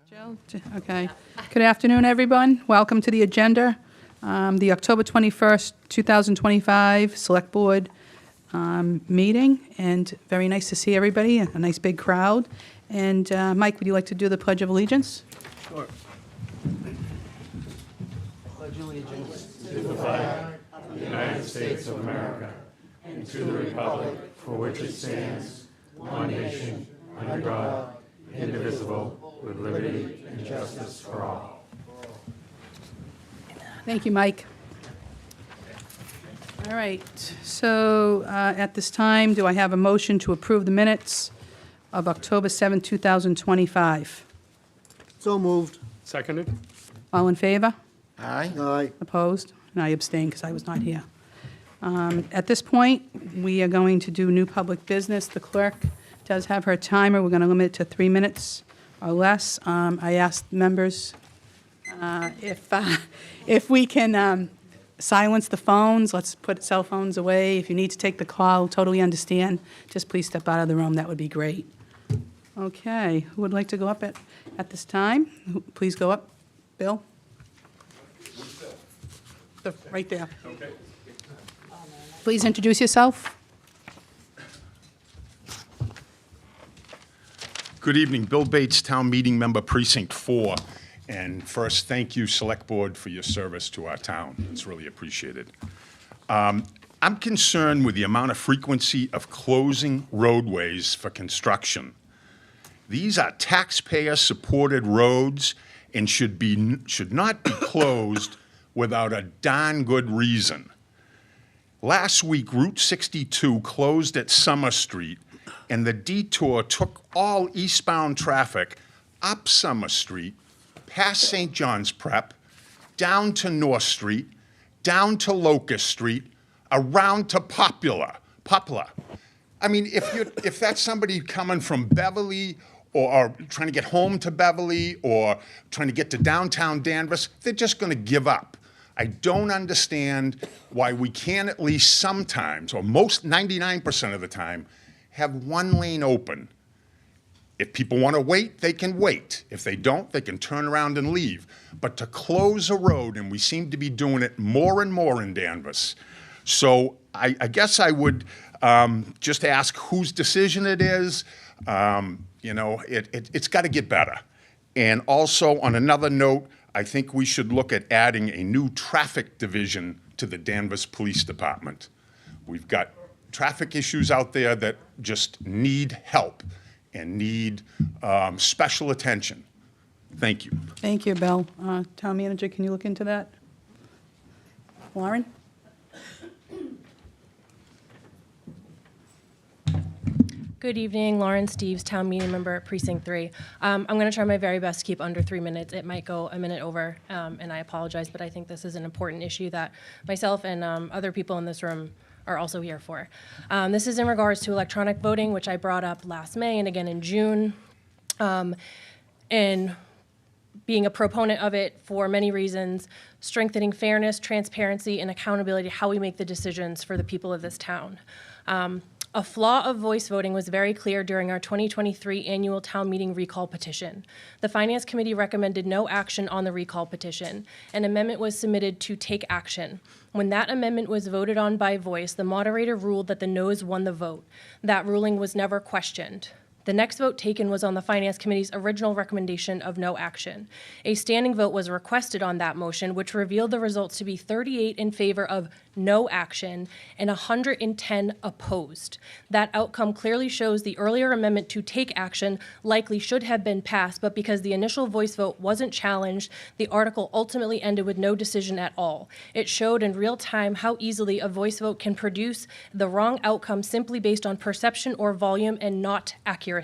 Jill? Okay. Good afternoon, everyone. Welcome to the agenda. The October 21st, 2025 Select Board meeting, and very nice to see everybody, a nice big crowd. And Mike, would you like to do the Pledge of Allegiance? Sure. Pledge allegiance to the flag of the United States of America and to the republic for which it stands, one nation, under God, indivisible, with liberty and justice for all. Thank you, Mike. All right, so at this time, do I have a motion to approve the minutes of October 7, 2025? So moved. Seconded. All in favor? Aye. Aye. Opposed? And I abstain because I was not here. At this point, we are going to do new public business. The clerk does have her timer. We're going to limit it to 3 minutes or less. I asked members if we can silence the phones. Let's put cell phones away. If you need to take the call, totally understand. Just please step out of the room. That would be great. Okay. Who would like to go up at this time? Please go up. Bill? Right there. Okay. Please introduce yourself. Good evening. Bill Bates, Town Meeting Member, Precinct 4. And first, thank you, Select Board, for your service to our town. It's really appreciated. I'm concerned with the amount of frequency of closing roadways for construction. These are taxpayer-supported roads and should not be closed without a darn good reason. Last week, Route 62 closed at Summer Street, and the detour took all eastbound traffic up Summer Street, past St. John's Prep, down to North Street, down to Locust Street, around to Poplar. I mean, if that's somebody coming from Beverly or trying to get home to Beverly or trying to get to downtown Danvers, they're just going to give up. I don't understand why we can't at least sometimes, or most 99% of the time, have one lane open. If people want to wait, they can wait. If they don't, they can turn around and leave. But to close a road, and we seem to be doing it more and more in Danvers. So I guess I would just ask whose decision it is. It's got to get better. And also, on another note, I think we should look at adding a new traffic division to the Danvers Police Department. We've got traffic issues out there that just need help and need special attention. Thank you. Thank you, Bill. Town Manager, can you look into that? Lauren? Good evening, Lauren Steves, Town Meeting Member at Precinct 3. I'm going to try my very best to keep under 3 minutes. It might go a minute over, and I apologize, but I think this is an important issue that myself and other people in this room are also here for. This is in regards to electronic voting, which I brought up last May and again in June, and being a proponent of it for many reasons, strengthening fairness, transparency, and accountability, how we make the decisions for the people of this town. A flaw of voice voting was very clear during our 2023 annual town meeting recall petition. The Finance Committee recommended no action on the recall petition. An amendment was submitted to take action. When that amendment was voted on by voice, the moderator ruled that the noes won the vote. That ruling was never questioned. The next vote taken was on the Finance Committee's original recommendation of no action. A standing vote was requested on that motion, which revealed the results to be 38 in favor of no action and 110 opposed. That outcome clearly shows the earlier amendment to take action likely should have been passed, but because the initial voice vote wasn't challenged, the article ultimately ended with no decision at all. It showed in real time how easily a voice vote can produce the wrong outcome simply based on perception or volume and not accuracy.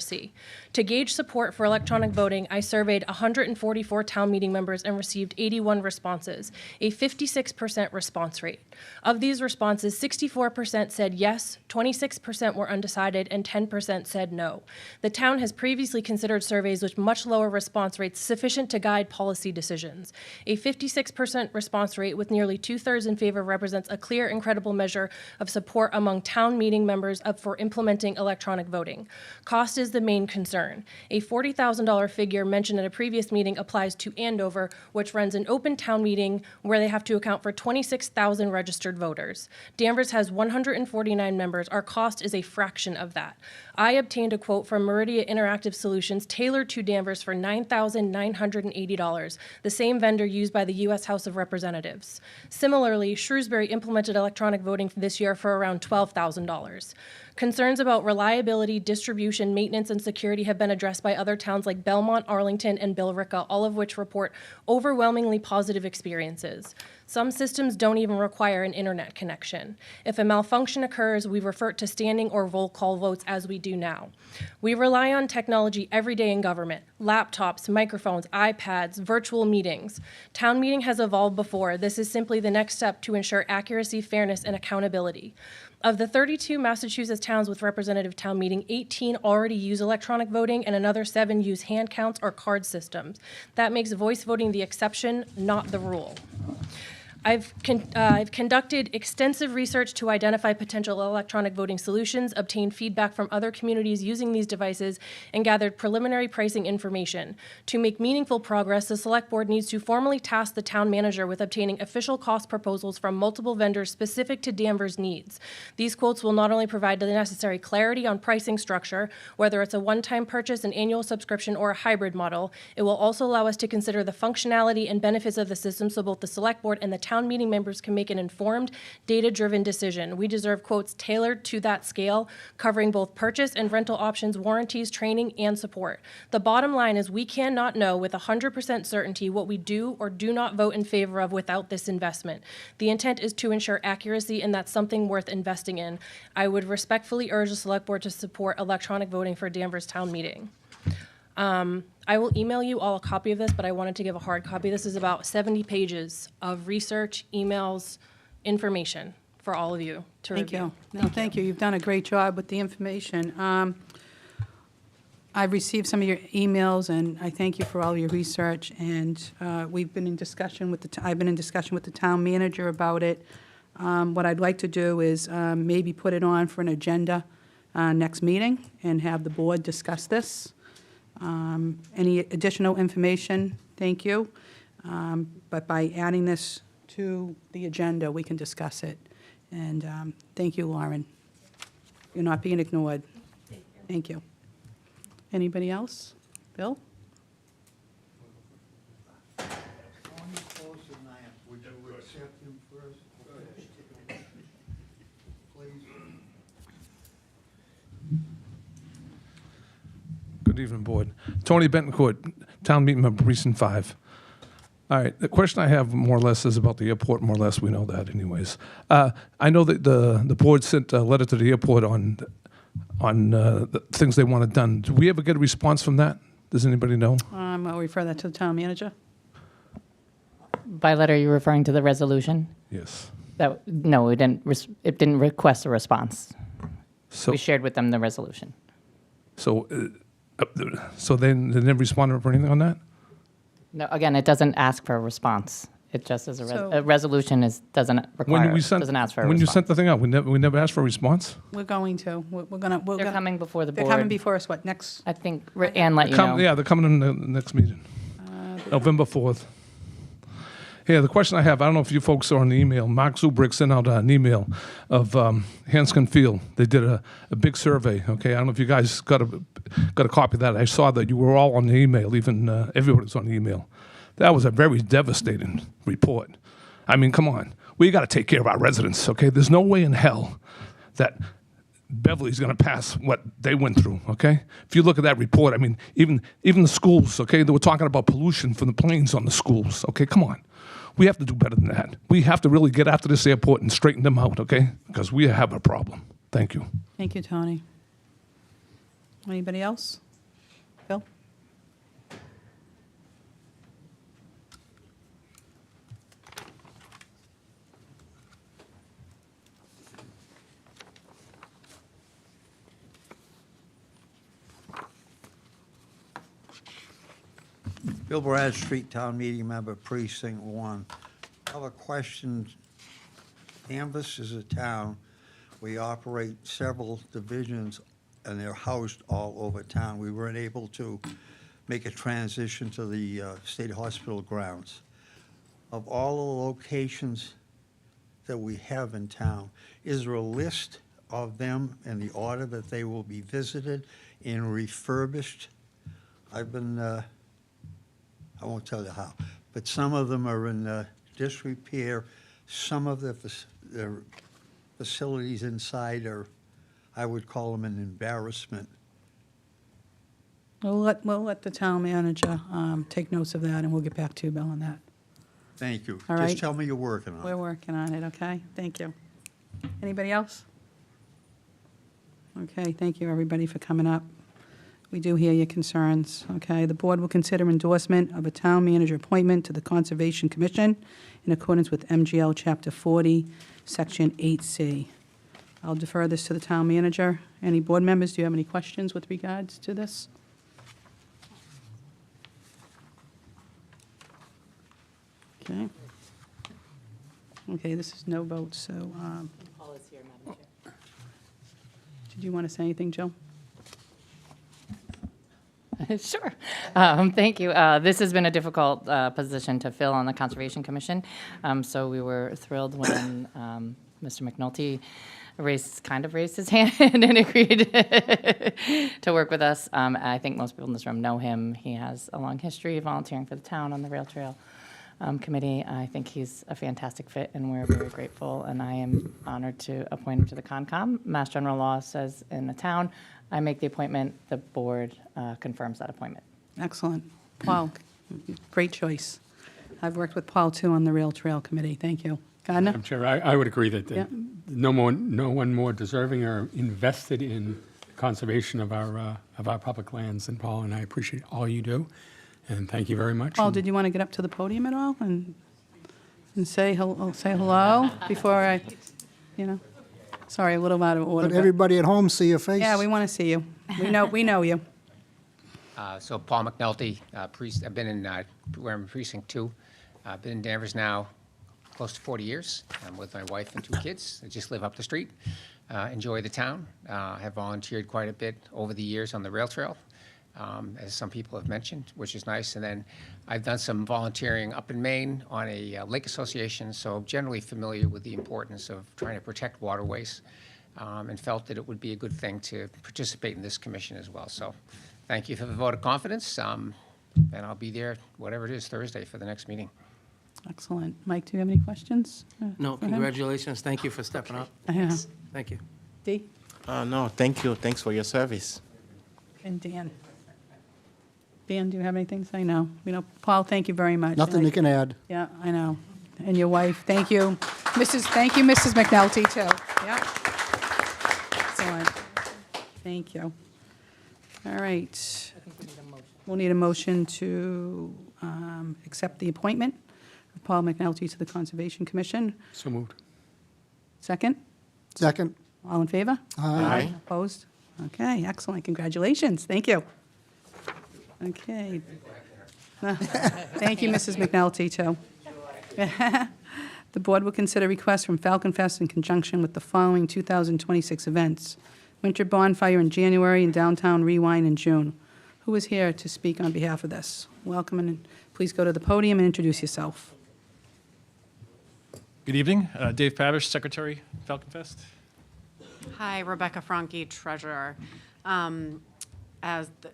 To gauge support for electronic voting, I surveyed 144 town meeting members and received 81 responses, a 56% response rate. Of these responses, 64% said yes, 26% were undecided, and 10% said no. The town has previously considered surveys with much lower response rates sufficient to guide policy decisions. A 56% response rate with nearly 2/3 in favor represents a clear and credible measure of support among town meeting members for implementing electronic voting. Cost is the main concern. A $40,000 figure mentioned at a previous meeting applies to Andover, which runs an open town meeting where they have to account for 26,000 registered voters. Danvers has 149 members. Our cost is a fraction of that. I obtained a quote from Meridia Interactive Solutions tailored to Danvers for $9,980, the same vendor used by the U.S. House of Representatives. Similarly, Shrewsbury implemented electronic voting this year for around $12,000. Concerns about reliability, distribution, maintenance, and security have been addressed by other towns like Belmont, Arlington, and Billerica, all of which report overwhelmingly positive experiences. Some systems don't even require an internet connection. If a malfunction occurs, we revert to standing or roll call votes as we do now. We rely on technology every day in government: laptops, microphones, iPads, virtual meetings. Town meeting has evolved before. This is simply the next step to ensure accuracy, fairness, and accountability. Of the 32 Massachusetts towns with representative town meeting, 18 already use electronic voting and another 7 use hand counts or card systems. That makes voice voting the exception, not the rule. I've conducted extensive research to identify potential electronic voting solutions, obtained feedback from other communities using these devices, and gathered preliminary pricing information. To make meaningful progress, the Select Board needs to formally task the town manager with obtaining official cost proposals from multiple vendors specific to Danvers' needs. These quotes will not only provide the necessary clarity on pricing structure, whether it's a one-time purchase, an annual subscription, or a hybrid model, it will also allow us to consider the functionality and benefits of the system so both the Select Board and the town meeting members can make an informed, data-driven decision. We deserve quotes tailored to that scale, covering both purchase and rental options, warranties, training, and support. The bottom line is we cannot know with 100% certainty what we do or do not vote in favor of without this investment. The intent is to ensure accuracy, and that's something worth investing in. I would respectfully urge the Select Board to support electronic voting for Danvers Town Meeting. I will email you all a copy of this, but I wanted to give a hard copy. This is about 70 pages of research, emails, information for all of you to Thank review. you. No, thank you. You've done a great job with the information. I've received some of your emails, and I thank you for all your research. And we've been in discussion with I've been in discussion with the town manager about it. What I'd like to do is maybe put it on for an agenda next meeting and have the board discuss this. Any additional information, thank you. But by adding this to the agenda, we can discuss it. And thank you, Lauren. You're not being ignored. Thank you. Anybody else? Bill? Would you accept him first? Please. Good evening, Board. Tony Bentoncourt, Town Meeting Member, Precinct 5. All right, the question I have more or less is about the airport. More or less, we know that anyways. I know that the board sent a letter to the airport on the things they wanted done. Do we ever get a response from that? Does anybody know? I'll refer that to the town manager. By letter, you're referring to the resolution? Yes. No, we didn't. It didn't request a response. So, We shared with them the resolution. so they never responded for anything on that? No, again, it doesn't ask for a response. It just is So- a resolution doesn't require. Doesn't ask for a when response. you sent the thing out, we never asked for a response. We're going to. We're gonna. They're coming before the They're board. coming before us, what, next? I think Ann let you know. Yeah, they're coming in the next meeting, November 4th. Yeah, the question I have, I don't know if you folks saw an email. Mark Zubrick sent out an email of Hanscom Field. They did a big survey. Okay, I don't know if you guys got a copy of that. I saw that you were all on the email. Even everybody was on the email. That was a very devastating report. I mean, come on, we got to take care of our residents. Okay, there's no way in hell that Beverly's going to pass what they went through, okay? If you look at that report, I mean, even the schools, okay, they were talking about pollution from the planes on the schools, okay? Come on. We have to do better than that. We have to really get after this airport and straighten them out, okay? Because we have a problem. Thank you. Thank you, Tony. Anybody else? Bill? Bill Bradstreet, Town Meeting Member, Precinct 1. I have a question. Danvers is a town. We operate several divisions, and they're housed all over town. We weren't able to make a transition to the state hospital grounds. Of all the locations that we have in town, is there a list of them in the order that they will be visited and refurbished? I've been, I won't tell you how, but some of them are in disrepair. Some of the facilities inside are, I would call them an embarrassment. We'll let the town manager take notes of that, and we'll get back to you, Bill, on that. Thank you. All right. Just tell me you're working on We're it. working on it, okay? Thank you. Anybody else? Okay, thank you, everybody, for coming up. We do hear your concerns, okay? The board will consider endorsement of a town manager appointment to the Conservation Commission in accordance with MGL Chapter 40, Section 8C. I'll defer this to the town manager. Any board members, do you have any questions with regards to this? Okay. Okay, this is no vote, so, Paul is here, Madam Chair. did you want to say anything, Jill? Sure. Thank you. This has been a difficult position to fill on the Conservation Commission, so we were thrilled when Mr. McNulty kind of raised his hand and agreed to work with us. I think most people in this room know him. He has a long history of volunteering for the town on the Rail Trail Committee. I think he's a fantastic fit, and we're very grateful, and I am honored to appoint him to the Concom. Mass General Law says in the town, I make the appointment, the board confirms that appointment. Excellent. Paul, great choice. I've worked with Paul, too, on the Rail Trail Committee. Thank you. Gardner? Madam Chair, I would agree that Yeah. no one more deserving or invested in conservation of our public lands than Paul, and I appreciate all you do, and thank you very much. Paul, did you want to get up to the podium at all and say hello before I, sorry, a little out of order. Let but- everybody at home see your face. Yeah, we want to see you. We know you. So Paul McNulty, I've been in, we're in Precinct 2. I've been in Danvers now close to 40 years. I'm with my wife and 2 kids. I just live up the street. Enjoy the town. Have volunteered quite a bit over the years on the rail trail, as some people have mentioned, which is nice. And then I've done some volunteering up in Maine on a lake association, so generally familiar with the importance of trying to protect waterways, and felt that it would be a good thing to participate in this commission as well. So thank you for the vote of confidence, and I'll be there, whatever it is, Thursday for the next meeting. Excellent. Mike, do you have any questions? No, for him? congratulations. Thank you for stepping up. Yeah. Thank you. Dee? No, thank you. Thanks for your service. And Dan? Dan, do you have anything to say? No. Paul, thank you very much. Nothing And you can add. Yeah, I know. And your wife, thank you. Thank you, Mrs. McNulty, too. Yeah. Excellent. Thank you. All right. We'll need a motion to accept the appointment of Paul McNulty to the Conservation Commission. So moved. Second? Second. All in favor? Aye. Opposed? Okay, excellent. Congratulations. Thank you. Okay. Thank you, Mrs. McNulty, too. The board will consider requests from Falcon Fest in conjunction with the following 2026 events: Winter Bonfire in January and Downtown Rewind in June. Who is here to speak on behalf of this? Welcome, and please go to the podium and introduce yourself. Good evening. Dave Pavish, Secretary, Falcon Fest. Hi, Rebecca Franke, Treasurer. As the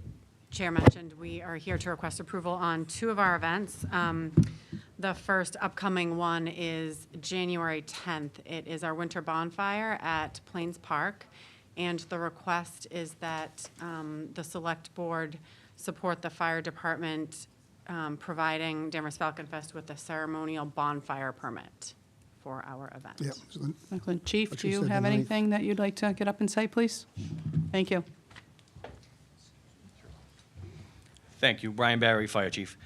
Chair mentioned, we are here to request approval on 2 of our events. The first upcoming one is January 10th. It is our winter bonfire at Plains Park, and the request is that the Select Board support the Fire Department providing Danvers Falcon Fest with a ceremonial bonfire permit for our event. Yeah. Excellent. Chief, What do you you said, have the ninth. anything that you'd like to get up and say, please? Thank you. Thank you. Brian Barry, Fire Chief.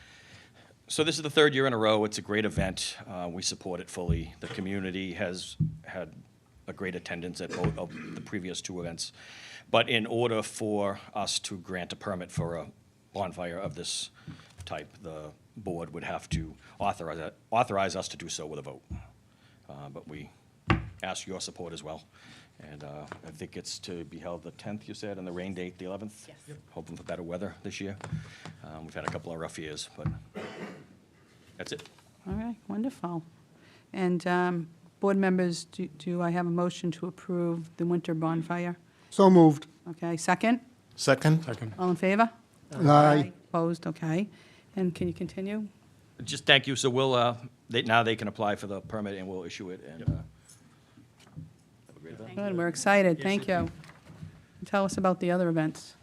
So this is the 3rd year in a row. It's a great event. We support it fully. The community has had a great attendance at both of the previous 2 events. But in order for us to grant a permit for a bonfire of this type, the board would have to authorize us to do so with a vote. But we ask your support as well. And I think it's to be held the 10th, you said, and the rain date, the 11th? Yes. Hoping for better weather this year. We've had a couple of rough years, but that's it. All right, wonderful. And board members, do I have a motion to approve the winter bonfire? So moved. Okay, second? Second? All in favor? Aye. Opposed, okay. And can you continue? Just thank you. So we'll, now they can apply for the permit and we'll issue it and have a great event. Good, we're excited, thank you. Tell us about the other events.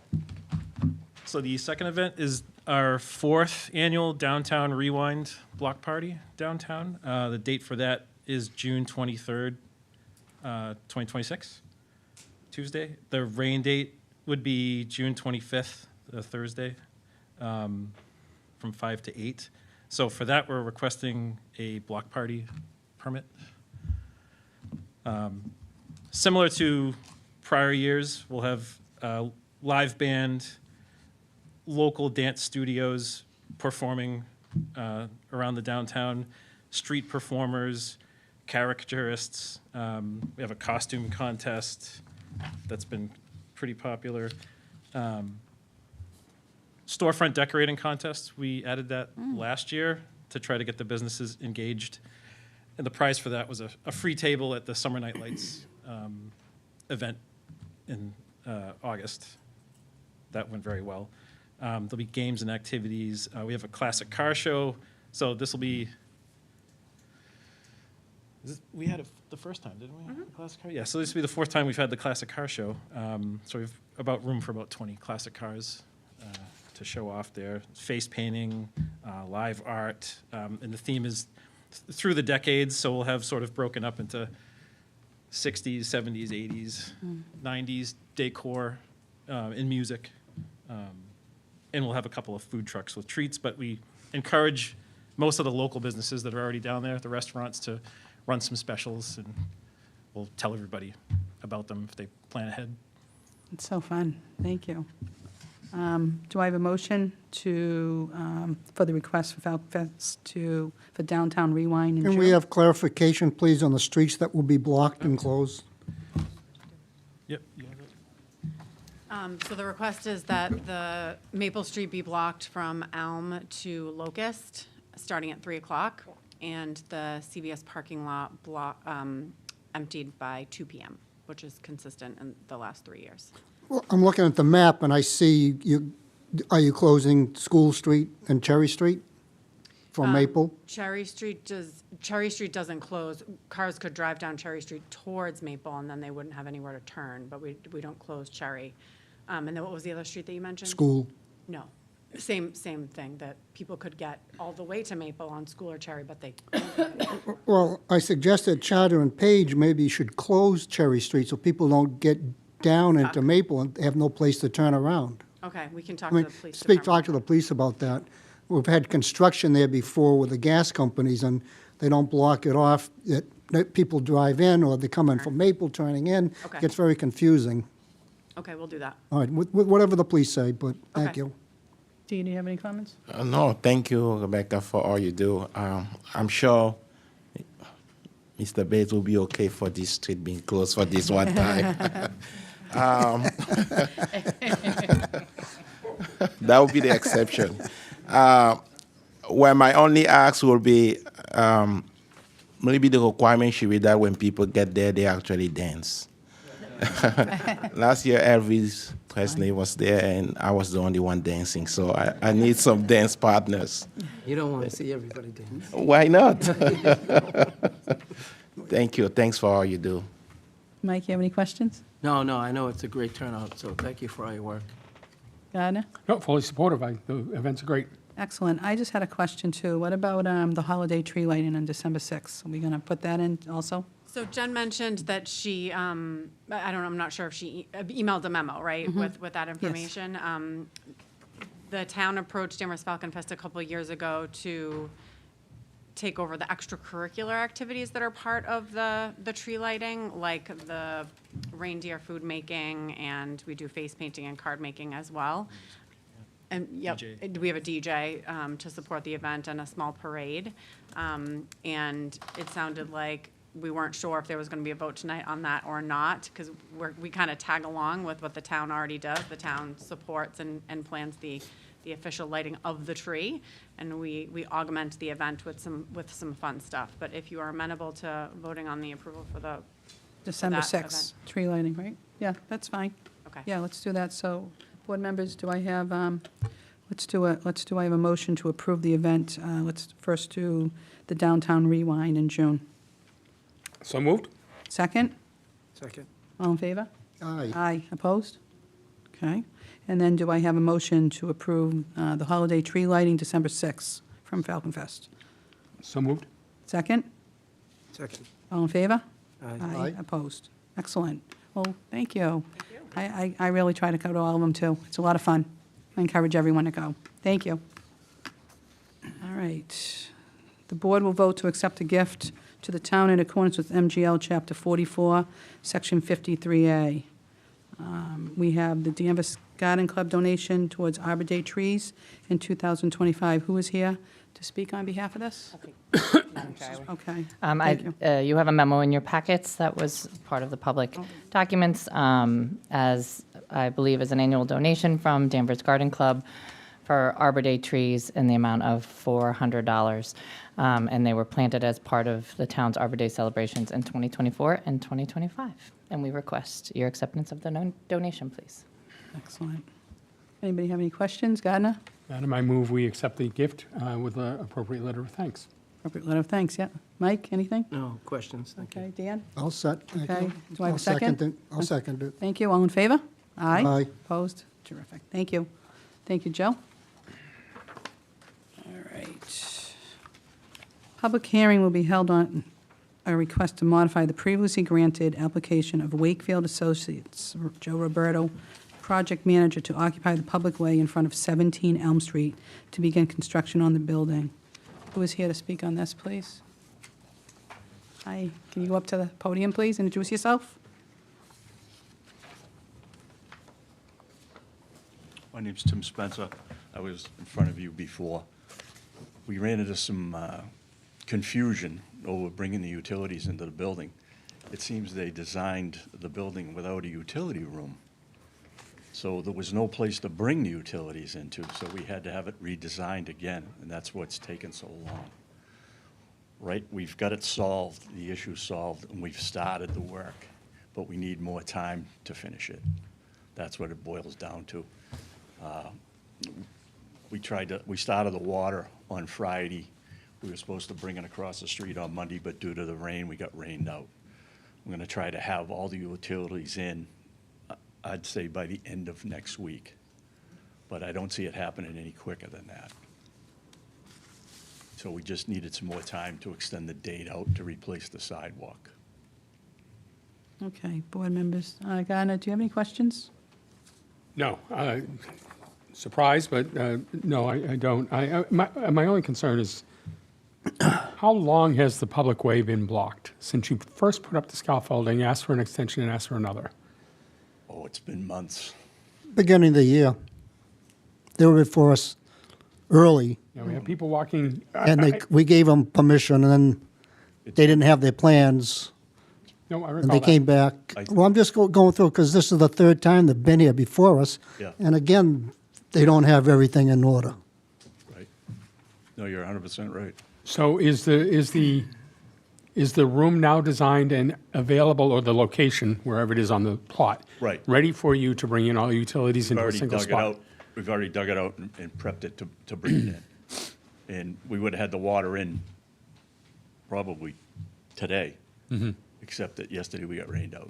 So the second event is our 4th annual Downtown Rewind Block Party downtown. The date for that is June 23rd, 2026, Tuesday. The rain date would be June 25th, Thursday, from 5 to 8. So for that, we're requesting a block party permit. Similar to prior years, we'll have live band, local dance studios performing around the downtown, street performers, caricaturists. We have a costume contest that's been pretty popular. Storefront decorating contest, we added that last year to try to get the businesses engaged. And the prize for that was a free table at the Summer Night Lights event in August. That went very well. There'll be games and activities. We have a classic car show. So this will be, we had it the first time, didn't we? The classic car? Yeah, so this will be the 4th time we've had the classic car show. So we've room for about 20 classic cars to show off there. Face painting, live art, and the theme is through the decades, so we'll have sort of broken up into 60s, 70s, 80s, 90s decor in music. And we'll have a couple of food trucks with treats, but we encourage most of the local businesses that are already down there, the restaurants, to run some specials, and we'll tell everybody about them if they plan ahead. It's so fun, thank you. Do I have a motion for the request for Falcon Fest for Downtown Rewind in June? Can we have clarification, please, on the streets that will be blocked and closed? Yep. You have it? So the request is that the Maple Street be blocked from Elm to Locust, starting at 3 o'clock, and the CVS parking lot emptied by 2 p.m., which is consistent in the last 3 years. Well, I'm looking at the map, and I see are you closing School Street and Cherry Street from Maple? Cherry Street doesn't close. Cars could drive down Cherry Street towards Maple, and then they wouldn't have anywhere to turn, but we don't close Cherry. And then what was the other street that you mentioned? School. No. Same thing, that people could get all the way to Maple on School or Cherry, but they Well, I suggested Charter and Page maybe should close Cherry Street so people don't get down into Maple and have no place to turn around. Okay, we can talk I to mean, the police talk department. to the police about that. We've had construction there before with the gas companies, and they don't block it off. That people drive in, or they come in from Maple turning in. Okay. Gets very confusing. Okay, we'll do that. All right, with whatever the police say, but thank Okay. you. Do you have any comments? No, thank you, Rebecca, for all you do. I'm sure Mr. Bates will be okay for this street being closed for this one time. That would be the exception. Where my only ask will be, maybe the requirement should be that when people get there, they actually dance. Last year, Elvis Presley was there, and I was the only one dancing, so I need some dance partners. You don't want to see everybody dance. Why not? Thank you. Thanks for all you do. Mike, you have any questions? No, I know it's a great turnout, so thank you for all your work. Gardner? No, fully supportive. The events are great. Excellent. I just had a question, too. What about the holiday tree lighting on December 6th? Are we going to put that in also? So Jen mentioned that she, I'm not sure if she emailed a memo, right, with that information. The town approached Amherst Falcon Fest a couple of years ago to take over the extracurricular activities that are part of the tree lighting, like the reindeer food making, and we do face painting and card making as well. And, yep, DJ. we have a DJ to support the event and a small parade. And it sounded like we weren't sure if there was going to be a vote tonight on that or not, because we kind of tag along with what the town already does. The town supports and plans the official lighting of the tree, and we augment the event with some fun stuff. But if you are amenable to voting on the approval for the December that 6th, event. tree lighting, right? Yeah, that's fine. Okay. Yeah, let's do that. So, board members, do I have, I have a motion to approve the event. Let's first do the Downtown Rewind in June. So moved? Second? Second. All in favor? Aye. Aye. Opposed? Okay. And then do I have a motion to approve the holiday tree lighting December 6th from Falcon Fest? So moved? Second? Second. All in favor? Aye. Aye. Opposed? Excellent. Well, thank you. I really try to go to all of them, too. It's a lot of fun. I encourage everyone to go. Thank you. All right. The board will vote to accept a gift to the town in accordance with MGL Chapter 44, Section 53A. We have the Danvers Garden Club donation towards Arbor Day trees in 2025. Who is here to speak on behalf of this? Madam Chair, I would- Okay. I- Thank you. You have a memo in your packets that was part of the public documents, as I believe is an annual donation from Danvers Garden Club for Arbor Day trees in the amount of $400. And they were planted as part of the town's Arbor Day celebrations in 2024 and 2025. And we request your acceptance of the donation, please. Excellent. Anybody have any questions? Gardner? Madam, I move we accept the gift with an appropriate letter of thanks. Appropriate letter of thanks, yeah. Mike, anything? No questions, thank you. Okay, Dan? All set. Thank Okay. you. Do I have a I'll second second? it. I'll second it. Thank you. All in favor? Aye. Aye. Opposed? Terrific. Thank you. Thank you, Joe. All right. Public hearing will be held on a request to modify the previously granted application of Wakefield Associates, Joe Roberto, project manager, to occupy the public way in front of 17 Elm Street to begin construction on the building. Who is here to speak on this, please? Hi, can you go up to the podium, please, introduce yourself? My name's Tim Spencer. I was in front of you before. We ran into some confusion over bringing the utilities into the building. It seems they designed the building without a utility room. So there was no place to bring the utilities into, so we had to have it redesigned again, and that's what's taken so long. Right, we've got it solved, the issue solved, and we've started the work, but we need more time to finish it. That's what it boils down to. We started the water on Friday. We were supposed to bring it across the street on Monday, but due to the rain, we got rained out. I'm gonna try to have all the utilities in, I'd say by the end of next week. But I don't see it happening any quicker than that. So we just needed some more time to extend the date out to replace the sidewalk. Okay, board members. Gardner, do you have any questions? No, surprised, but no, I don't. My only concern is, how long has the public way been blocked? Since you first put up the scaffolding, asked for an extension, and asked for another? Oh, it's been months. Beginning of the year. They were before us early, You know, we have people walking. and we gave them permission, and then they didn't have their plans, No, I and recall they that. came back. Well, I'm just going through, because this is the third time they've been here before us. Yeah. And again, they don't have everything in order. Right. No, you're 100% right. So is the room now designed and available, or the location, wherever it is on the plot? Right. Ready for you to bring in all utilities into a single spot? We've already dug it out and prepped it to bring it in. And we would have had the water in probably today, except that yesterday we got rained out.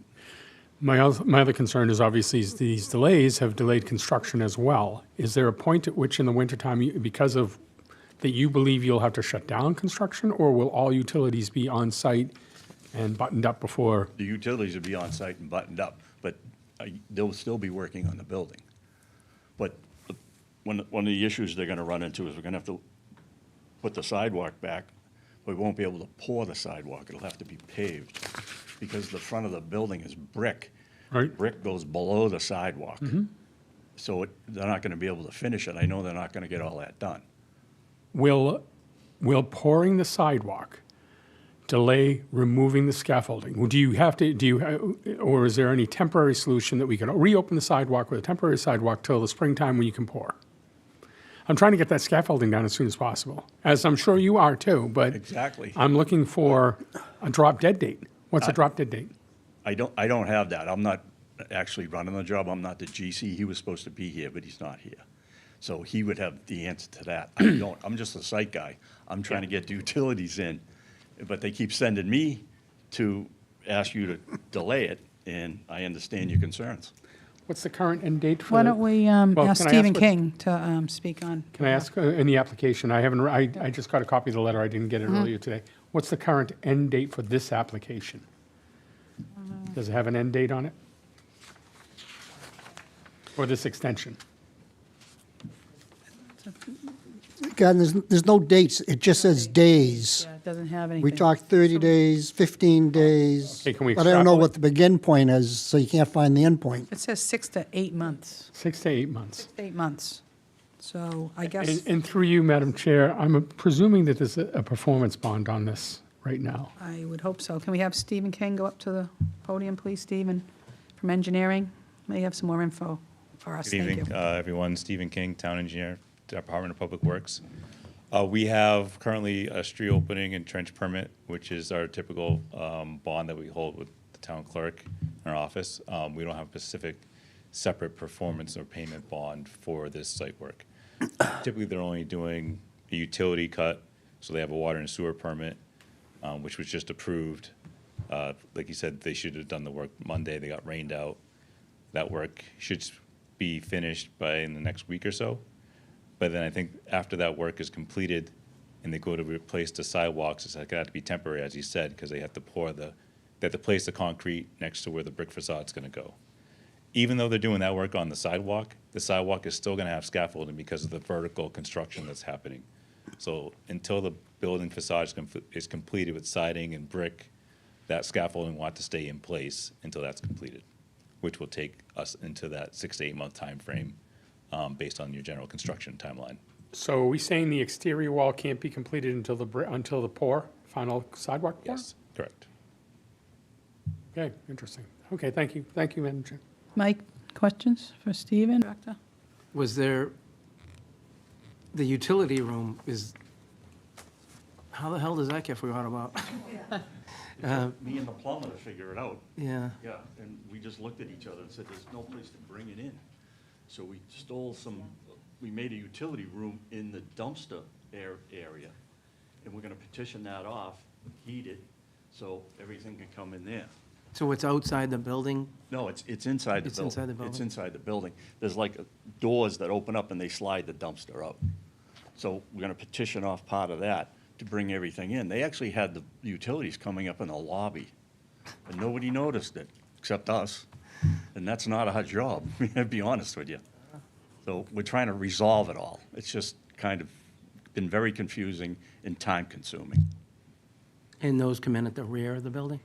My other concern is obviously these delays have delayed construction as well. Is there a point at which in the wintertime, because of that you believe you'll have to shut down construction, or will all utilities be on site and buttoned up before? The utilities would be on site and buttoned up, but they'll still be working on the building. But one of the issues they're gonna run into is we're gonna have to put the sidewalk back. We won't be able to pour the sidewalk. It'll have to be paved because the front of the building is brick. Right. Brick goes below the sidewalk. So they're not going to be able to finish it. I know they're not going to get all that done. Will pouring the sidewalk delay removing the scaffolding? Well, or is there any temporary solution that we can reopen the sidewalk with a temporary sidewalk till the springtime when you can pour? I'm trying to get that scaffolding down as soon as possible, as I'm sure you are too, but Exactly. I'm looking for a drop dead date. What's a drop dead date? I don't have that. I'm not actually running the job. I'm not the GC. He was supposed to be here, but he's not here. So he would have the answer to that. I don't. I'm just a site guy. I'm trying to get the utilities in, but they keep sending me to ask you to delay it, and I understand your concerns. What's the current end date for Why the- don't we Well, ask can I Stephen what- King to speak on? Can I ask in the application, I just got a copy of the letter, I didn't get it earlier today. What's the current end date for this application? Does it have an end date on it? Or this extension? God, there's no dates, it just says days. Yeah, it doesn't have anything. We talked 30 days, 15 days. Okay, can we But I don't know extrapolate? what the begin point is, so you can't find the end point. It says 6 to 8 months. 6 to 8 months. 8 months. So I guess And through you, Madam Chair, I'm presuming that there's a performance bond on this right now. I would hope so. Can we have Stephen King go up to the podium, please, Stephen, from engineering? May have some more info for us. Good Thank evening, you. everyone. Stephen King, Town Engineer, Department of Public Works. We have currently a street opening and trench permit, which is our typical bond that we hold with the town clerk in our office. We don't have a specific separate performance or payment bond for this site work. Typically, they're only doing a utility cut, so they have a water and sewer permit, which was just approved. Like you said, they should have done the work Monday. They got rained out. That work should be finished by in the next week or so. But then I think after that work is completed and they go to replace the sidewalks, it's going to have to be temporary, as you said, because they have to they have to place the concrete next to where the brick facade's going to go. Even though they're doing that work on the sidewalk is still going to have scaffolding because of the vertical construction that's happening. So until the building facade is completed with siding and brick, that scaffolding will have to stay in place until that's completed, which will take us into that 6 to 8 month time frame based on your general construction timeline. So are we saying the exterior wall can't be completed until the final sidewalk pour? Yes, correct. Okay, interesting. Okay, thank you. Thank you, Madam Chair. Mike, questions for Stephen, Director? Was there, the utility room is, how the hell does that get forgot about? Me and the plumber to figure it out. Yeah. Yeah, and we just looked at each other and said, there's no place to bring it in. So we we made a utility room in the dumpster area, and we're gonna petition that off, heat it, so everything can come in there. So it's outside the building? No, it's inside the building. It's inside the It's building? inside the building. There's like doors that open up and they slide the dumpster out. So we're gonna petition off part of that to bring everything in. They actually had the utilities coming up in the lobby, and nobody noticed it, except us. And that's not our job, to be honest with you. So we're trying to resolve it all. It's just kind of been very confusing and time-consuming. And those come in at the rear of the building?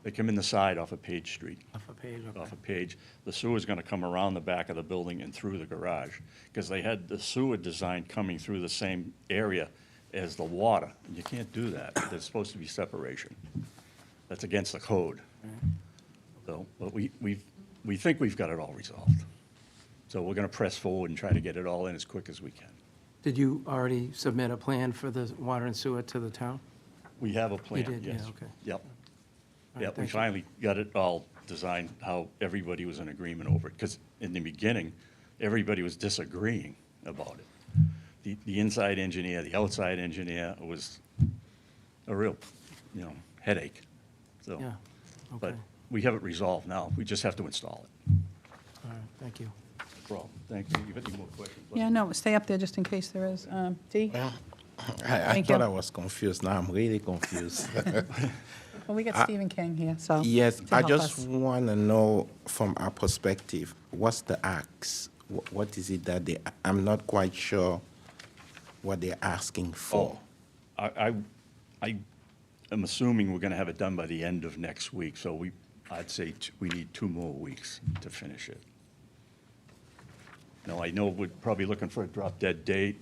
They come in the side off of Page Street. Off a page, okay. Off a Page. The sewer's gonna come around the back of the building and through the garage, because they had the sewer design coming through the same area as the water. And you can't do that. There's supposed to be separation. That's against the code. So, but we think we've got it all resolved. So we're gonna press forward and try to get it all in as quick as we can. Did you already submit a plan for the water and sewer to the town? We have a plan, did, yeah, yes. okay. Yep. right, Yep, we thank you. finally got it all designed, how everybody was in agreement over it. Because in the beginning, everybody was disagreeing about it. The inside engineer, the outside engineer, was a real, headache. So, Yeah, but okay. we have it resolved now. We just have to install it. All right, thank you. No problem. Thank you. You got any more questions? Yeah, no, stay up there just in case there is. Dee? I Thank thought you. I was confused. Now I'm really confused. Well, we got Stephen King here, so. Yes, to I help just us. want to know from our perspective, what's the ask? What is it that I'm not quite sure what they're asking for. I am assuming we're gonna have it done by the end of next week, so I'd say we need 2 more weeks to finish it. Now, I know we're probably looking for a drop-dead date.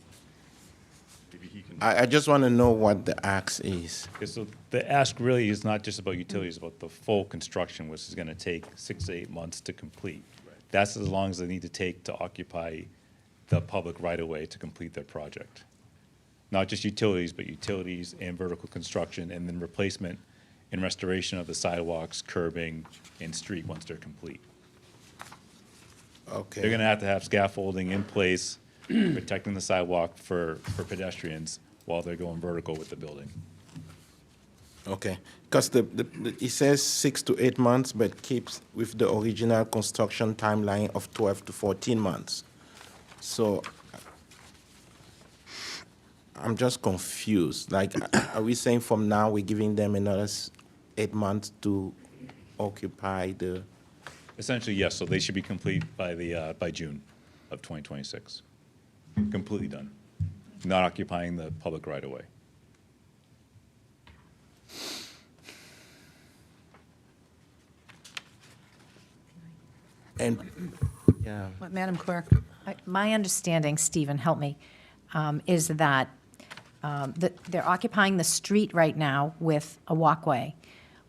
Maybe he can. I just want to know what the ask is. Okay, so the ask really is not just about utilities, about the full construction, which is going to take 6 to 8 months to complete. That's as long as they need to take to occupy the public right-of-way to complete their project. Not just utilities, but utilities and vertical construction, and then replacement and restoration of the sidewalks, curbing, and street once they're complete. Okay. They're going to have scaffolding in place, protecting the sidewalk for pedestrians while they're going vertical with the building. Okay, because it says 6 to 8 months, but keeps with the original construction timeline of 12 to 14 months. So I'm just confused. Like, are we saying from now we're giving them another 8 months to occupy the? Essentially, yes, so they should be complete by by June of 2026. Completely done, not occupying the public right-of-way. And, yeah. Madam Clerk. My understanding, Stephen, help me, is that they're occupying the street right now with a walkway.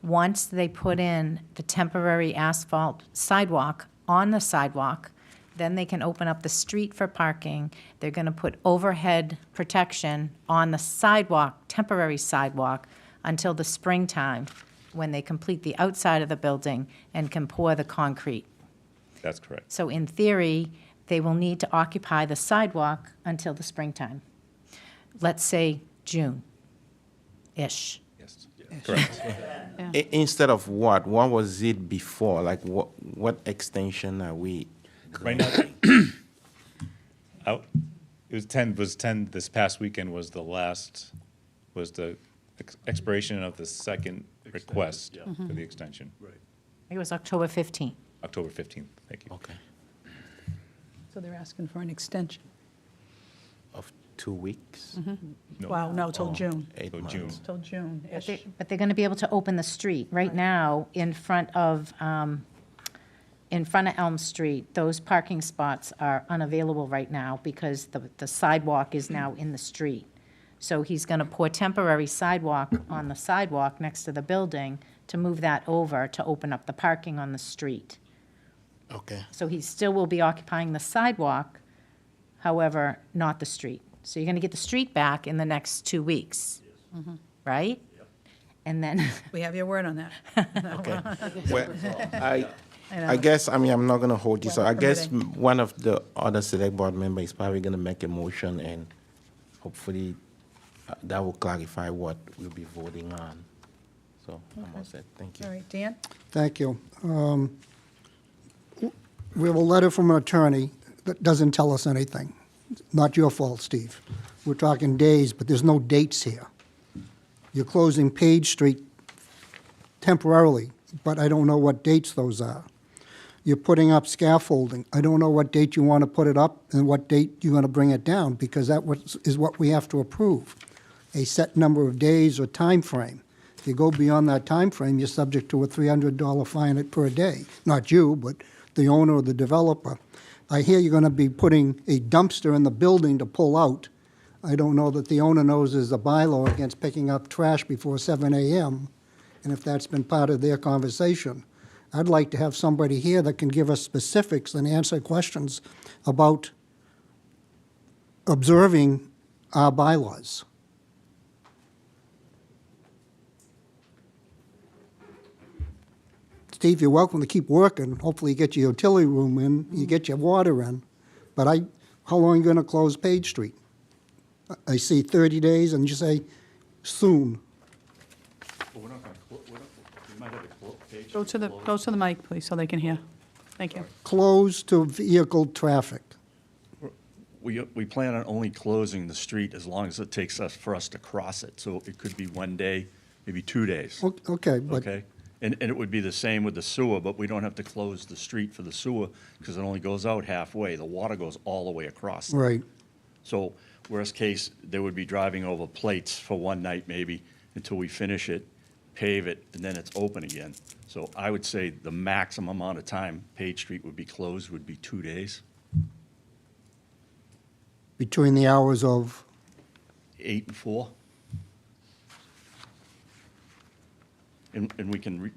Once they put in the temporary asphalt sidewalk on the sidewalk, then they can open up the street for parking. They're going to put overhead protection on the sidewalk, temporary sidewalk, until the springtime, when they complete the outside of the building and can pour the concrete. That's correct. So in theory, they will need to occupy the sidewalk until the springtime. Let's say June-ish. Yes, correct. Instead of what? What was it before? Like, what extension are we? Right now, it was 10, this past weekend was the expiration of the second request for the extension. Right. It was October 15th. October 15th, thank you. Okay. So they're asking for an extension. Of 2 weeks? No. Wow, no, till June. 8 So months. June. Till June-ish. But they're going to be able to open the street. Right now, in front of Elm Street, those parking spots are unavailable right now because the sidewalk is now in the street. So he's going to pour temporary sidewalk on the sidewalk next to the building to move that over to open up the parking on the street. Okay. So he still will be occupying the sidewalk, however, not the street. So you're going to get the street back in the next 2 weeks, right? And then, We have your word on that. Okay. Well, I know. guess, I'm not going to hold this. Weather I guess permitting. one of the other select board members is probably going to make a motion, and hopefully that will clarify what we'll be voting on. So I'm all set. Thank you. All right, Dan? Thank you. We have a letter from an attorney that doesn't tell us anything. Not your fault, Steve. We're talking days, but there's no dates here. You're closing Page Street temporarily, but I don't know what dates those are. You're putting up scaffolding. I don't know what date you want to put it up and what date you're going to bring it down, because that is what we have to approve, a set number of days or time frame. If you go beyond that time frame, you're subject to a $300 fine per day. Not you, but the owner or the developer. I hear you're going to be putting a dumpster in the building to pull out. I don't know that the owner knows there's a bylaw against picking up trash before 7 a.m., and if that's been part of their conversation. I'd like to have somebody here that can give us specifics and answer questions about observing our bylaws. Steve, you're welcome to keep working. Hopefully you get your utility room in, you get your water in. But how long are you going to close Page Street? I see 30 days, and you say soon. Well, we're not going to, we might have to page. Go to the mic, please, so they can hear. Thank you. Close to vehicle traffic. We plan on only closing the street as long as it takes us, for us to cross it. So it could be 1 day, maybe 2 days. Okay, but Okay? And it would be the same with the sewer, but we don't have to close the street for the sewer because it only goes out halfway. The water goes all the way across. right. So worst case, they would be driving over plates for one night maybe until we finish it, pave it, and then it's open again. So I would say the maximum amount of time Page Street would be closed would be 2 days. between the hours of, 8 and 4. And we can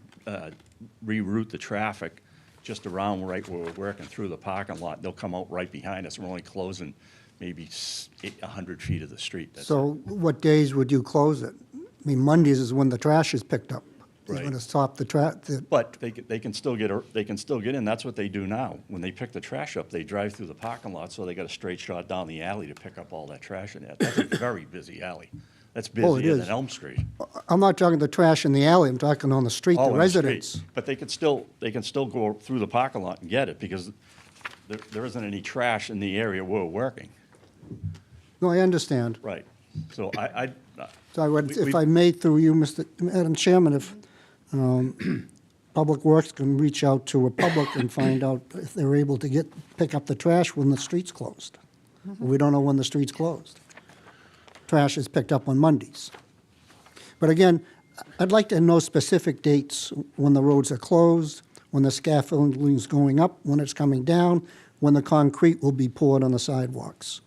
reroute the traffic just around right where we're working through the parking lot. They'll come out right behind us. We're only closing maybe 100 feet of the street. That's so what days would you close it? I mean, Mondays is when the trash is picked up. You're Right. going to stop the But they can still get, they can still get in. That's what they do now. When they pick the trash up, they drive through the parking lot, so they got a straight shot down the alley to pick up all that trash in there. That's a very busy alley. That's Oh, it busier is. than Elm Street. I'm not talking the trash in the alley, I'm talking on the street, Oh, the in the street. residents. But they can still go through the parking lot and get it, because there isn't any trash in the area where we're working. No, I understand. Right. So I So I would, We- if we- I may, through you, Madam Chairman, if Public Works can reach out to a public and find out if they're able to pick up the trash when the street's closed. We don't know when the street's closed. Trash is picked up on Mondays. But again, I'd like to know specific dates when the roads are closed, when the scaffolding's going up, when it's coming down, when the concrete will be poured on the sidewalks.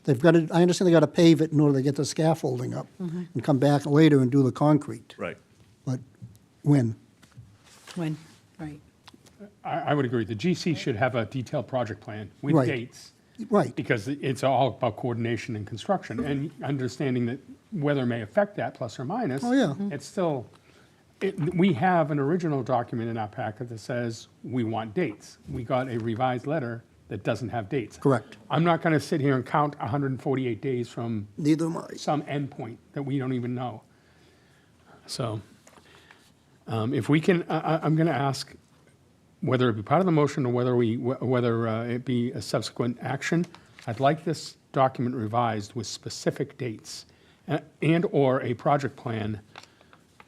They've got to, I understand they got to pave it in order to get the scaffolding up and come back later and do the concrete. right. But when? When, right. I would agree. The GC should have a detailed project plan with Right. dates. Right. Because it's all about coordination and construction, and understanding that weather may affect that, plus or minus. Oh, yeah. It's still, we have an original document in our packet that says we want dates. We got a revised letter that doesn't have dates. Correct. I'm not going to sit here and count 148 days from Neither am I. some endpoint that we don't even know. So if we can, I'm going to ask whether it be part of the motion or whether it be a subsequent action. I'd like this document revised with specific dates and/or a project plan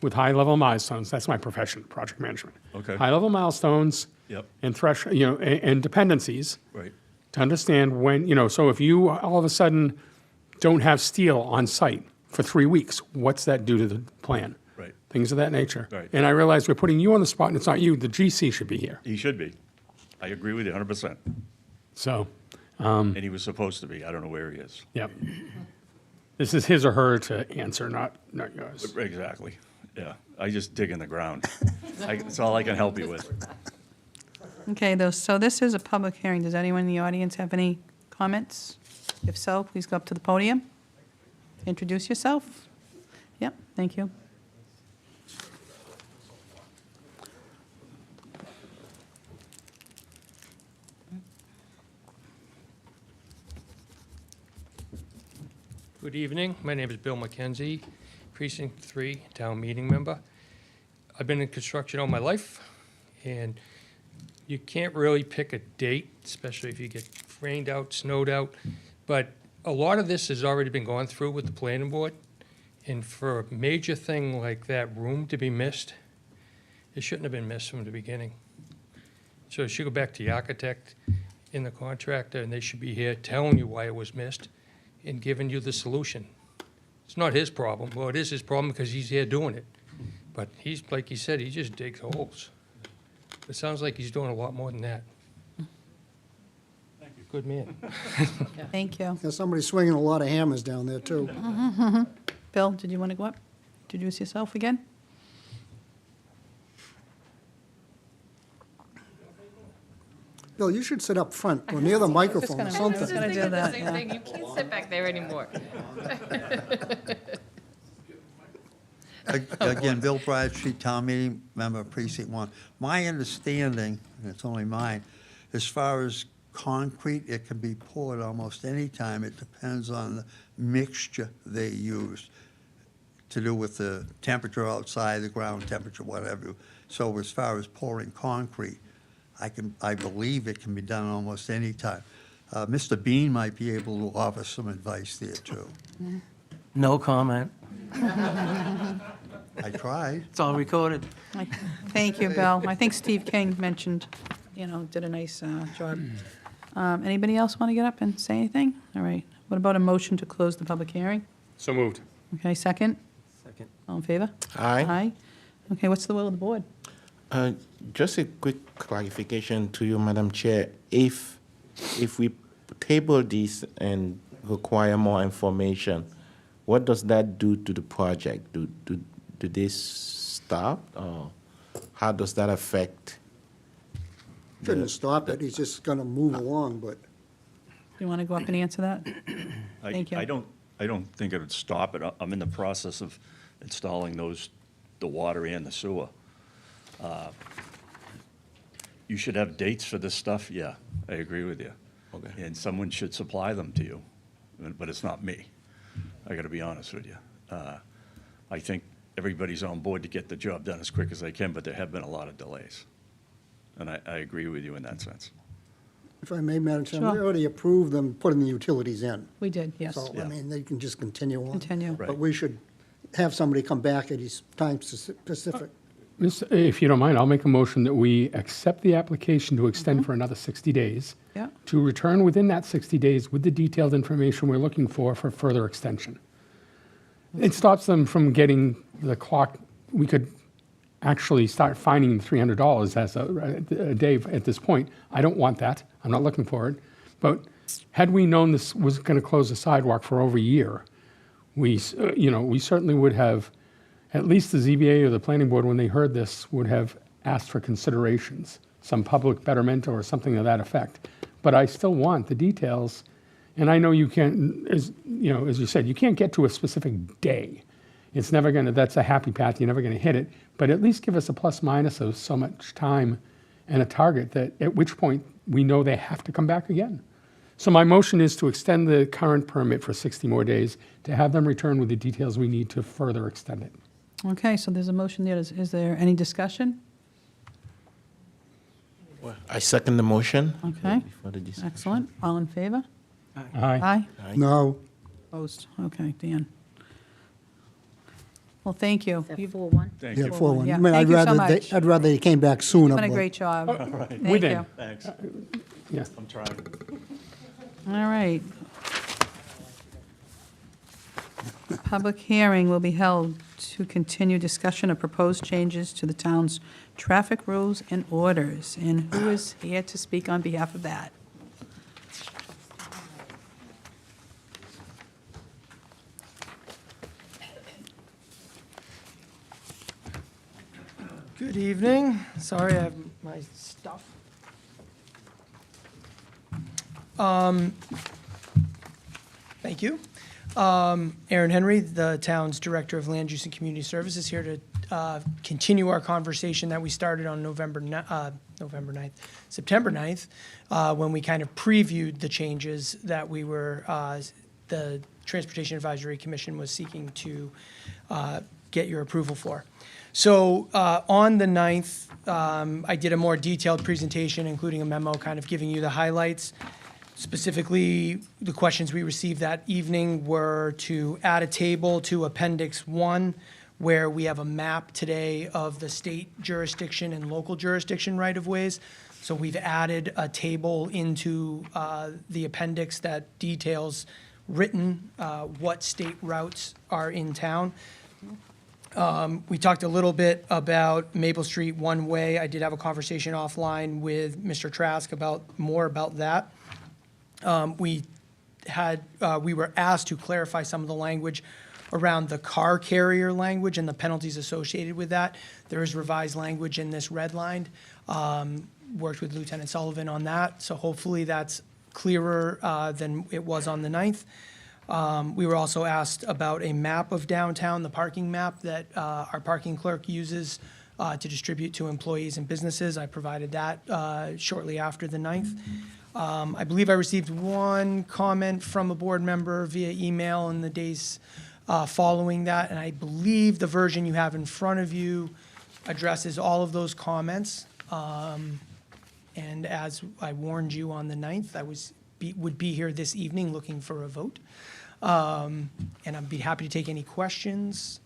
with high-level milestones. That's my profession, project management. Okay. High-level milestones. Yep. And and dependencies. Right. To understand when, so if you all of a sudden don't have steel on site for 3 weeks, what's that do to the plan? Right. Things of that nature. Right. And I realize we're putting you on the spot, and it's not you, the GC should be here. He should be. I agree with you 100%. So, And he was supposed to be. I don't know where he is. yep. This is his or her to answer, not yours. Exactly. Yeah. I just dig in the ground. That's all I can help you with. Okay, so this is a public hearing. Does anyone in the audience have any comments? If so, please go up to the podium. Introduce yourself. Yep, thank you. Good evening. My name is Bill McKenzie, Precinct 3 Town Meeting Member. I've been in construction all my life, and you can't really pick a date, especially if you get rained out, snowed out. But a lot of this has already been gone through with the planning board, and for a major thing like that room to be missed, it shouldn't have been missed from the beginning. So it should go back to the architect and the contractor, and they should be here telling you why it was missed and giving you the solution. It's not his problem. Well, it is his problem because he's here doing it. But he's, like he said, he just digs holes. It sounds like he's doing a lot more than that. Thank you. Good man. Thank you. There's somebody swinging a lot of hammers down there, too. Bill, did you want to go up? Introduce yourself again? Bill, you should sit up front or near the microphone or gonna- something. just gonna do that, yeah. You can't sit back there anymore. Again, Bill Bradstreet, Town Meeting Member, Precinct 1. My understanding, and it's only mine, as far as concrete, it can be poured almost any time. It depends on the mixture they use to do with the temperature outside, the ground temperature, whatever. So as far as pouring concrete, I believe it can be done almost any time. Mr. Bean might be able to offer some advice there, too. No comment. I tried. It's all recorded. Thank you, Bill. I think Steve King mentioned, did a nice job. Anybody else want to get up and say anything? All right. What about a motion to close the public hearing? So moved. Okay, second? Second. All in favor? Aye. Aye. Okay, what's the will of the board? Just a quick clarification to you, Madam Chair. If we table these and require more information, what does that do to the project? Do they stop, or how does that affect? Shouldn't stop it, he's just gonna move along, but You want to go up and answer that? Thank you. I don't think it would stop it. I'm in the process of installing the water and the sewer. You should have dates for this stuff, yeah, I agree with you. Okay. And someone should supply them to you, but it's not me. I gotta be honest with you. I think everybody's on board to get the job done as quick as they can, but there have been a lot of delays. And I agree with you in that sense. if I may, Madam Chairman, we Sure. already approved them putting the utilities in. We did, yes. So, I Yeah. mean, they can just continue on. Continue. But we should have somebody come back at these times specific. If you don't mind, I'll make a motion that we accept the application to extend for another 60 days, Yeah, to return within that 60 days with the detailed information we're looking for further extension. It stops them from getting the clock. We could actually start fining them $300 as a day at this point. I don't want that. I'm not looking for it. But had we known this was going to close the sidewalk for over a year, we certainly would have, at least the ZBA or the planning board, when they heard this, would have asked for considerations, some public betterment or something to that effect. But I still want the details, and I know you can't, as you said, you can't get to a specific day. It's never going to, that's a happy path, you're never going to hit it, but at least give us a plus minus of so much time and a target that, at which point we know they have to come back again. So my motion is to extend the current permit for 60 more days, to have them return with the details we need to further extend it. okay, so there's a motion there. Is there any discussion? I second the motion. Okay, Before the discussion. excellent. All in favor? Aye. Aye. No, Opposed? Okay, Dan. Well, thank you. Is that You've 4-1? Thank yeah, you. 4-1. Yeah, I mean, thank you so much. I'd rather they came back sooner. done a but- great job. Thank Within. you. Thanks. Yeah. I'm trying. All right. Public hearing will be held to continue discussion of proposed changes to the town's traffic rules and orders. And who is here to speak on behalf of that? Good evening. Sorry, I have my stuff. Thank you. Aaron Henry, the town's Director of Land Use and Community Services, here to continue our conversation that we started on September 9th, when we kind of previewed the changes that the Transportation Advisory Commission was seeking to get your approval for. So on the 9th, I did a more detailed presentation, including a memo kind of giving you the highlights. Specifically, the questions we received that evening were to add a table to Appendix 1, where we have a map today of the state jurisdiction and local jurisdiction right-of-ways. So we've added a table into the appendix that details written what state routes are in town. We talked a little bit about Maple Street one-way. I did have a conversation offline with Mr. Trask more about that. We were asked to clarify some of the language around the car carrier language and the penalties associated with that. There is revised language in this redlined. Worked with Lieutenant Sullivan on that, so hopefully that's clearer than it was on the 9th. We were also asked about a map of downtown, the parking map that our parking clerk uses to distribute to employees and businesses. I provided that shortly after the 9th. I believe I received one comment from a board member via email in the days following that, and I believe the version you have in front of you addresses all of those comments. And as I warned you on the 9th, I would be here this evening looking for a vote. And I'd be happy to take any questions.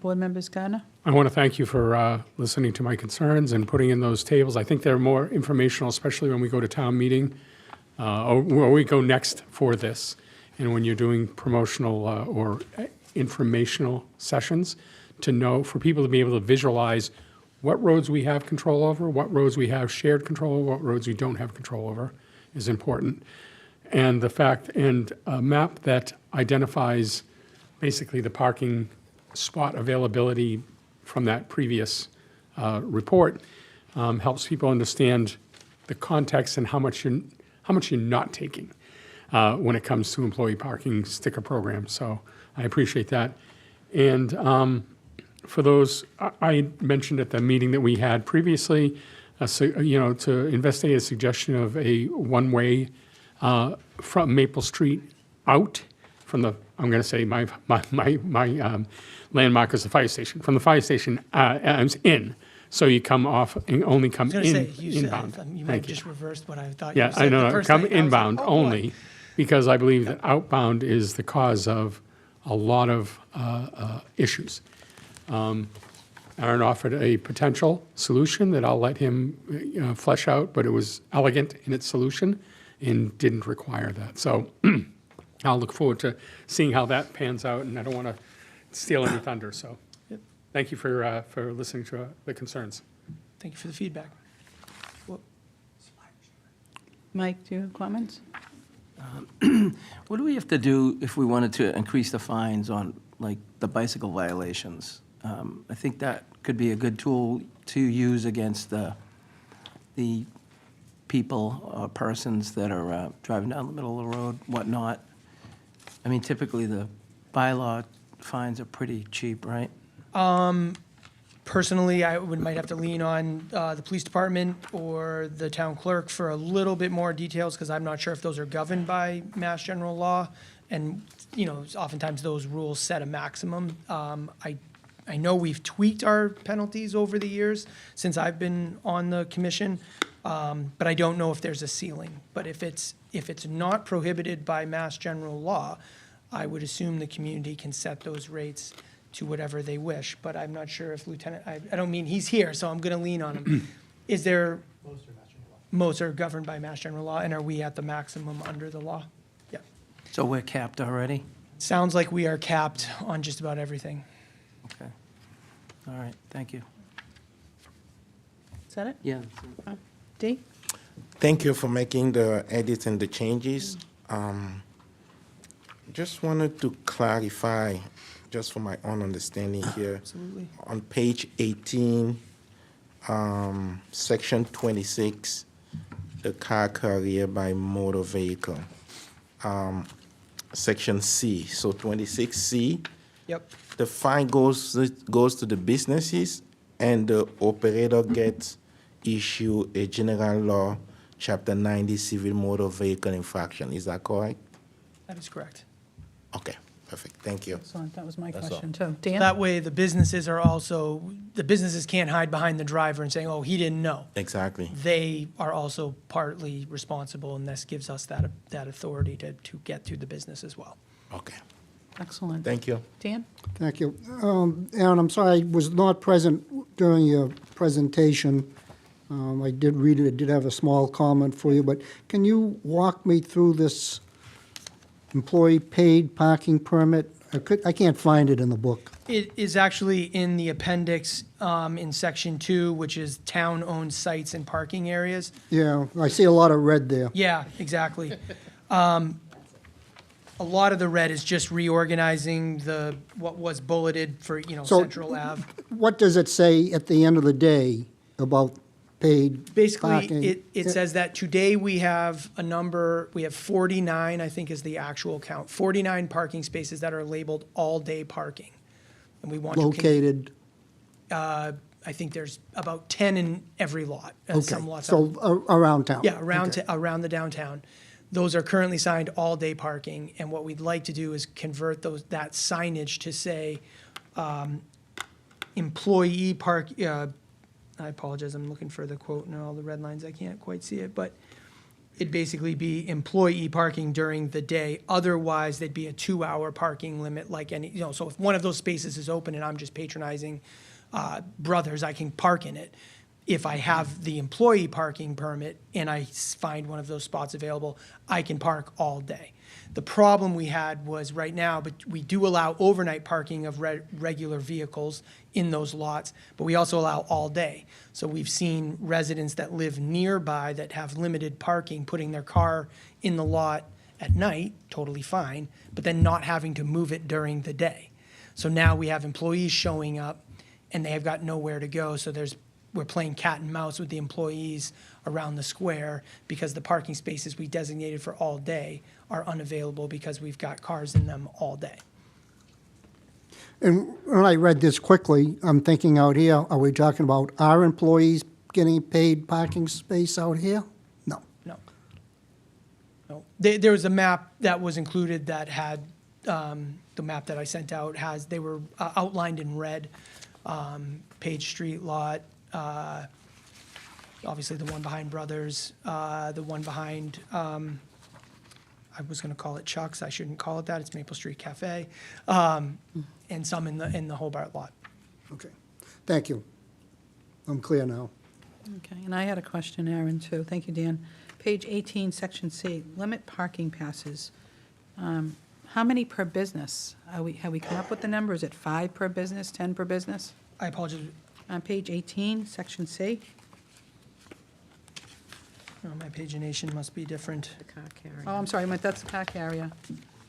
Board members, Gardner? I want to thank you for listening to my concerns and putting in those tables. I think they're more informational, especially when we go to town meeting, or where we go next for this. And when you're doing promotional or informational sessions, to know, for people to be able to visualize what roads we have control over, what roads we have shared control over, what roads we don't have control over is important. And the fact, and a map that identifies basically the parking spot availability from that previous report helps people understand the context and how much you're not taking when it comes to employee parking sticker programs. So I appreciate that. And for those, I mentioned at the meeting that we had previously, to investigate a suggestion of a one-way from Maple Street out from the, I'm going to say my landmark is the fire station. From the fire station in, so you come off and only come I was in gonna say, you inbound. said, you might Thank have you. just reversed what I thought you Yeah, said. I the know. first Come thing. I was like, inbound oh, boy. only, because I believe that outbound is the cause of a lot of issues. Aaron offered a potential solution that I'll let him flesh out, but it was elegant in its solution and didn't require that. So I'll look forward to seeing how that pans out, and I don't want to steal any thunder. So thank you for listening to the concerns. Thank you for the feedback. Mike, do you have comments? What do we have to do if we wanted to increase the fines on, like, the bicycle violations? I think that could be a good tool to use against the people, persons that are driving down the middle of the road, whatnot. I mean, typically the bylaw fines are pretty cheap, right? Personally, might have to lean on the police department or the town clerk for a little bit more details, because I'm not sure if those are governed by Mass General Law. And, oftentimes those rules set a maximum. I know we've tweaked our penalties over the years since I've been on the commission, but I don't know if there's a ceiling. But if it's not prohibited by Mass General Law, I would assume the community can set those rates to whatever they wish. But I'm not sure if Lieutenant, I don't mean he's here, so I'm going to lean on him. Is there? Most are governed by Mass General Law, and are we at the maximum under the law? Yeah. So we're capped already? Sounds like we are capped on just about everything. Okay. All right, thank you. Is that it? Yeah. D? Thank you for making the edits and the changes. Just wanted to clarify, just for my own understanding here. Absolutely. On page 18, section 26, the car carrier by motor vehicle. Section C, so 26C. Yep. The fine goes to the businesses, and the operator gets issue a general law, chapter 90, civil motor vehicle infraction. Is that correct? That is correct. Okay, perfect. Thank you. Excellent. That was my That's question, all. too. Dan? That way, the businesses can't hide behind the driver and saying, oh, he didn't know. Exactly. They are also partly responsible, and this gives us that authority to get to the business as well. Okay. Excellent. Thank you. Dan? Thank you. Aaron, I'm sorry, I was not present during your presentation. I did read it, I did have a small comment for you, but can you walk me through this employee paid parking permit? I can't find it in the book. It is actually in the appendix in section 2, which is town-owned sites and parking areas. Yeah, I see a lot of red there. Yeah, exactly. A lot of the red is just reorganizing what was bulleted for, So- Central Ave. What does it say at the end of the day about paid Basically, parking? it says that today we have a number, we have 49, I think is the actual count, 49 parking spaces that are labeled all-day parking. And we want to. Located, I think there's about 10 in every lot. okay, Some lots so around town? Yeah, around, Okay. around the downtown. Those are currently signed all-day parking, and what we'd like to do is convert that signage to say, employee park, I apologize, I'm looking for the quote and all the red lines, I can't quite see it, but it'd basically be employee parking during the day. Otherwise, there'd be a 2-hour parking limit like any, so if one of those spaces is open and I'm just patronizing Brothers, I can park in it. if I have the employee parking permit and I find one of those spots available, I can park all day. The problem we had was right now, but we do allow overnight parking of regular vehicles in those lots, but we also allow all day. So we've seen residents that live nearby that have limited parking, putting their car in the lot at night, totally fine, but then not having to move it during the day. So now we have employees showing up and they have got nowhere to go. So we're playing cat and mouse with the employees around the square because the parking spaces we designated for all day are unavailable because we've got cars in them all day. And when I read this quickly, I'm thinking out here, are we talking about our employees getting paid parking space out here? No. No. No. There was a map that was included that had, the map that I sent out they were outlined in red, Page Street lot, obviously the one behind Brothers, the one behind, I was going to call it Chuck's. I shouldn't call it that. It's Maple Street Cafe, and some in the Hobart lot. Okay. Thank you. I'm clear now. Okay, and I had a question, Aaron, too. Thank you, Dan. Page 18, Section C, limit parking passes. How many per business? Have we come up with the number? Is it 5 per business, 10 per business? I apologize. On page 18, Section C. Oh, my pagination must be different. Oh, I'm sorry, that's the car carrier.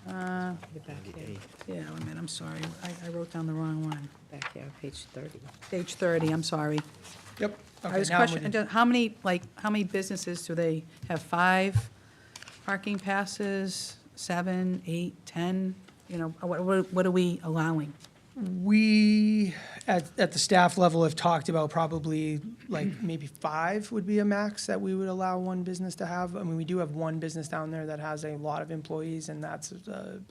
Yeah, wait a minute, I'm sorry. I wrote down the wrong one. Back here, page 30. Page 30, I'm sorry. Yep. I was now I'm with questioning, you. how many businesses do they have? 5 parking passes, 7, 8, 10? You know, what are we allowing? We, at the staff level, have talked about probably like maybe 5 would be a max that we would allow one business to have. I mean, we do have one business down there that has a lot of employees, and that's,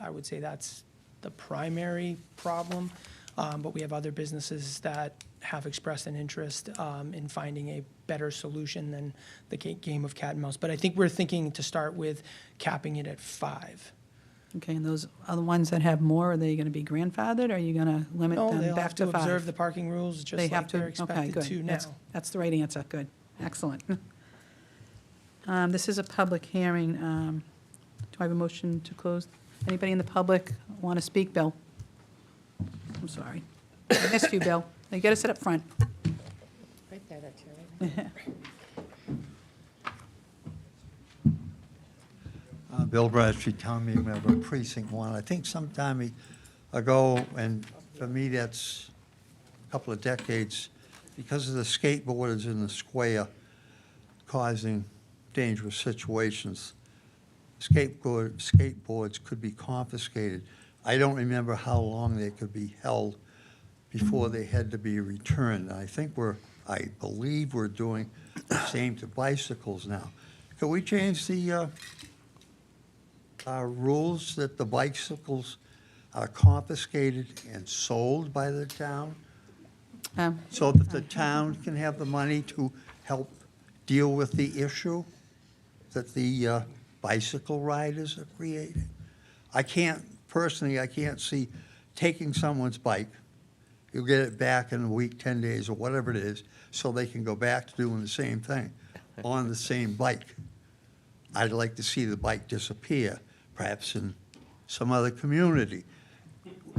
I would say that's the primary problem. But we have other businesses that have expressed an interest in finding a better solution than the game of cat and mouse. But I think we're thinking to start with capping it at 5. Okay, and those are the ones that have more, are they going to be grandfathered, or are you going to limit No, them they'll back have to to 5? observe the parking rules just They like have to? they're Okay, expected good. to now. That's the right answer, good, excellent. This is a public hearing. Do I have a motion to close? Anybody in the public want to speak? Bill? I'm sorry. I missed you, Bill. You got to sit up front. Right there, that's your right. Bill Bradstreet, Town Meeting Member, Precinct 1. I think some time ago, and for me, that's a couple of decades, because of the skateboarders in the square causing dangerous situations, skateboards could be confiscated. I don't remember how long they could be held before they had to be returned. I believe we're doing the same to bicycles now. Could we change the rules that the bicycles are confiscated and sold by the town, so that the town can have the money to help deal with the issue that the bicycle riders are creating? I can't see taking someone's bike, you'll get it back in a week, 10 days, or whatever it is, so they can go back to doing the same thing on the same bike. I'd like to see the bike disappear, perhaps in some other community,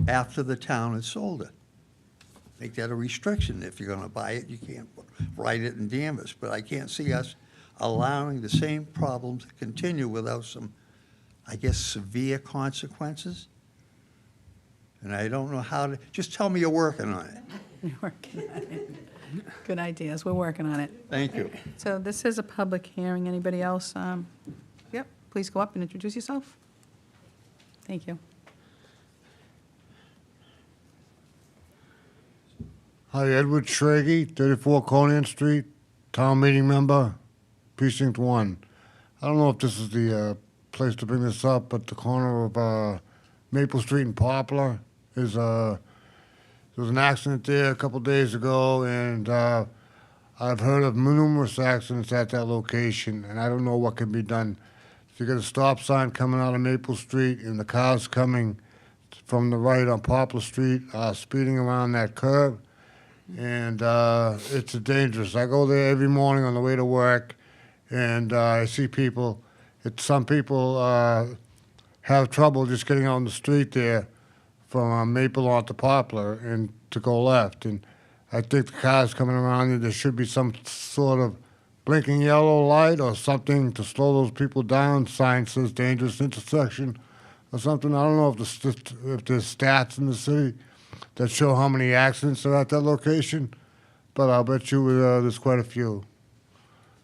after the town has sold it. Make that a restriction. If you're gonna buy it, you can't ride it in Danvers. But I can't see us allowing the same problems to continue without some, I guess, severe consequences. And I don't know how to, just tell me you're working on it. We're working on it. Good ideas, we're working on it. Thank you. So this is a public hearing. Anybody else? Yep, please go up and introduce yourself. Thank you. Hi, Edward Schrage, 34 Conan Street, Town Meeting Member, Precinct 1. I don't know if this is the place to bring this up, but the corner of Maple Street and Poplar is there was an accident there a couple days ago, and I've heard of numerous accidents at that location, and I don't know what can be done. So you got a stop sign coming out of Maple Street, and the cars coming from the right on Poplar Street, speeding around that curve. and it's dangerous. I go there every morning on the way to work, and I see people. Some people have trouble just getting out on the street there from Maple on to Poplar and to go left. And I think the cars coming around, there should be some sort of blinking yellow light or something to slow those people down. Sign says dangerous intersection or something. I don't know if there's stats in the city that show how many accidents are at that location, but I'll bet you there's quite a few.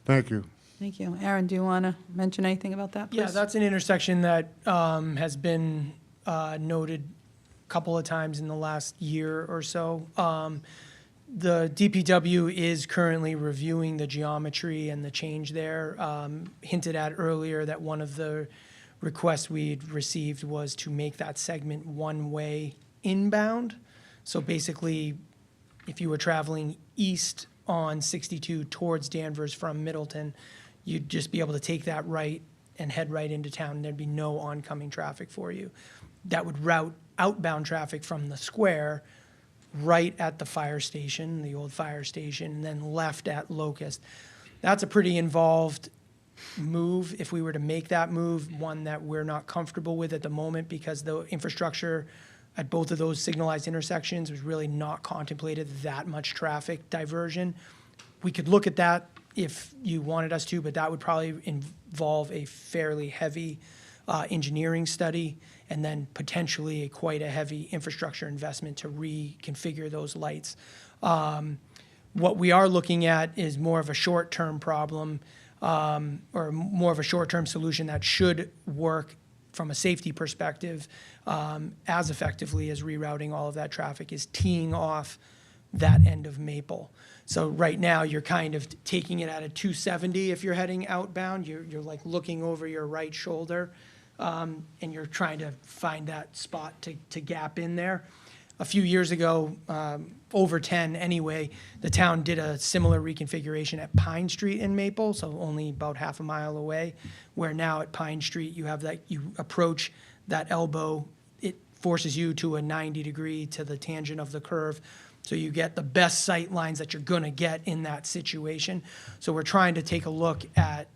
Thank you. Thank you. Aaron, do you want to mention anything about that, please? Yeah, that's an intersection that has been noted a couple of times in the last year or so. The DPW is currently reviewing the geometry and the change there. Hinted at earlier that one of the requests we'd received was to make that segment one-way inbound. So basically, if you were traveling east on 62 towards Danvers from Middleton, you'd just be able to take that right and head right into town, and there'd be no oncoming traffic for you. That would route outbound traffic from the square right at the fire station, the old fire station, and then left at Locust. That's a pretty involved move if we were to make that move, one that we're not comfortable with at the moment because the infrastructure at both of those signalized intersections was really not contemplated that much traffic diversion. We could look at that if you wanted us to, but that would probably involve a fairly heavy engineering study and then potentially quite a heavy infrastructure investment to reconfigure those lights. What we are looking at is more of a short-term problem or more of a short-term solution that should work from a safety perspective as effectively as rerouting all of that traffic is teeing off that end of Maple. So right now you're kind of taking it at a 270 if you're heading outbound. You're like looking over your right shoulder and you're trying to find that spot to gap in there. A few years ago, over 10 anyway, the town did a similar reconfiguration at Pine Street in Maple, so only about half a mile away, where now at Pine Street you have that, you approach that elbow, it forces you to a 90 degree to the tangent of the curve. So you get the best sight lines that you're gonna get in that situation. So we're trying to take a look at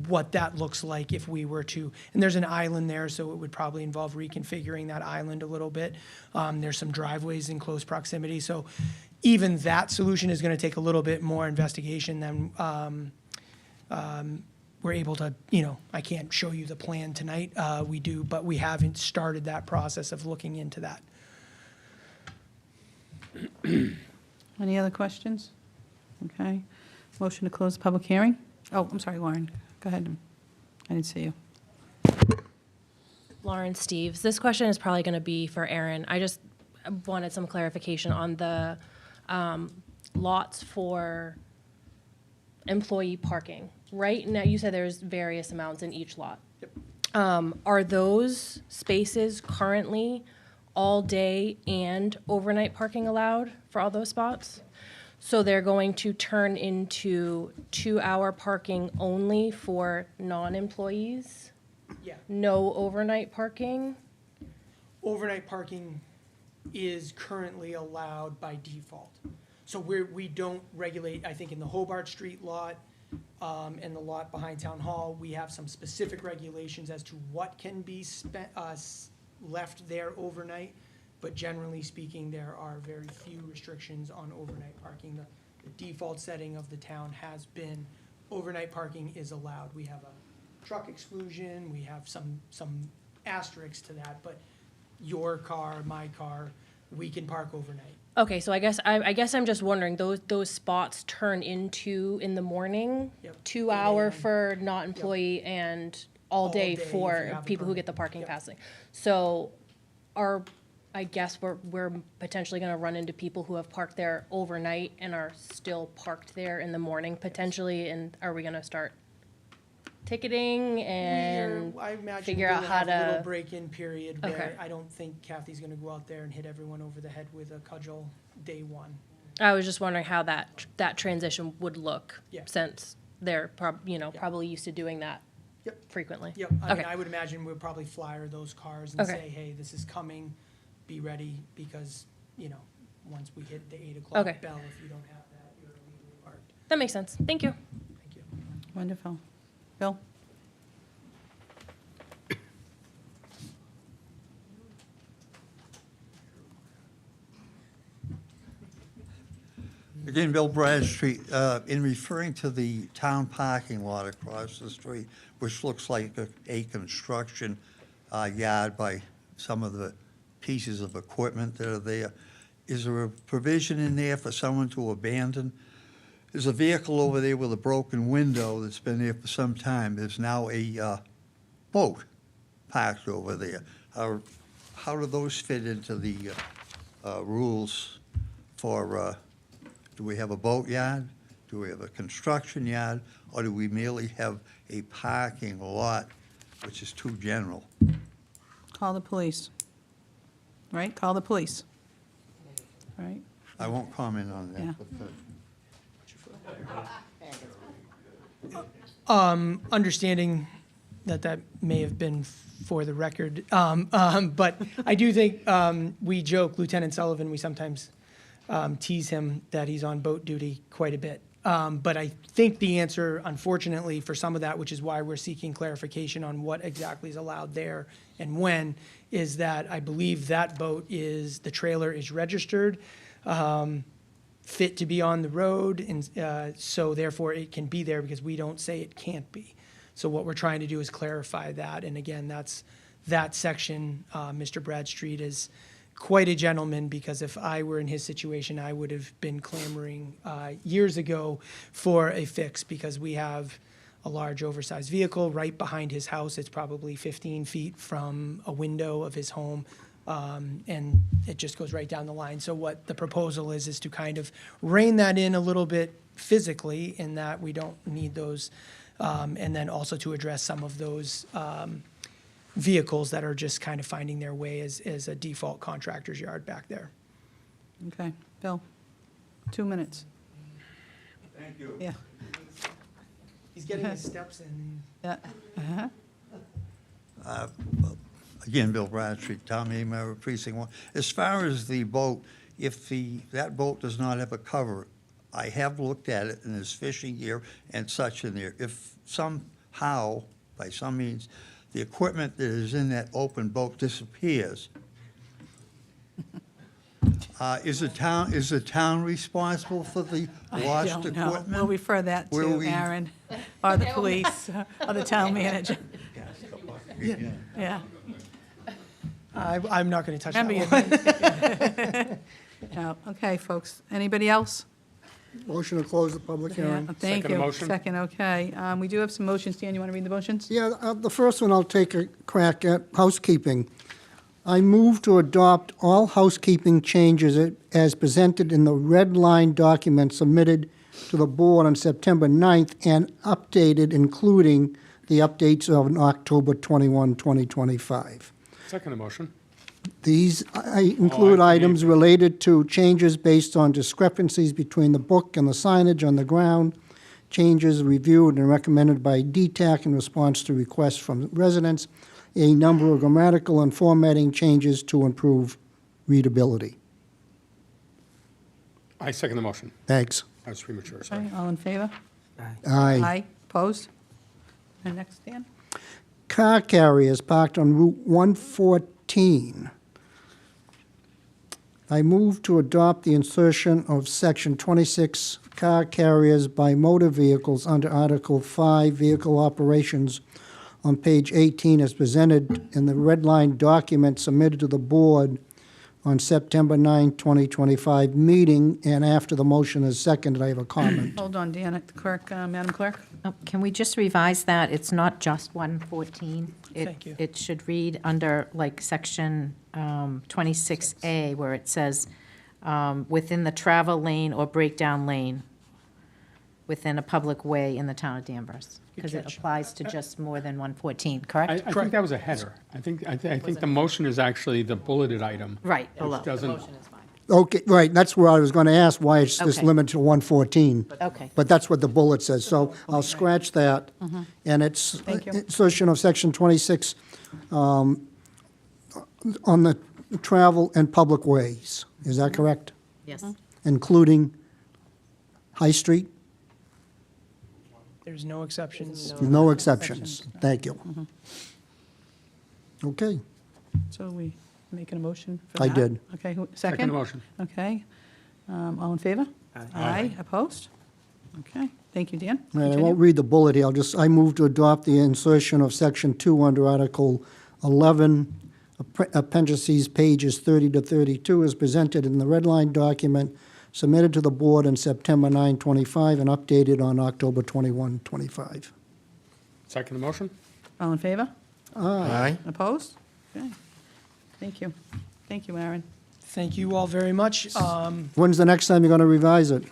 what that looks like if we were to, and there's an island there, so it would probably involve reconfiguring that island a little bit. There's some driveways in close proximity, so even that solution is gonna take a little bit more investigation than we're able to, I can't show you the plan tonight, we do, but we haven't started that process of looking into that. Any other questions? Okay. Motion to close the public hearing? Oh, I'm sorry, Lauren. Go ahead. I didn't see you. Lauren Steves. This question is probably going to be for Aaron. I just wanted some clarification on the lots for employee parking. Right now, you said there's various amounts in each lot. Yep. Are those spaces currently all day and overnight parking allowed for all those spots? So they're going to turn into 2-hour parking only for non-employees? Yeah. No overnight parking? Overnight parking is currently allowed by default. So we don't regulate, I think in the Hobart Street lot and the lot behind Town Hall, we have some specific regulations as to what can be left there overnight. But generally speaking, there are very few restrictions on overnight parking. The default setting of the town has been overnight parking is allowed. We have a truck exclusion, we have some asterisks to that, but your car, my car, we can park overnight. Okay, so I guess I'm just wondering, those spots turn into, in the morning, Yep. 2-hour 8 a.m. for not employee and all day All day if you for have the people who permit. get the parking Yep. passing. So I guess we're potentially gonna run into people who have parked there overnight and are still parked there in the morning potentially, and are we gonna start ticketing and I imagine figure we'll out how have a little to? break-in period Okay. where I don't think Kathy's gonna go out there and hit everyone over the head with a cudgel day one. I was just wondering how that transition would look, Yeah. since they're probably used to doing that frequently. Yep, I mean, Okay. I would imagine we'll probably flyer those cars and Okay. say, hey, this is coming, be ready, because, once we hit the 8 o'clock Okay. bell. If you don't have that, you're illegally parked. That makes sense. Thank you. Thank you. Wonderful. Bill? Again, Bill Bradstreet, in referring to the town parking lot across the street, which looks like a construction yard by some of the pieces of equipment that are there, is there a provision in there for someone to abandon? There's a vehicle over there with a broken window that's been there for some time. There's now a boat parked over there. How do those fit into the rules for, do we have a boat yard? Do we have a construction yard? Or do we merely have a parking lot, which is too general? Call the police. Right? Call the police. Right? I won't comment on that. Yeah. but, Understanding that may have been for the record, but I do think we joke, Lieutenant Sullivan, we sometimes tease him that he's on boat duty quite a bit. But I think the answer, unfortunately, for some of that, which is why we're seeking clarification on what exactly is allowed there and when, is that I believe that boat the trailer is registered, fit to be on the road, and so therefore it can be there because we don't say it can't be. So what we're trying to do is clarify that, and again, that section, Mr. Bradstreet is quite a gentleman, because if I were in his situation, I would have been clamoring years ago for a fix, because we have a large oversized vehicle right behind his house. It's probably 15 feet from a window of his home, and it just goes right down the line. So what the proposal is to kind of rein that in a little bit physically, in that we don't need those, and then also to address some of those vehicles that are just kind of finding their way as a default contractor's yard back there. Okay. Bill? 2 minutes. Thank you. Yeah. He's getting his steps in. Yeah. Uh-huh. Again, Bill Bradstreet, town meeting member, precinct 1. As far as the boat, if that boat does not have a cover, I have looked at it, and there's fishing gear and such in there. If somehow, by some means, the equipment that is in that open boat disappears, is the town responsible for the lost I don't equipment? know. We'll refer that Will to we- Aaron, or the police, or the town manager. Yeah. I'm not going to touch Remember that one. No. Okay, folks. Anybody else? Motion to close the public hearing. Yeah, thank Second you. motion. Second, okay. We do have some motions. Dan, you want to read the motions? Yeah, the first one I'll take a crack at, housekeeping. I move to adopt all housekeeping changes as presented in the red line document submitted to the board on September 9th and updated, including the updates of October 21, 2025. Second motion. These include items related to changes based on discrepancies between the book and the signage on the ground, changes reviewed and recommended by DTAC in response to requests from residents, a number of grammatical and formatting changes to improve readability. I second the motion. Thanks. I was premature, sorry. Okay, all in favor? Aye. Opposed? And next, Dan? Car carriers parked on Route 114. I move to adopt the insertion of Section 26, car carriers by motor vehicles under Article 5, vehicle operations, on page 18 as presented in the red line document submitted to the board on September 9, 2025 meeting, and after the motion is seconded, I have a comment. Hold on, Dan, at the clerk, Madam Clerk. Can we just revise that? It's not just 114. Thank you. It should read under, like, section 26A, where it says, within the travel lane or breakdown lane, within a public way in the town of Danvers. Because it catch. applies to just more than 114, I correct? think that was a header. I think the motion is actually the bulleted item. Right, Which below. The doesn't- motion is fine. Okay, right, that's where I was going to ask why it's just Okay. limited to 114. Okay. But that's what the bullet says, so I'll scratch that. And it's Thank you. insertion of section 26 on the travel and public ways. Is that correct? Yes. including High Street? There's no exceptions. No exceptions. Thank you. Okay. So we making a motion for I that? did. Okay, second? Second motion. Okay. All in favor? Aye. Opposed? Okay, thank you, Dan. All right, I Continue. won't read the bullet here. I move to adopt the insertion of Section 2 under Article 11, appendices pages 30 to 32, as presented in the red line document submitted to the board on September 9, 25, and updated on October 21, 25. Second motion? All in favor? Aye. Opposed? Okay. Thank you. Thank you, Aaron. Thank you all very much. When's the next time you're going to revise it?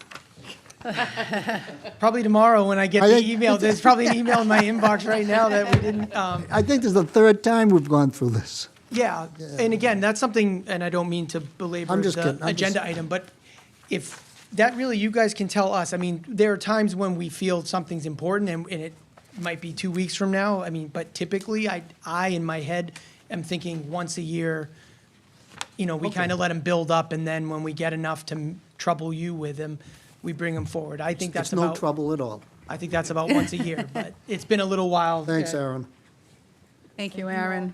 Probably tomorrow when I get I the think- email. There's probably an email in my inbox right now that we didn't. I think this is the third time we've gone through this. Yeah, and again, that's something, and I don't mean to belabor I'm just the kidding. I'm agenda just- item, but if that really, you guys can tell us. I mean, there are times when we feel something's important and it might be 2 weeks from now. I mean, but typically, I in my head am thinking once a year, we kind of let them build up, and then when we get enough to trouble you with them, we bring them forward. I think that's It's no about, trouble at all. I think that's about once a year, but it's been a little while. Thanks, Aaron. Thank you, Aaron.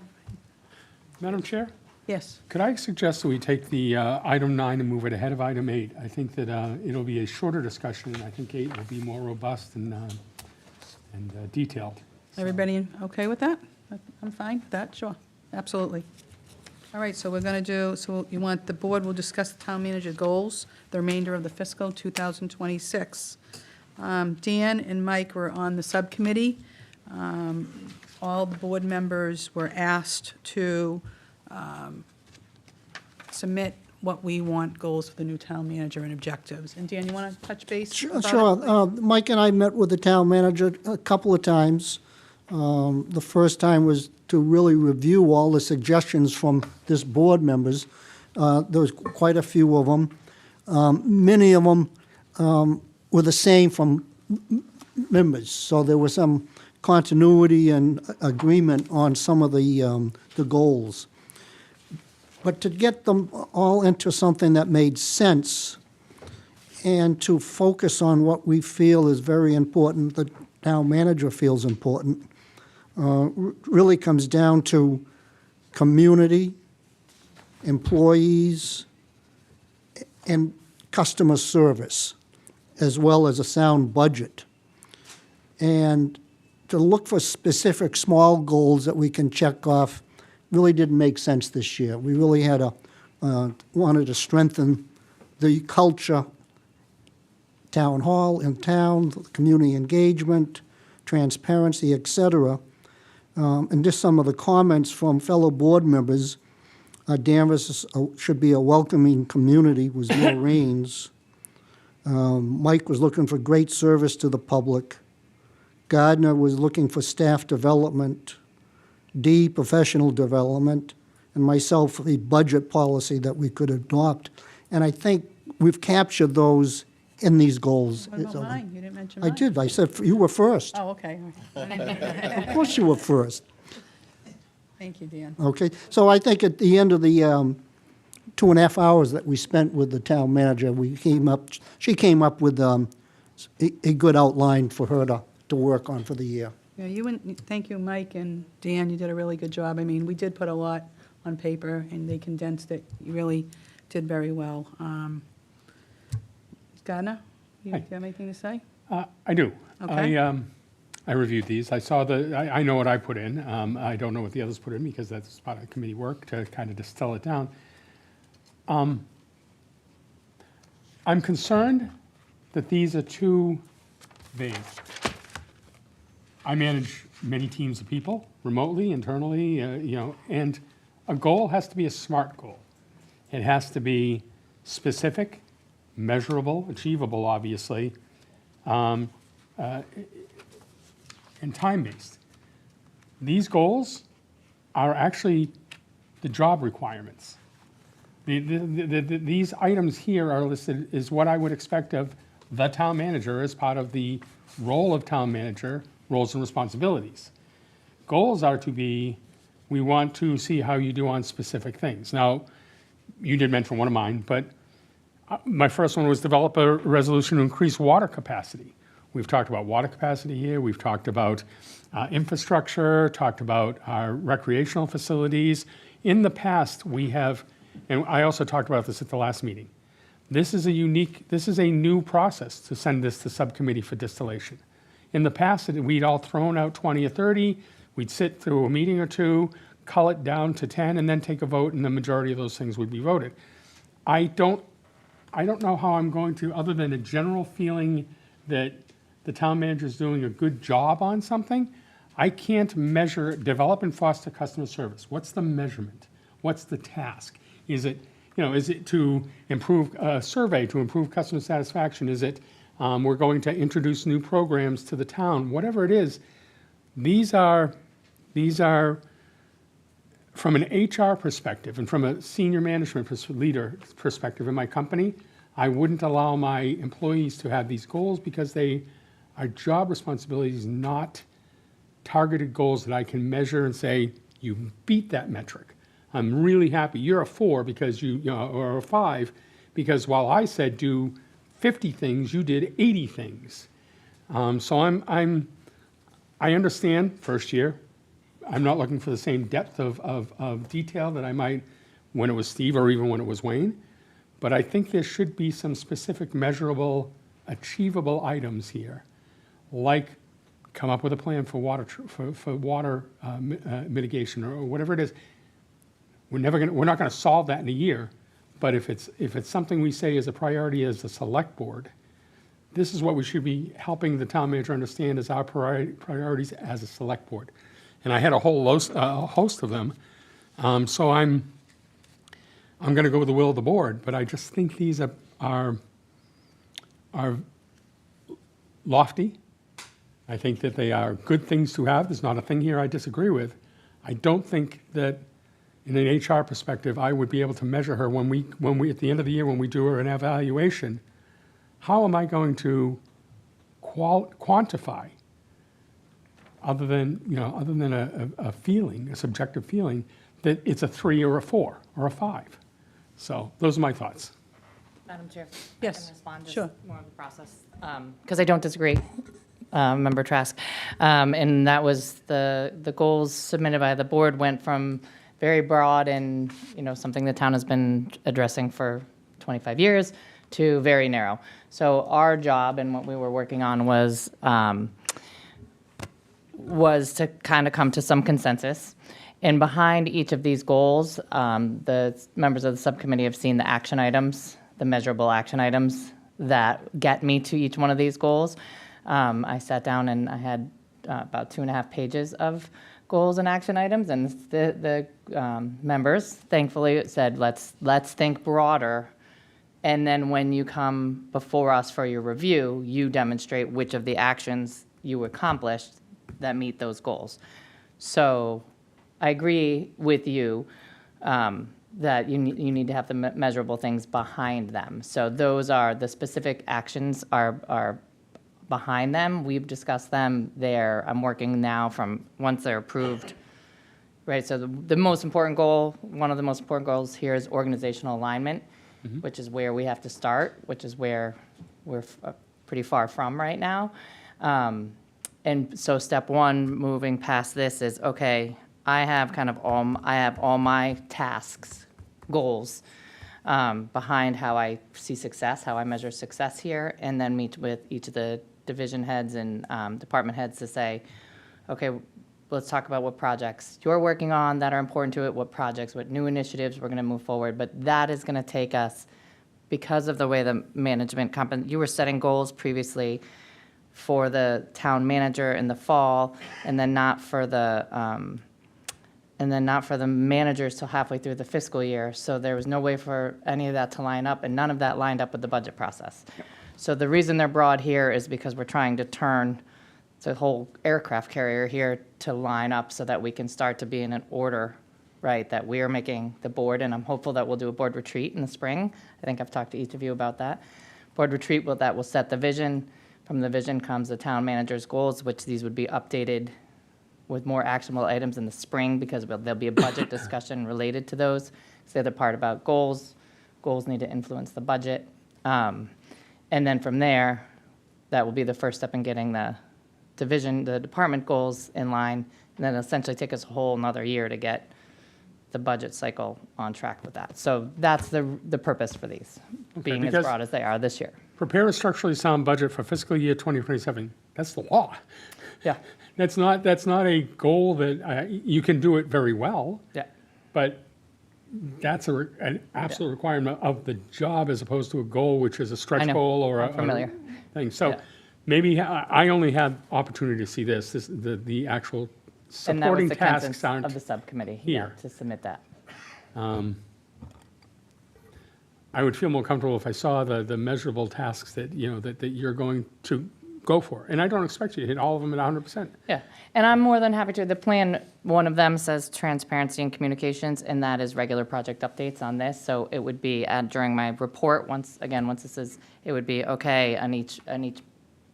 Madam Chair? Yes. Could I suggest that we take the item 9 and move it ahead of item 8? I think that it'll be a shorter discussion, and I think 8 will be more robust and detailed. Everybody okay with that? I'm fine with that, sure, absolutely. All right, so we're going to do, so you want, the board will discuss the town manager goals, the remainder of the fiscal 2026. Dan and Mike were on the subcommittee. All the board members were asked to submit what we want goals for the new town manager and objectives. And Dan, you want to touch base? Sure. about it? Mike and I met with the town manager a couple of times. The first time was to really review all the suggestions from this board members. There was quite a few of them. Many of them were the same from members, so there was some continuity and agreement on some of the goals. But to get them all into something that made sense and to focus on what we feel is very important, the town manager feels important, really comes down to community, employees, and customer service, as well as a sound budget. And to look for specific small goals that we can check off really didn't make sense this year. We really had wanted to strengthen the culture, town hall in town, community engagement, transparency, et cetera. And just some of the comments from fellow board members, Danvers should be a welcoming community with no reins. Mike was looking for great service to the public. Gardner was looking for staff development. D, professional development. And myself, the budget policy that we could adopt. And I think we've captured those in these goals. What about mine? You didn't mention I mine? did. I said you were first. Oh, okay. Of course you were first. Thank you, Dan. Okay, so I think at the end of the 2.5 hours that we spent with the town manager, she came up with a good outline for her to work on for the year. Yeah, thank you, Mike and Dan, you did a really good job. I mean, we did put a lot on paper, and they condensed it. You really did very well. Gardner, do you Hi. have anything to say? I do. Okay. I reviewed these. I saw I know what I put in. I don't know what the others put in because that's part of the committee work to kind of distill it down. I'm concerned that these are too vague. I manage many teams of people, remotely, internally, and a goal has to be a SMART goal. It has to be specific, measurable, achievable, obviously, and time-based. These goals are actually the job requirements. These items here are listed as what I would expect of the town manager as part of the role of town manager, roles and responsibilities. Goals are to be, we want to see how you do on specific things. Now, you did mention one of mine, but My first one was develop a resolution to increase water capacity. We've talked about water capacity here. We've talked about infrastructure, talked about our recreational facilities. In the past, we have, and I also talked about this at the last meeting, this is a new process to send this to subcommittee for distillation. In the past, we'd all thrown out 20 or 30, we'd sit through a meeting or two, cull it down to 10, and then take a vote, and the majority of those things would be voted. I don't know how I'm going to, other than a general feeling that the town manager is doing a good job on something. I can't measure, develop and foster customer service. What's the measurement? What's the task? Is it to improve a survey, to improve customer satisfaction? Is it we're going to introduce new programs to the town? Whatever it is, these are from an HR perspective and from a senior management leader perspective in my company, I wouldn't allow my employees to have these goals because they are job responsibilities, not targeted goals that I can measure and say, you beat that metric. I'm really happy. You're a 4 because or a 5, because while I said do 50 things, you did 80 things. So I understand first year. I'm not looking for the same depth of detail that I might when it was Steve or even when it was Wayne. But I think there should be some specific measurable, achievable items here, like come up with a plan for water mitigation or whatever it is. We're not going to solve that in a year, but if it's something we say is a priority as a select board, this is what we should be helping the town manager understand as our priorities as a select board. And I had a whole host of them, so I'm going to go with the will of the board, but I just think these are lofty. I think that they are good things to have. There's not a thing here I disagree with. I don't think that in an HR perspective, I would be able to measure her when we at the end of the year, when we do an evaluation, how am I going to quantify, other than a feeling, a subjective feeling, that it's a 3 or a 4 or a 5. So those are my thoughts. Madam Chair? Yes, I can respond just sure. more of the process. Because I don't disagree, Member Trask. And that was the goals submitted by the board went from very broad and, something the town has been addressing for 25 years to very narrow. So our job and what we were working on was to kind of come to some consensus. And behind each of these goals, the members of the subcommittee have seen the action items, the measurable action items that get me to each one of these goals. I sat down and I had about 2.5 pages of goals and action items, and the members thankfully said, let's think broader. And then when you come before us for your review, you demonstrate which of the actions you accomplished that meet those goals. So I agree with you that you need to have the measurable things behind them. So those are the specific actions are behind them. We've discussed them. I'm working now from once they're approved. Right. So the most important goal, one of the most important goals here is organizational alignment, which is where we have to start, which is where we're pretty far from right now. And so step one, moving past this, is okay. I have all my tasks, goals behind how I see success, how I measure success here, and then meet with each of the division heads and department heads to say, okay, let's talk about what projects you're working on that are important to it, what projects, what new initiatives we're going to move forward. But that is going to take us, because of the way the management you were setting goals previously for the town manager in the fall, and then not for the managers till halfway through the fiscal year. So there was no way for any of that to line up, and none of that lined up with the budget process. So the reason they're broad here is because we're trying to turn the whole aircraft carrier here to line up so that we can start to be in an order, right, that we are making the board, and I'm hopeful that we'll do a board retreat in the spring. I think I've talked to each of you about that. Board retreat that will set the vision. From the vision comes the town manager's goals, which these would be updated with more actionable items in the spring, because there'll be a budget discussion related to those. It's the other part about goals goals need to influence the budget. And then from there, that will be the first step in getting the department goals in line, and then essentially take us a whole another year to get the budget cycle on track with that. So that's the purpose for these, being as because- broad as they are this year. Prepare a structurally sound budget for fiscal year 2027. That's the law. Yeah. That's not a goal that, you can do it very well, Yeah. but that's an absolute requirement of the job as opposed to a goal, which is a stretch know. goal or I'm familiar. a thing. So Yeah. maybe I only had opportunity to see the actual And that was supporting the tasks consensus aren't of the subcommittee, here. to submit that. I would feel more comfortable if I saw the measurable tasks that, that you're going to go for. And I don't expect you to hit all of them at 100%. Yeah, and I'm more than happy to. The plan, one of them says transparency and communications, and that is regular project updates on this. So it would be during my report, once this is, it would be, okay, on each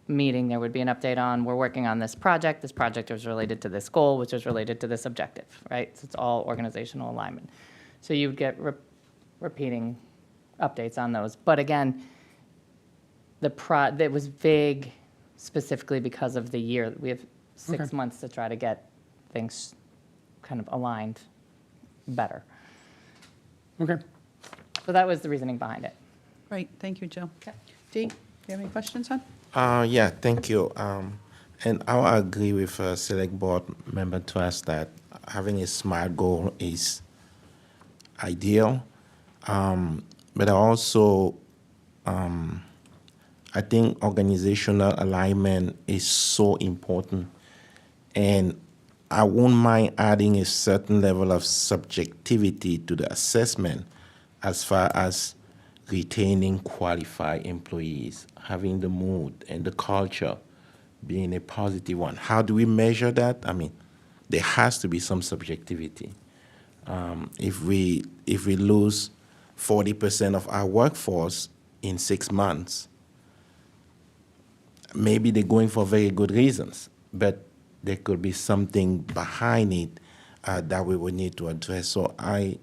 meeting, there would be an update on, we're working on this project. This project was related to this goal, which was related to this objective, right? So it's all organizational alignment. So you would get repeating updates on those. But again, it was vague specifically because of the year. We have 6 Okay. months to try to get things kind of aligned better. Okay. So that was the reasoning behind it. Great, thank you, Jill. Dee, do you have any questions, hon? Yeah, thank you. And I agree with Select Board Member Trust that having a SMART goal is ideal. But also, I think organizational alignment is so important. And I won't mind adding a certain level of subjectivity to the assessment as far as retaining qualified employees, having the mood and the culture being a positive one. How do we measure that? I mean, there has to be some subjectivity. If we lose 40% of our workforce in 6 months, maybe they're going for very good reasons, but there could be something behind it that we would need to address. So I'm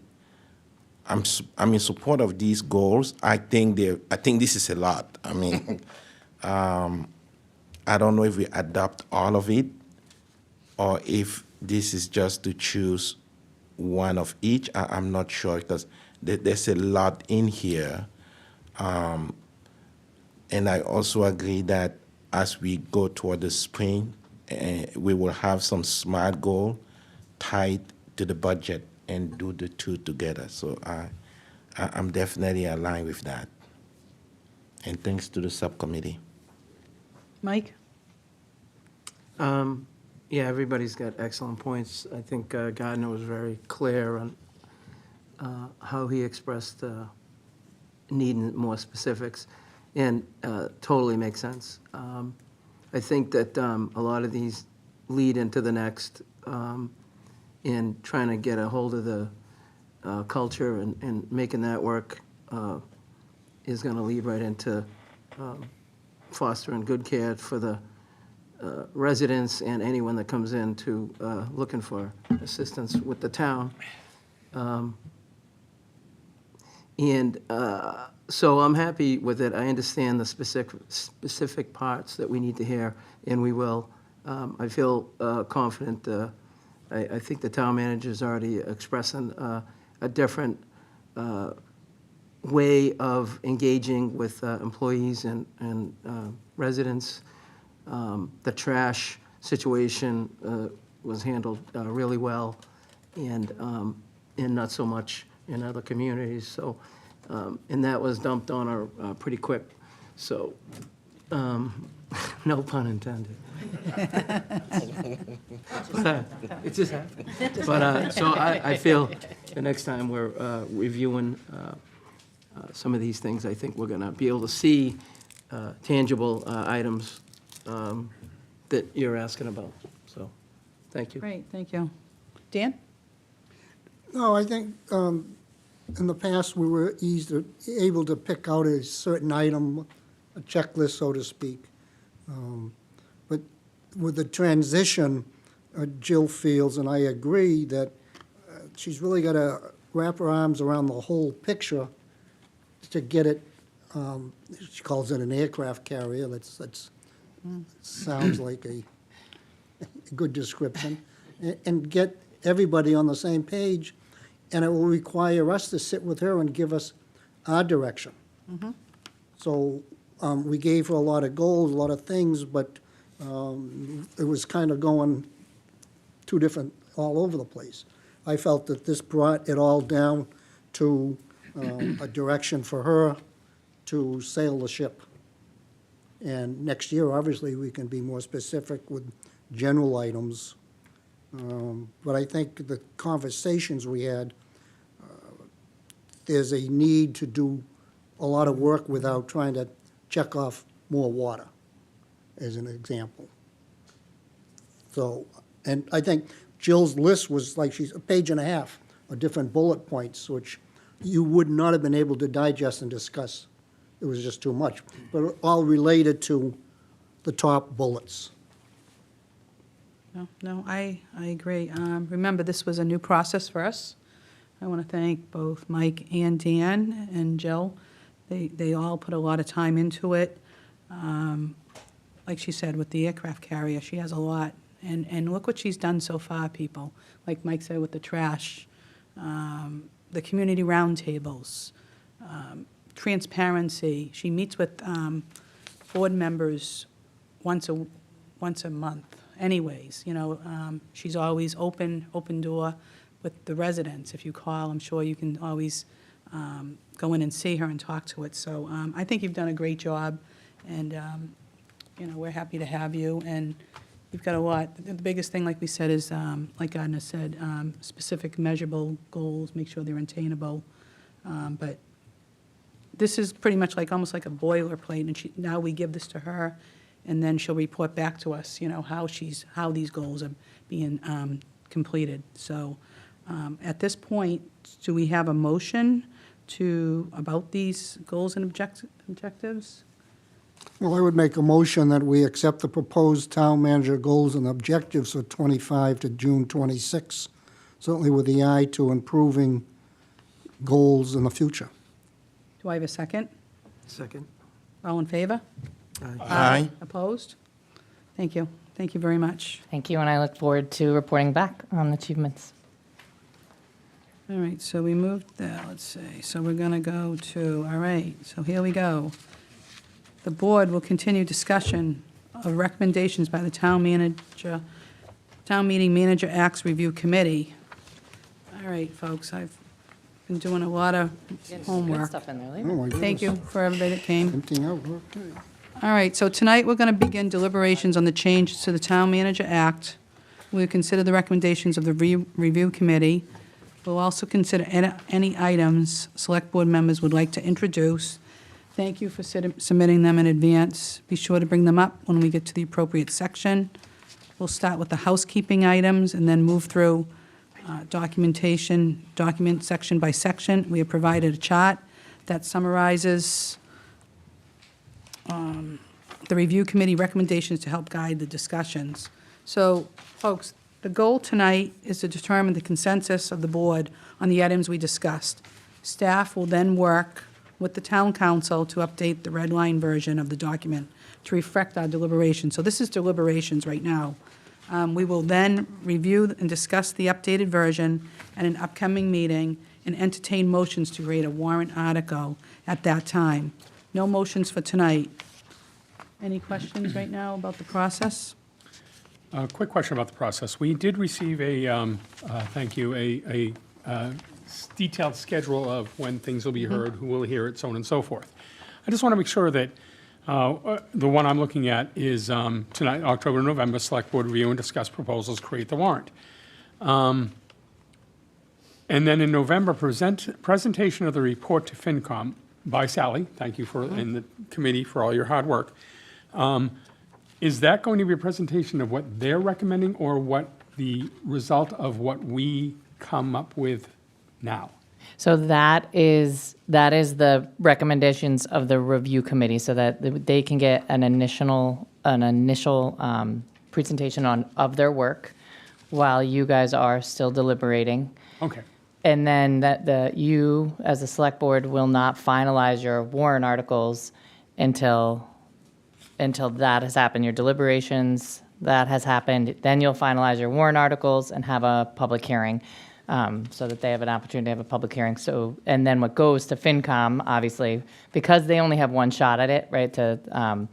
in support of these goals. I think this is a lot. I mean, I don't know if we adopt all of it or if this is just to choose one of each. I'm not sure because there's a lot in here. And I also agree that as we go toward the spring, we will have some SMART goal tied to the budget and do the two together. So I'm definitely aligned with that. And thanks to the subcommittee. Mike? Yeah, everybody's got excellent points. I think Gardner was very clear on how he expressed needing more specifics, and totally makes sense. I think that a lot of these lead into the next in trying to get a hold of the culture and making that work is going to lead right into fostering good care for the residents and anyone that comes in to looking for assistance with the town. So I'm happy with it. I understand the specific parts that we need to hear, and we will. I feel confident. I think the town manager is already expressing a different way of engaging with employees and residents. The trash situation was handled really well, and not so much in other communities. So, and that was dumped on her pretty quick. So, no pun intended. But, it just happened. But so I feel the next time we're reviewing some of these things, I think we're going to be able to see tangible items that you're asking about. So, thank you. Great, thank you. Dan? No, I think in the past, we were able to pick out a certain item, a checklist, so to speak. But with the transition, Jill feels, and I agree, that she's really got to wrap her arms around the whole picture to get it, she calls it an aircraft carrier, that's, sounds like a good description, and get everybody on the same page, and it will require us to sit with her and give us our direction. So we gave her a lot of goals, a lot of things, but it was kind of going two different, all over the place. I felt that this brought it all down to a direction for her to sail the ship. And next year, obviously, we can be more specific with general items. But I think the conversations we had, there's a need to do a lot of work without trying to check off more water, as an example. So, and I think Jill's list was like, she's a page and a half of different bullet points, which you would not have been able to digest and discuss. It was just too much, but all related to the top bullets. No, I agree. Remember, this was a new process for us. I want to thank both Mike and Dan and Jill. They all put a lot of time into it. Like she said, with the aircraft carrier, she has a lot. And look what she's done so far, people. Like Mike said, with the trash, the community roundtables, transparency. She meets with board members once a month. Anyways, she's always open door with the residents. If you call, I'm sure you can always go in and see her and talk to it. So I think you've done a great job, and we're happy to have you. And you've got a lot. The biggest thing, like we said, is like Gardner said, specific, measurable goals. Make sure they're attainable. But this is pretty much like almost like a boilerplate, and now we give this to her, and then she'll report back to us, how these goals are being completed. So at this point, do we have a motion about these goals and objectives? Well, I would make a motion that we accept the proposed town manager goals and objectives for 25 to June 26, certainly with the eye to improving goals in the future. Do I have a second? Second. All in favor? Aye. Opposed? Thank you. Thank you very much. Thank you, and I look forward to reporting back on achievements. All right, so we moved that, let's see. So we're going to go to, all right, so here we go. The board will continue discussion of recommendations by the town meeting manager acts review committee. All right, folks, I've been doing a lot of Good homework. stuff in there, Oh, Larry. my Thank goodness. you for everybody that came. Emptying out, okay. All right, so tonight we're going to begin deliberations on the changes to the Town Manager Act. We'll consider the recommendations of the review committee. We'll also consider any items select board members would like to introduce. Thank you for submitting them in advance. Be sure to bring them up when we get to the appropriate section. We'll start with the housekeeping items and then move through document section by section. We have provided a chart that summarizes the review committee recommendations to help guide the discussions. So, folks, the goal tonight is to determine the consensus of the board on the items we discussed. Staff will then work with the town council to update the red line version of the document to reflect our deliberations. So this is deliberations right now. We will then review and discuss the updated version at an upcoming meeting and entertain motions to create a warrant article at that time. No motions for tonight. Any questions right now about the process? Quick question about the process. We did receive thank you, a detailed schedule of when things will be heard, who will hear it, so on and so forth. I just want to make sure that the one I'm looking at is tonight, October and November, Select Board review and discuss proposals, create the warrant. And then in November, presentation of the report to FinCom by Sally. Thank you and the committee for all your hard work. Is that going to be a presentation of what they're recommending or what the result of what we come up with now? So that is the recommendations of the review committee, so that they can get an initial presentation of their work while you guys are still deliberating. Okay. And then you, as a select board, will not finalize your warrant articles until that has happened, your deliberations, that has happened. Then you'll finalize your warrant articles and have a public hearing, so that they have an opportunity to have a public hearing. So, and then what goes to FinCom, obviously, because they only have one shot at it, right, to,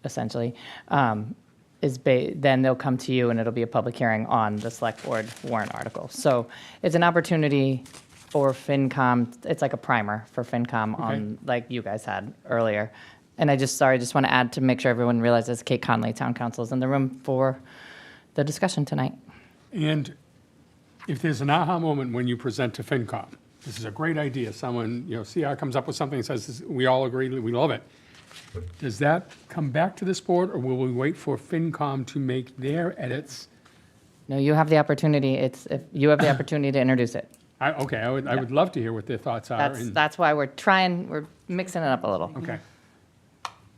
essentially, then they'll come to you and it'll be a public hearing on the select board warrant article. So it's an opportunity for FinCom, it's like a primer for FinCom on, like you guys had earlier. And I just want to add to make sure everyone realizes Kate Conley, Town Council, is in the room for the discussion tonight. And if there's an aha moment when you present to FinCom, this is a great idea, someone, CR comes up with something and says, we all agree, we love it. Does that come back to this board, or will we wait for FinCom to make their edits? No, you have the opportunity, you have the opportunity to introduce it. I would love to hear what their thoughts are. That's why we're mixing it up a little. Okay.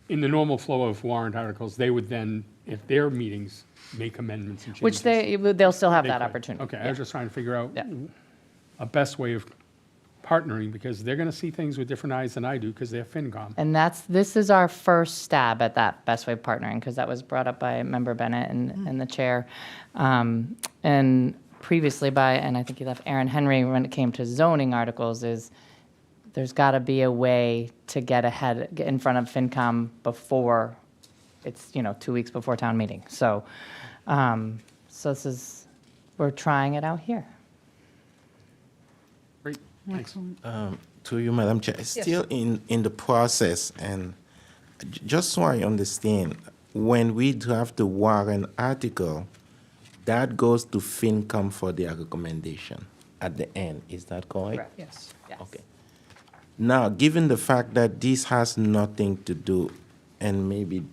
In the normal flow of warrant articles, they would then, if their meetings, make amendments and changes. Which they'll still have that could. opportunity. Okay, I Yeah. was just trying to figure out Yeah. a best way of partnering, because they're going to see things with different eyes than I do, because they're FinCom. And this is our first stab at that best way of partnering, because that was brought up by Member Bennett and the chair, and previously and I think he left Aaron Henry when it came to zoning articles, is there's got to be a way to get in front of FinCom before it's, 2 weeks before town meeting. So, we're trying it out here. Great, thanks. To you, Madam Chair, still in the process, and just so I understand, when we draft the warrant article, that goes to FinCom for their recommendation at the end. Is that correct? Correct. Yes. Okay. Now, given the fact that this has nothing to do, and maybe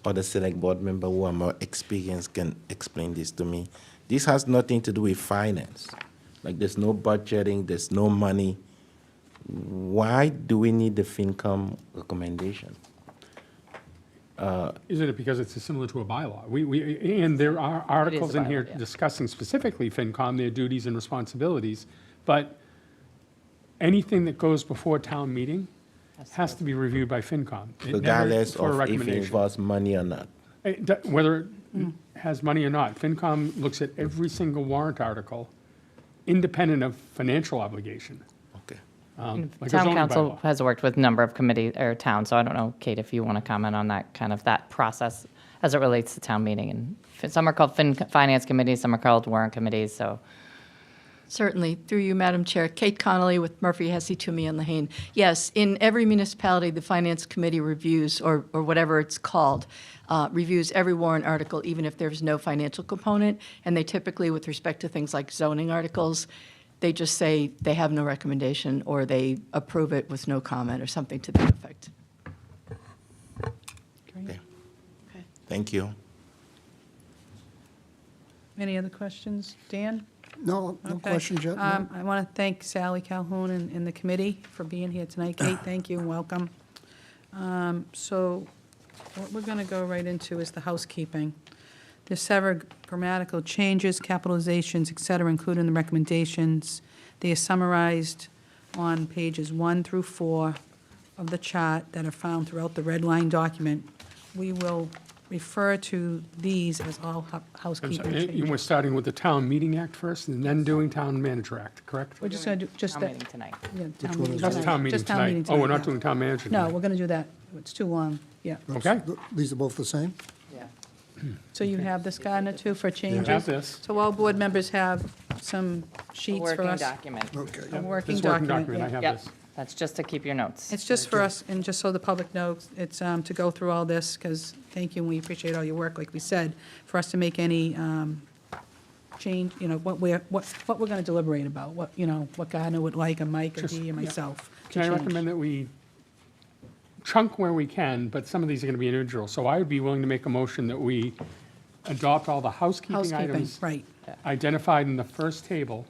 other select board member who are more experienced can explain this to me, this has nothing to do with finance. Like, there's no budgeting, there's no money. Why do we need the FinCom recommendation? Isn't it because it's similar to a bylaw? And there are articles in here bylaw, yeah. discussing specifically FinCom, their duties and responsibilities, but anything that goes before town meeting has to be reviewed by FinCom. It never- Regardless for a of if it recommendation. involves money or not. Whether it has money or not, FinCom looks at every single warrant article, independent of financial obligation. Okay. Like a Town zoning council bylaw. has worked with a number of committees or towns, so I don't know, Kate, if you want to comment on that process as it relates to town meeting. And some are called finance committees, some are called warrant committees, so. Certainly. Through you, Madam Chair. Kate Connolly with Murphy, Hesse, Toomey, and Lehane. Yes, in every municipality, the Finance Committee reviews, or whatever it's called, reviews every warrant article, even if there's no financial component. And they typically, with respect to things like zoning articles, they just say they have no recommendation, or they approve it with no comment, or something to that effect. Okay. Thank you. Any other questions? Dan? No Okay. questions yet? No? I want to thank Sally Calhoun and the committee for being here tonight. Kate, thank you and welcome. So what we're going to go right into is the housekeeping. There's several grammatical changes, capitalizations, et cetera, included in the recommendations. They are summarized on pages 1 through 4 of the chart that are found throughout the red line document. We will refer to these as all housekeeping changes. We're starting with the Town Meeting Act first, and then doing Town Manager Act, correct? We're just going to do just Town that. meeting tonight. Yeah, Which town one meeting is That's that? Town Meeting Just town meeting tonight. Oh, we're not yeah. doing Town Manager No, tonight. we're going to do that. It's too long, yeah. Okay. These are both the same? Yeah. So you have this, Gardner, too, for changes? have this. So all board members have some sheets for Working us? document. Okay. A working This working document, document, I yeah. have Yep, this. that's just to keep your notes. It's just for us, and just so the public knows, it's to go through all this, because thank you, and we appreciate all your work, like we said, for us to make any change, what we're going to deliberate about, what Gardner would like, or Mike, or Just- Dee, or yeah. myself. to Can I change. recommend that we chunk where we can, but some of these are going to be individual. So I would be willing to make a motion that we adopt all the housekeeping Housekeeping, items right. identified in the first table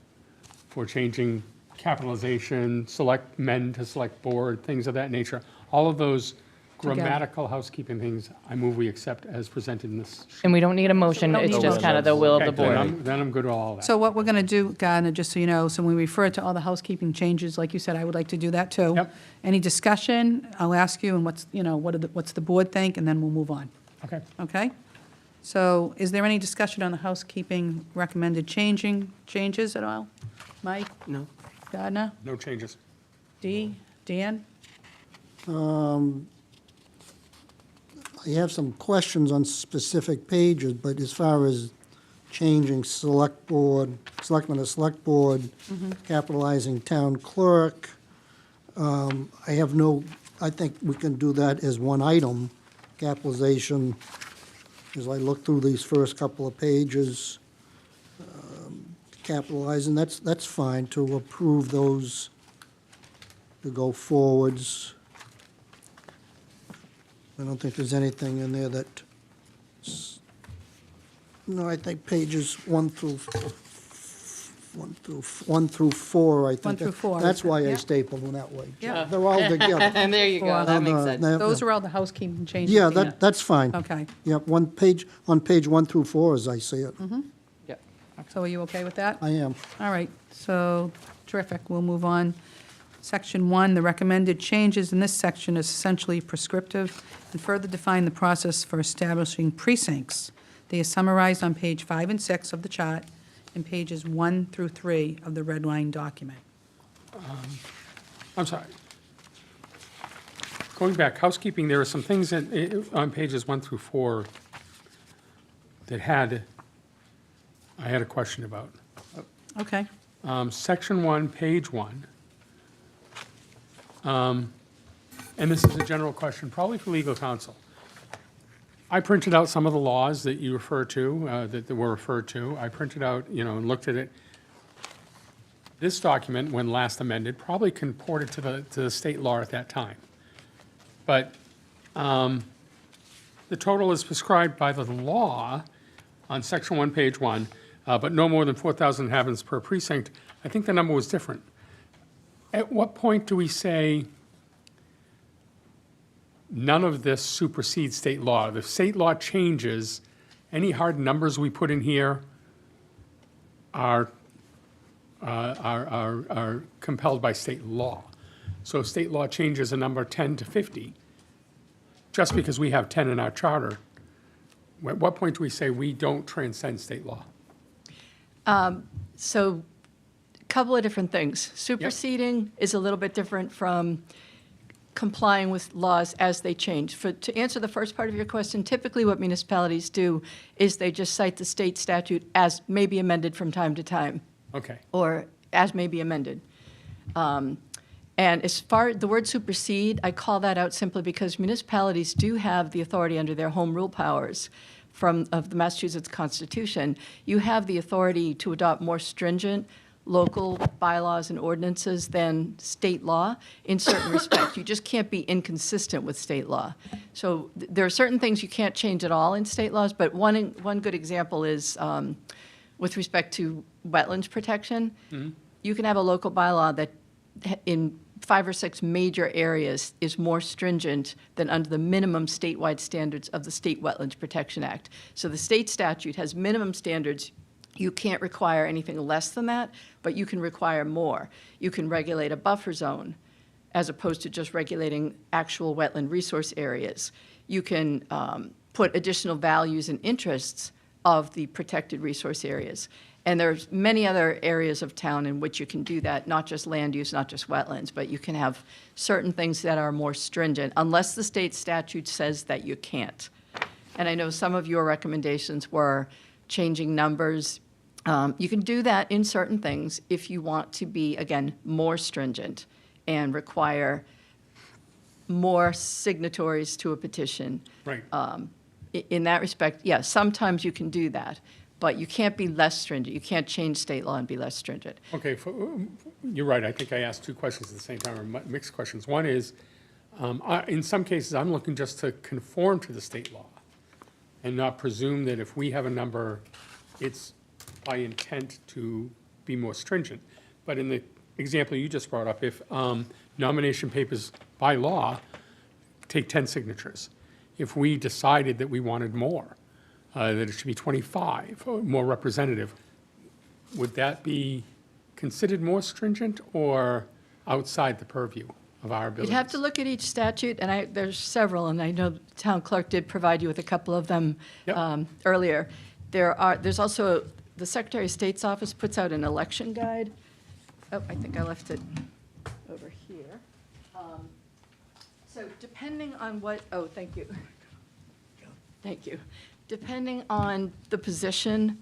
for changing capitalization, select men to select board, things of that nature. All of those grammatical housekeeping things, I move we accept as presented in this. And we don't need a motion, Don't it's need just a kind of the will of the Okay, board. then I'm good with all that. So what we're going to do, Gardner, just so you know, so when we refer to all the housekeeping changes, like you said, I would like to do that too. Yep. Any discussion, I'll ask you, and what's, what's the board think, and then we'll move on. Okay. Okay? So is there any discussion on the housekeeping recommended changes at all? Mike? No. Gardner? No changes. Dee? Dan? I have some questions on specific pages, but as far as changing selectman to select board, capitalizing town clerk, I think we can do that as one item, capitalization, as I look through these first couple of pages, capitalizing, that's fine to approve those, to go forwards. I don't think there's anything in there that, no, I think pages 1 through 4, I think. 1 through 4, That's why I yeah. stapled them that way. Yeah. They're all together. And there you go, that makes sense. Those are all the housekeeping changes. Yeah, Dina. that's fine. Okay. Yep, on page 1 through 4, as I see it. Yep. So are you okay with that? I am. All right, so terrific, we'll move on. Section 1, the recommended changes in this section is essentially prescriptive and further define the process for establishing precincts. They are summarized on page 5 and 6 of the chart and pages 1 through 3 of the red line document. I'm sorry. Going back, housekeeping, there are some things on pages 1 through 4 that I had a question about. Okay, Section 1, page 1. And this is a general question, probably for legal counsel. I printed out some of the laws that you refer to, that were referred to. I printed out, and looked at it. This document, when last amended, probably comported to the state law at that time. But the total is prescribed by the law on Section 1, page 1, but no more than 4,000 inhabitants per precinct. I think the number was different. At what point do we say none of this supersedes state law? If state law changes, any hard numbers we put in here are compelled by state law. So if state law changes a number 10 to 50, just because we have 10 in our charter, at what point do we say we don't transcend state law? So, couple of different things. Superseding is a little bit different from complying with laws as they change. To answer the first part of your question, typically what municipalities do is they just cite the state statute as may be amended from time to time. Okay. Or as may be amended. And as far the word supersede, I call that out simply because municipalities do have the authority under their home rule powers of the Massachusetts Constitution. You have the authority to adopt more stringent local bylaws and ordinances than state law in certain respects. You just can't be inconsistent with state law. So there are certain things you can't change at all in state laws, but one good example is with respect to wetlands protection. You can have a local bylaw that in 5 or 6 major areas is more stringent than under the minimum statewide standards of the State Wetlands Protection Act. So the state statute has minimum standards. You can't require anything less than that, but you can require more. You can regulate a buffer zone as opposed to just regulating actual wetland resource areas. You can put additional values and interests of the protected resource areas. And there's many other areas of town in which you can do that, not just land use, not just wetlands, but you can have certain things that are more stringent, unless the state statute says that you can't. And I know some of your recommendations were changing numbers. You can do that in certain things if you want to be, again, more stringent and require more signatories to a petition. Right. In that respect, yes, sometimes you can do that, but you can't be less stringent. You can't change state law and be less stringent. Okay, you're right. I think I asked 2 questions at the same time, or mixed questions. One is, in some cases, I'm looking just to conform to the state law and not presume that if we have a number, it's by intent to be more stringent. But in the example you just brought up, if nomination papers by law take 10 signatures. If we decided that we wanted more, that it should be 25, or more representative, would that be considered more stringent or outside the purview of our You'd abilities? have to look at each statute, and there's several, and I know the town clerk did provide you with a couple of them earlier. There's also, the Secretary of State's office puts out an election guide. Oh, I think I left it over here. So depending on thank you. Thank you. Depending on the position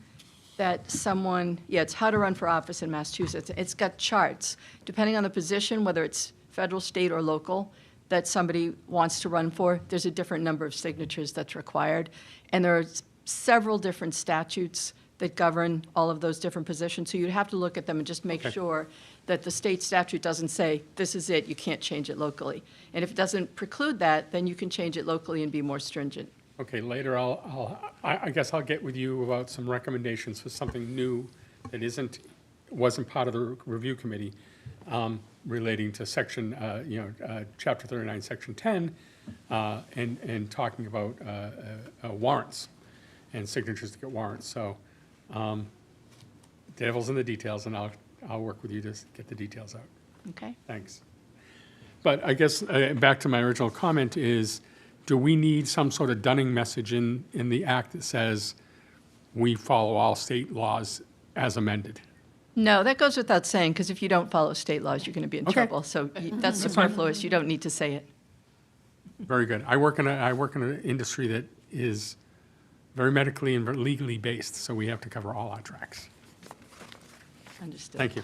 that someone, it's how to run for office in Massachusetts. It's got charts. Depending on the position, whether it's federal, state, or local, that somebody wants to run for, there's a different number of signatures that's required. And there are several different statutes that govern all of those different positions. So you'd have to look at them and just make sure that the state statute doesn't say, this is it, you can't change it locally. And if it doesn't preclude that, then you can change it locally and be more stringent. Okay, later I guess I'll get with you about some recommendations for something new that wasn't part of the review committee, relating to section, chapter 39, section 10, and talking about warrants and signatures to get warrants. So, devil's in the details, and I'll work with you to get the details out. Okay. Thanks. But I guess back to my original comment is, do we need some sort of dunning message in the act that says we follow all state laws as amended? No, that goes without saying, because if you don't follow state laws, you're going to be in trouble. So that's superfluous. You don't need to say it. Very good. I work in an industry that is very medically and legally based, so we have to cover all our tracks. Understood. Thank you.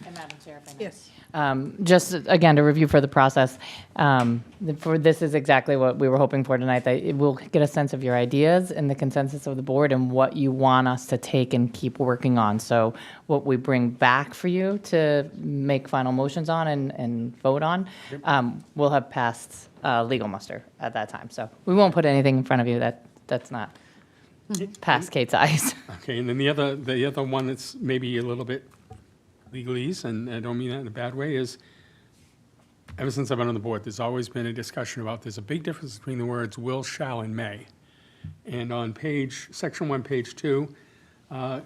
And Madam Chair, if I may. Yes. Just again, to review for the process, this is exactly what we were hoping for tonight, that we'll get a sense of your ideas and the consensus of the board and what you want us to take and keep working on. So what we bring back for you to make final motions on and vote on, we'll have passed legal muster at that time. So we won't put anything in front of you that's not past Kate's eyes. Okay, and then the other one that's maybe a little bit legalese, and I don't mean that in a bad way, is ever since I've been on the board, there's always been a discussion about there's a big difference between the words will, shall, and may. And on section 1, page 2,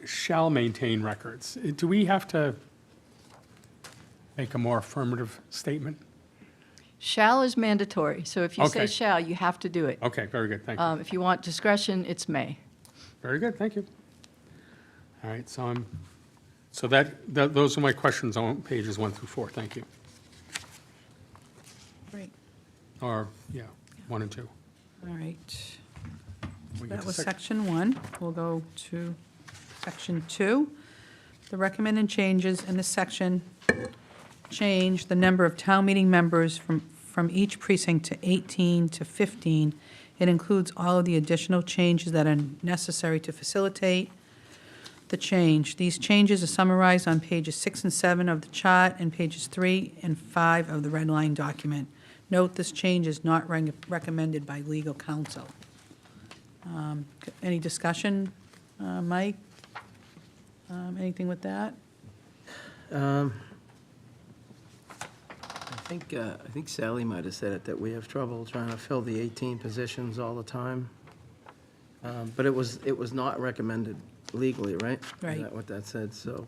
shall maintain records. Do we have to make a more affirmative statement? Shall is mandatory. So if you say Okay. shall, you have to do it. Okay, very good, thank you. If you want discretion, it's may. Very good, thank you. All right, so those are my questions on pages 1 through 4, thank you. Great. Or, 1 and 2. All right. We get That to was section 1. We'll go to section 2. The recommended changes in this section change the number of town meeting members from each precinct to 18 to 15. It includes all of the additional changes that are necessary to facilitate the change. These changes are summarized on pages 6 and 7 of the chart and pages 3 and 5 of the red line document. Note this change is not recommended by legal counsel. Any discussion, Mike? Anything with that? I think Sally might have said it, that we have trouble trying to fill the 18 positions all the time. But it was not recommended legally, right? Right. Is that what that said? So,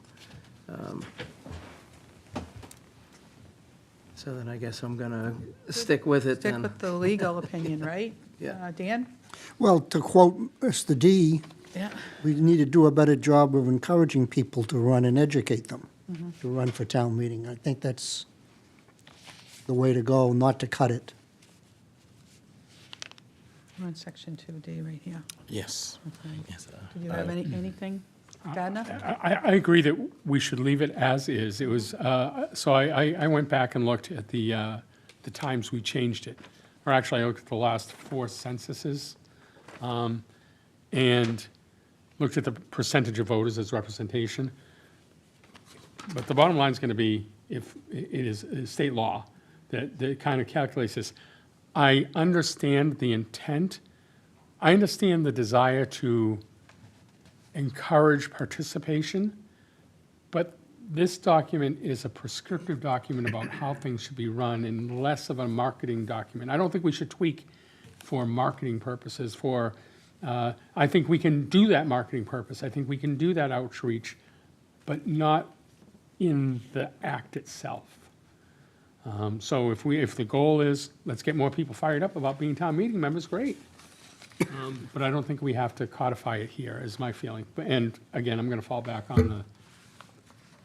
so then I guess I'm gonna stick with it Stick then. with the legal opinion, right? Yeah. Dan? Well, to quote Mr. D, Yeah. we need to do a better job of encouraging people to run and educate them to run for town meeting. I think that's the way to go, not to cut it. We're on section 2D right here. Yes. Okay. Yes. Did you have anything, Gardner? I agree that we should leave it as is. It was, so I went back and looked at the times we changed it. Or actually, I looked at the last 4 censuses, and looked at the percentage of voters as representation. But the bottom line is going to be, if it is state law that kind of calculates this. I understand the intent. I understand the desire to encourage participation, but this document is a prescriptive document about how things should be run and less of a marketing document. I don't think we should tweak for marketing purposes I think we can do that marketing purpose. I think we can do that outreach, but not in the act itself. So if the goal is, let's get more people fired up about being town meeting members, great. But I don't think we have to codify it here, is my feeling. And again, I'm going to fall back on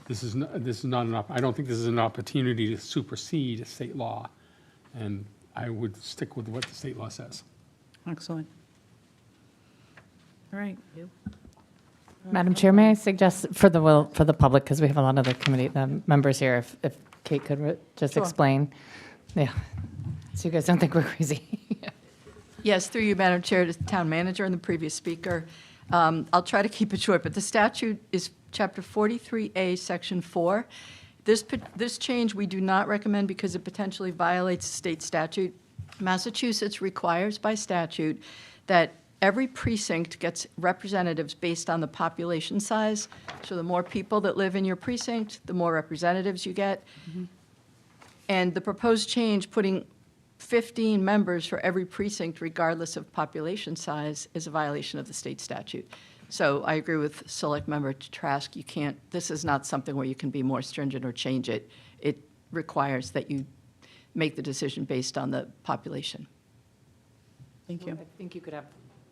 this is not an, I don't think this is an opportunity to supersede state law. And I would stick with what the state law says. Excellent. All right. Madam Chair, may I suggest for the public, because we have a lot of the committee members here, if Kate could just Sure. explain? Yeah, so you guys don't think we're crazy. Yes, through you, Madam Chair, to the town manager and the previous speaker. I'll try to keep it short, but the statute is Chapter 43A, Section 4. This change we do not recommend because it potentially violates state statute. Massachusetts requires by statute that every precinct gets representatives based on the population size. So the more people that live in your precinct, the more representatives you get. And the proposed change, putting 15 members for every precinct regardless of population size, is a violation of the state statute. So I agree with Select Member Trask, this is not something where you can be more stringent or change it. It requires that you make the decision based on the population. Thank you. I think you could have,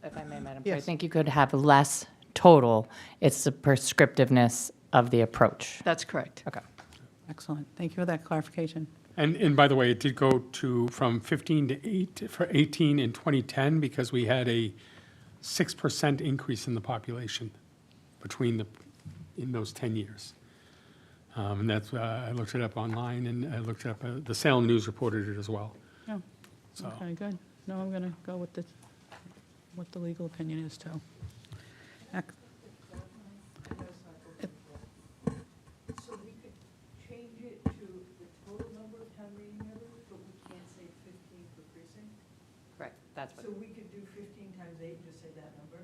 if I may, Madam Chair, I Yes. think you could have less total. It's the prescriptiveness of the approach. That's correct. Okay. Excellent. Thank you for that clarification. And by the way, it did go from 15 to 18 in 2010 because we had a 6% increase in the population in those 10 years. And that's, I looked it up online and I looked it up, the Salem News reported it as well. Oh, So- okay, good. No, I'm going to go with what the legal opinion is, too. So we could change it to the total number of town meeting members, but we can't say 15 per precinct? Correct, that's So we could do 15 times 8 and just say that number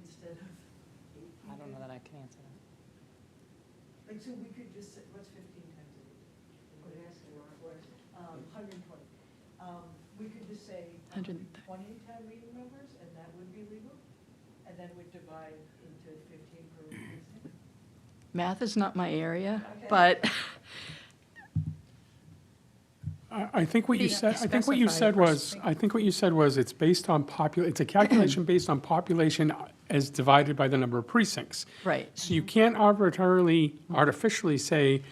instead of 18? I don't know that I can answer that. Like, so we could just say, what's 15 times 8? What is it? 120. We could just say 120 town meeting members, and that would be legal? And then we'd divide into 15 per precinct? Math is not my area, but I think what you Yeah, said, I think what you said was, it's based on it's a calculation based on population as divided by the number of precincts. Right. So you can't artificially say,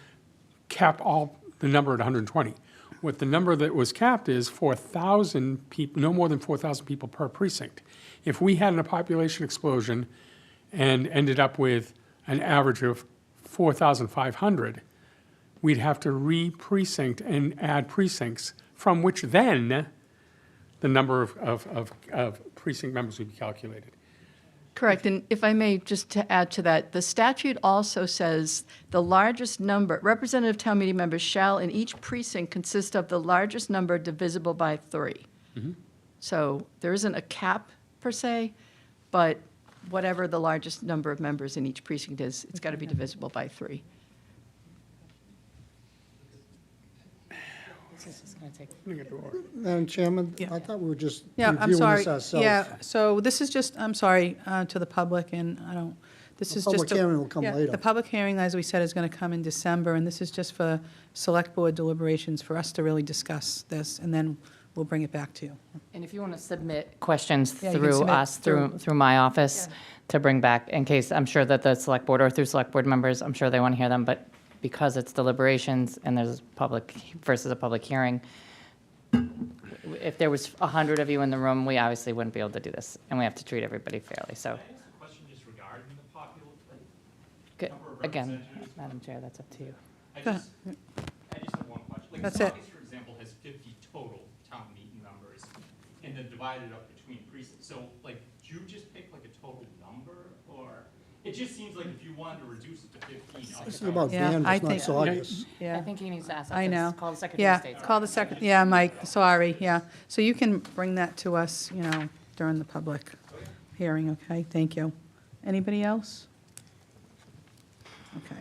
cap all the number at 120. What the number that was capped is 4,000 people, no more than 4,000 people per precinct. If we had a population explosion and ended up with an average of 4,500, we'd have to re-precinct and add precincts, from which then the number of precinct members would be calculated. correct, and if I may, just to add to that, the statute also says the largest number, representative town meeting members shall in each precinct consist of the largest number divisible by 3. So there isn't a cap per se, but whatever the largest number of members in each precinct is, it's got to be divisible by 3. This is going to take. Madam Chairman, Yeah. I thought we were just Yeah, I'm reviewing sorry. this ourselves. Yeah, so this is just, I'm sorry, to the public, and I don't, this The is just. public hearing will come yeah, later. The public hearing, as we said, is going to come in December, and this is just for Select Board deliberations, for us to really discuss this, and then we'll bring it back to you. And if you want to submit questions Yeah, you can through submit us, through- through my office, to bring back, in case, I'm sure that the select board, or through select board members, I'm sure they want to hear them, but because it's deliberations and there's public versus a public hearing, if there was 100 of you in the room, we obviously wouldn't be able to do this, and we have to treat everybody fairly, so. Can I ask a question just regarding the Good. number of Again, representatives? Madam Chair, that's up to you. I Go just have one question. Like, That's Scotty's, it. for example, has 50 total town meeting members, and then divided up between precincts. So, like, do you just pick like a total number, or it just seems like if you wanted to reduce it to 15. This is about Yeah, Dan, I it's not think- Saugus. Yeah. I think he needs to ask. I know. Call the Secretary Yeah, of State. call the secretary, yeah, Mike, sorry, yeah. So you can bring that to us, during the public hearing, okay? Thank you. Anybody else? Okay.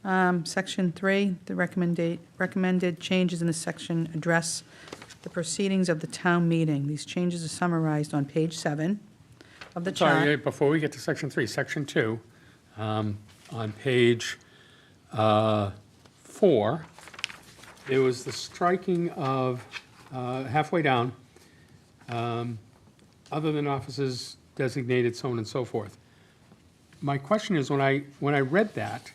Section 3, the recommended changes in this section address the proceedings of the town meeting. These changes are summarized on page 7 of the chart. Sorry, before we get to section 3, section 2, on page 4, there was the striking of, halfway down, other than offices designated, so on and so forth. My question is, when I read that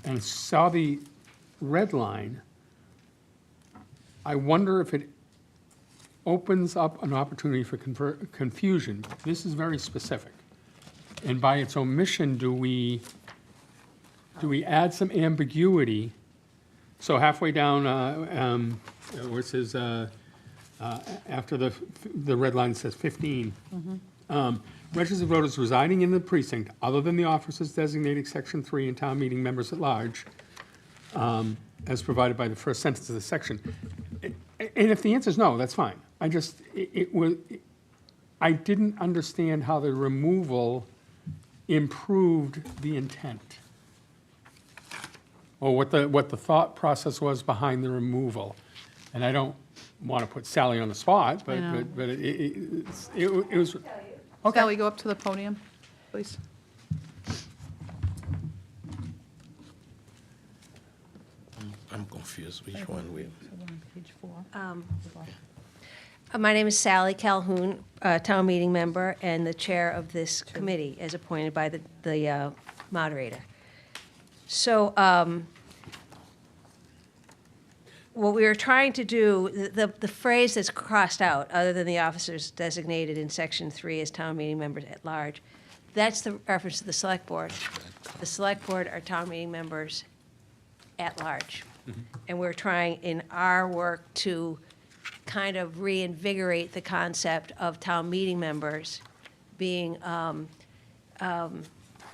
and saw the red line, I wonder if it opens up an opportunity for confusion. This is very specific. And by its omission, do we add some ambiguity? So halfway down, where it says, after the red line says 15, registered voters residing in the precinct, other than the officers designated section 3 and town meeting members at large, as provided by the first sentence of the section. And if the answer is no, that's fine. I didn't understand how the removal improved the intent, or what the thought process was behind the removal. And I don't want to put Sally on the spot, but I know. but it was. Okay. Sally, go up to the podium, please. I'm confused which one we. Page 4. My name is Sally Calhoun, town meeting member and the chair of this committee as appointed by the moderator. So what we were trying to do, the phrase that's crossed out, other than the officers designated in section 3 as town meeting members at large, that's the reference to the select board. The select board are town meeting members at large. And we're trying in our work to kind of reinvigorate the concept of town meeting members being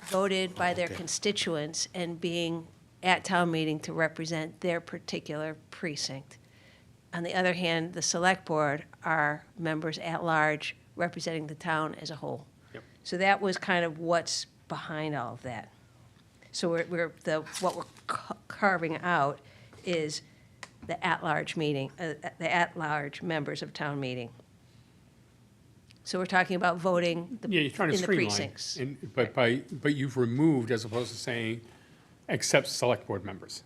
voted by their constituents and being at town meeting to represent their particular precinct. On the other hand, the select board are members at large representing the town as a whole. Yep. So that was kind of what's behind all of that. So what we're carving out is the at-large meeting, the at-large members of town meeting. So we're talking about voting Yeah, you're trying to in the streamline. precincts. But you've removed, as opposed to saying, except select board members,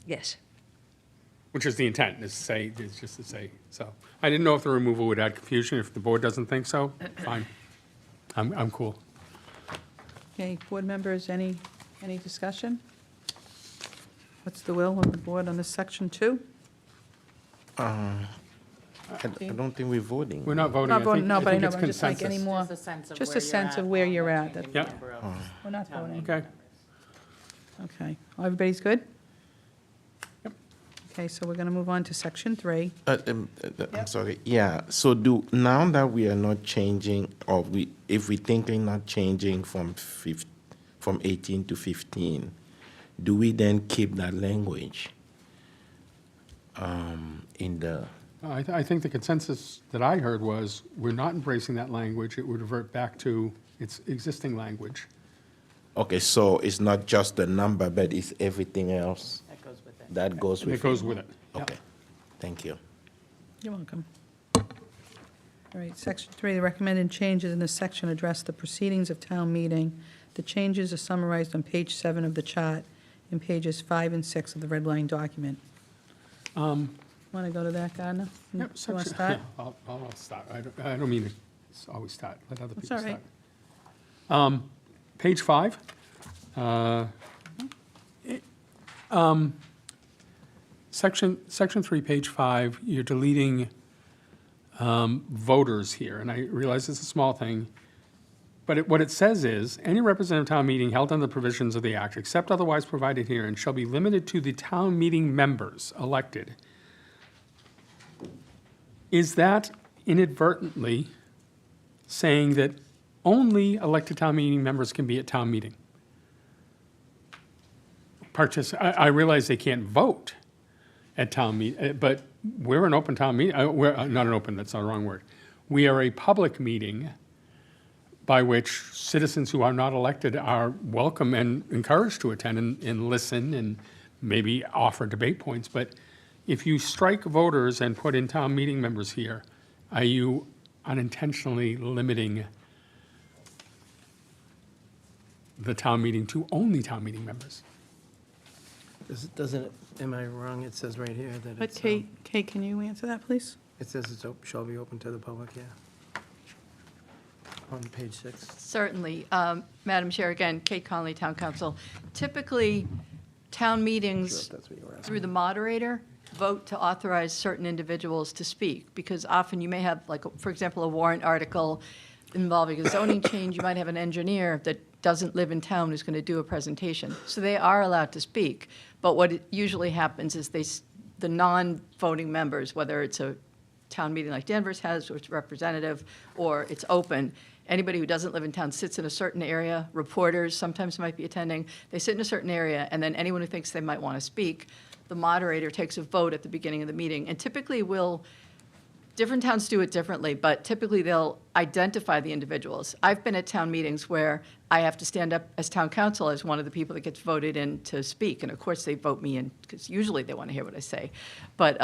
Yes. which is the intent, is just to say, so. I didn't know if the removal would add confusion. If the board doesn't think so, fine. I'm cool. Okay, board members, any discussion? What's the will of the board on this section 2? I don't think we're voting. We're not voting. Not voting, no, but I know, it's but I'm just like any consensus. more, Just a sense of just where a you're sense at of where on you're the at. change Yep. number of We're not town voting. meeting Okay. members. Okay, everybody's good? Yep. Okay, so we're going to move on to section 3. I'm sorry. Yeah. So now that we are not changing, or if we're thinking not changing from 18 to 15, do we then keep that language in the? I think the consensus that I heard was, we're not embracing that language. It would revert back to its existing language. Okay, so it's not just the number, but it's everything else That goes with it. that goes with It goes with it. Yeah. Okay, thank you. You're welcome. All right, section 3, the recommended changes in this section address the proceedings of town meeting. The changes are summarized on page 7 of the chart and pages 5 and 6 of the red line document. Want to go to that, Gardner? Yep, You want to section- start? I'll start. I don't mean to always start. Let other That's people all start. right. Page 5. Section 3, page 5, you're deleting voters here, and I realize it's a small thing, but what it says is, any representative town meeting held under the provisions of the act, except otherwise provided herein, shall be limited to the town meeting members elected. Is that inadvertently saying that only elected town meeting members can be at town meeting? I realize they can't vote at town meeting, but we're an open town meeting, we're not an open, that's not the wrong word. We are a public meeting, by which citizens who are not elected are welcome and encouraged to attend and listen and maybe offer debate points. But if you strike voters and put in town meeting members here, are you unintentionally limiting the town meeting to only town meeting members? Doesn't it, am I wrong? It says right here that But it's, Kate, can you answer that, please? it says it's, shall be open to the public, yeah. On page 6. Certainly. Madam Chair, again, Kate Conley, Town Council. Typically, town meetings, That's what you were asking. through the moderator, vote to authorize certain individuals to speak, because often you may have, like, for example, a warrant article involving a zoning change. You might have an engineer that doesn't live in town who's going to do a presentation. So they are allowed to speak. But what usually happens is the non-voting members, whether it's a town meeting like Danvers has, or it's representative, or it's open, anybody who doesn't live in town sits in a certain area. Reporters sometimes might be attending. They sit in a certain area, and then anyone who thinks they might want to speak, the moderator takes a vote at the beginning of the meeting. And typically different towns do it differently, but typically they'll identify the individuals. I've been at town meetings where I have to stand up as town council as one of the people that gets voted in to speak. And of course, they vote me in, because usually they want to hear what I say. But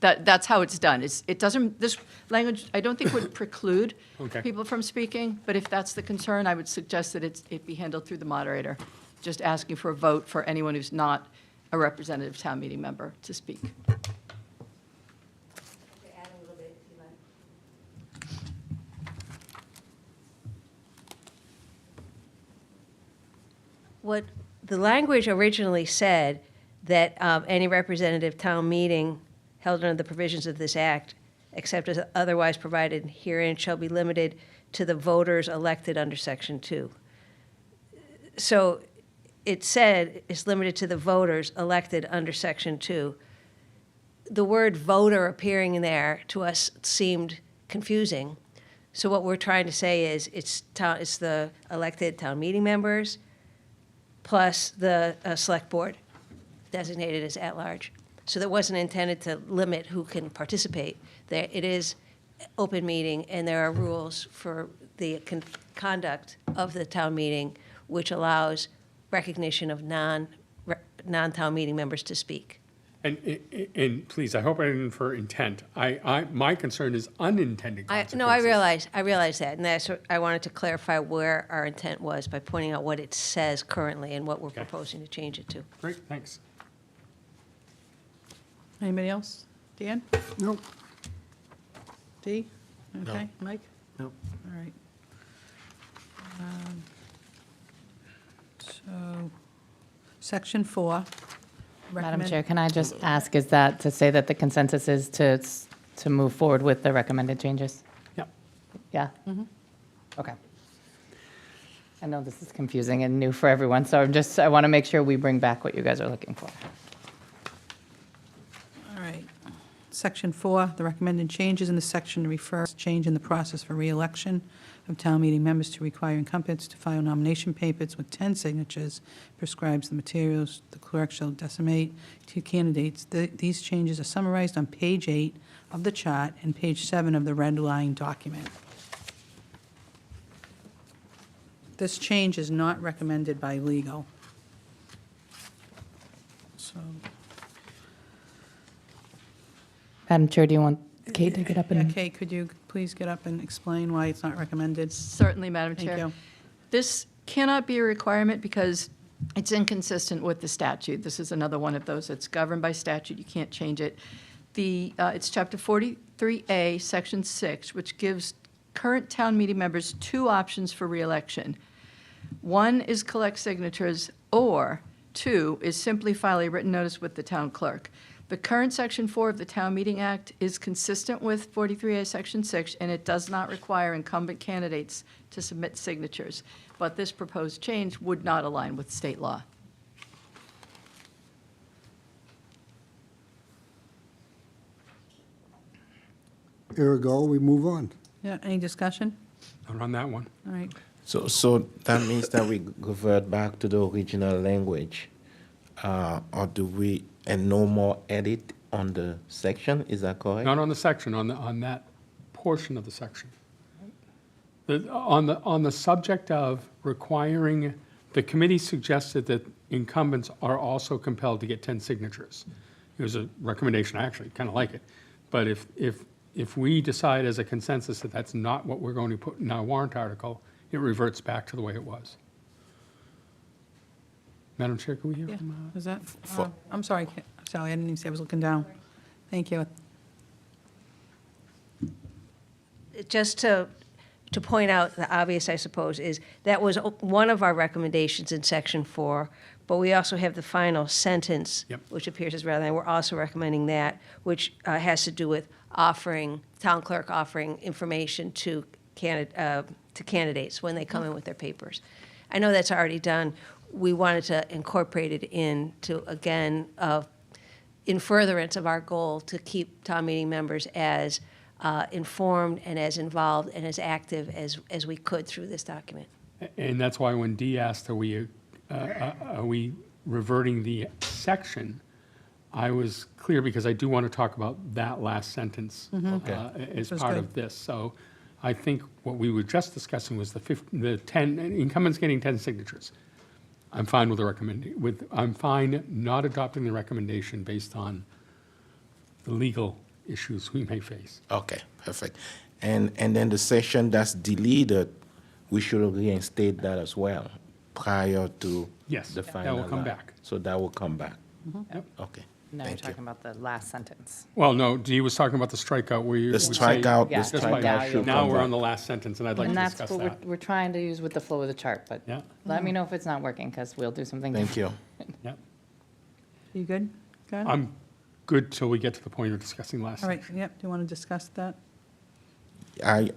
that's how it's done. It doesn't, this language, I don't think would preclude Okay. people from speaking, but if that's the concern, I would suggest that it be handled through the moderator, just asking for a vote for anyone who's not a representative town meeting member to speak. What the language originally said, that any representative town meeting held under the provisions of this act, except as otherwise provided herein, shall be limited to the voters elected under Section 2. So it said it's limited to the voters elected under Section 2. The word voter appearing in there to us seemed confusing. So what we're trying to say is it's the elected town meeting members plus the select board designated as at-large. So that wasn't intended to limit who can participate. It is open meeting, and there are rules for the conduct of the town meeting, which allows recognition of non-town meeting members to speak. And please, I hope I didn't infer intent. My concern is unintended consequences. No, I realize that, and that's what I wanted to clarify where our intent was by pointing out what it says currently and what we're proposing to change it to. Great, thanks. Anybody else? Dan? Nope. Dee? Okay, Mike? Nope. All right. So, Section 4. Madam recommend- Chair, can I just ask, is that to say that the consensus is to move forward with the recommended changes? Yep. Yeah? Okay. I know this is confusing and new for everyone, so I want to make sure we bring back what you guys are looking for. All right. Section 4, the recommended changes in the section refer to change in the process for reelection of town meeting members to require incumbents to file nomination papers with 10 signatures, prescribes the materials the clerk shall decimate 2 candidates. These changes are summarized on page 8 of the chart and page 7 of the red line document. This change is not recommended by legal. So, Madam Chair, do you want Kate to get up yeah, and? Kate, could you please get up and explain why it's not recommended? Certainly, Madam Thank Chair. you. This cannot be a requirement because it's inconsistent with the statute. This is another one of those that's governed by statute. You can't change it. It's Chapter 43A, Section 6, which gives current town meeting members 2 options for reelection. 1 is collect signatures, or 2 is simply file a written notice with the town clerk. The current Section 4 of the Town Meeting Act is consistent with 43A Section 6, and it does not require incumbent candidates to submit signatures. But this proposed change would not align with state law. Ergo, we move on. Yeah, any discussion? Not on that one. All right. So that means that we revert back to the original language, or do we, and no more edit on the section, is that correct? Not on the section, on that portion of the section. On the subject of requiring, the committee suggested that incumbents are also compelled to get 10 signatures. It was a recommendation, I actually kind of like it. But if we decide as a consensus that that's not what we're going to put in our warrant article, it reverts back to the way it was. Madam Chair, can we hear Yeah, from? is that, I'm sorry, Sally, I didn't even see, I was looking down. Thank you. Just to point out the obvious, I suppose, is that was one of our recommendations in section 4, but we also have the final sentence, Yep. which appears as rather, and we're also recommending that, which has to do with town clerk offering information to candidates when they come in with their papers. I know that's already done. We wanted to incorporate it into, again, in furtherance of our goal to keep town meeting members as informed and as involved and as active as we could through this document. And that's why when Dee asked, are we reverting the section, I was clear because I do want to talk about that last sentence as was part good. of this. So I think what we were just discussing was the 10, incumbents getting 10 signatures. I'm fine with I'm fine not adopting the recommendation based on the legal issues we may face. Okay, perfect. And then the section that's deleted, we should reinstate that as well prior to Yes, the that final. will come line. back. So that will come back. Yep. Okay. Now you're Thank you. talking about the last sentence. Well, no, Dee was talking about the strikeout where you. The would say- strikeout, Yeah, the just strikeout now should you'll Now come we're back. on the last sentence, and I'd like And to that's discuss what that. we're trying to use with the flow of the chart, but Yeah, let me know if it's not working, because we'll do something Thank different. you. yeah. You good? Good? I'm good till we get to the point of discussing last. All right, yep, do you want to discuss that? I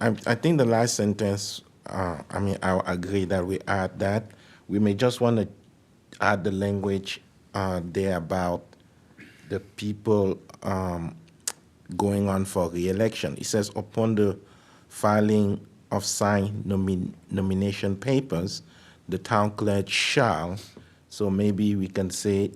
think the last sentence, I agree that we add that. We may just want to add the language there about the people going on for re-election. It says, upon the filing of signed nomination papers, the town clerk shall, so maybe we can say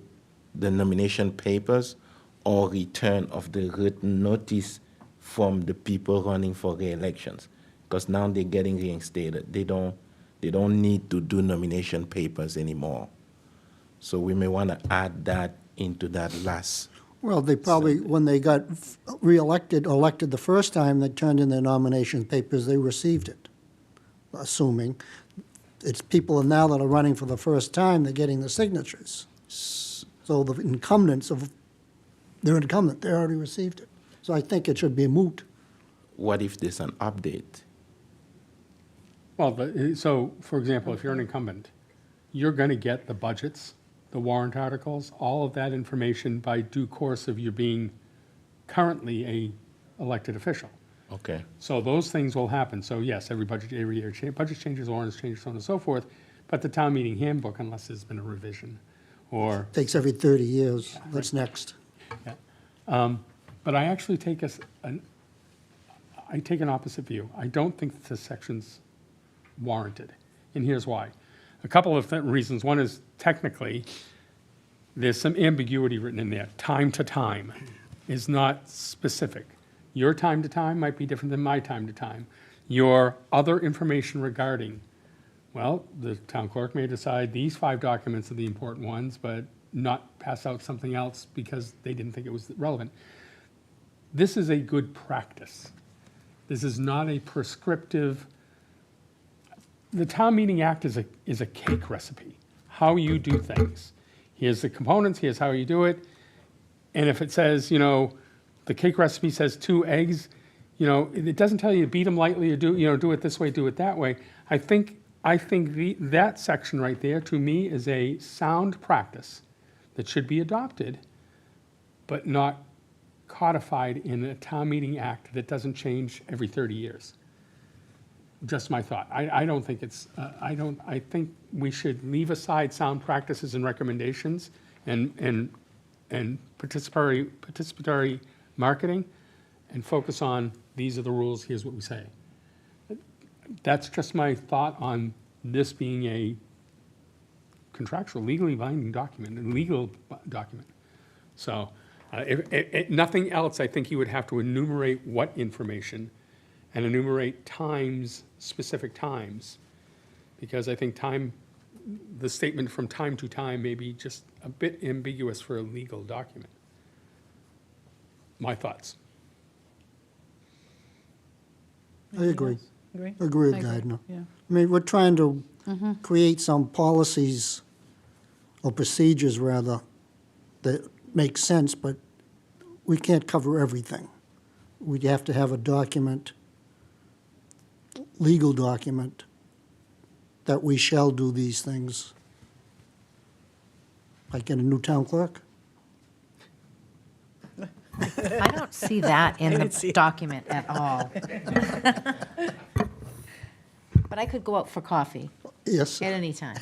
the nomination papers or return of the written notice from the people running for re-elections, because now they're getting reinstated. They don't need to do nomination papers anymore. So we may want to add that into that last. Well, they probably, when they got elected the first time, they turned in their nomination papers, they received it, assuming. It's people now that are running for the first time, they're getting the signatures. So the incumbents they're incumbent, they already received it. So I think it should be moot. What if there's an update? Well, so, for example, if you're an incumbent, you're going to get the budgets, the warrant articles, all of that information by due course of you being currently a elected official. Okay. So those things will happen. So yes, every year, budget changes, ordinance changes, so on and so forth. But the town meeting handbook, unless there's been a revision, or Takes every 30 years. What's next? but I actually take an opposite view. I don't think that this section's warranted, and here's why. A couple of reasons. One is technically, there's some ambiguity written in there. Time to time is not specific. Your time to time might be different than my time to time. Your other information regarding, well, the town clerk may decide these 5 documents are the important ones, but not pass out something else because they didn't think it was relevant. This is a good practice. This is not a prescriptive. The Town Meeting Act is a cake recipe, how you do things. Here's the components, here's how you do it. And if it says, the cake recipe says 2 eggs, it doesn't tell you to beat them lightly or do it this way, do it that way. I think that section right there, to me, is a sound practice that should be adopted, but not codified in a Town Meeting Act that doesn't change every 30 years. Just my thought. I don't think it's, I think we should leave aside sound practices and recommendations and participatory marketing and focus on, these are the rules, here's what we say. That's just my thought on this being a contractual, legally binding document, a legal document. So if nothing else, I think you would have to enumerate what information and enumerate times, specific times, because I think the statement from time to time may be just a bit ambiguous for a legal document. My thoughts. I agree. Agree? Agree I with Gardner. Yeah. I mean, we're trying to Mm-hmm. create some policies or procedures, rather, that make sense, but we can't cover everything. We'd have to have a document, legal document, that we shall do these things. Like get a new town clerk? I don't see that in the document at all. But I could go out for coffee Yes. at any time.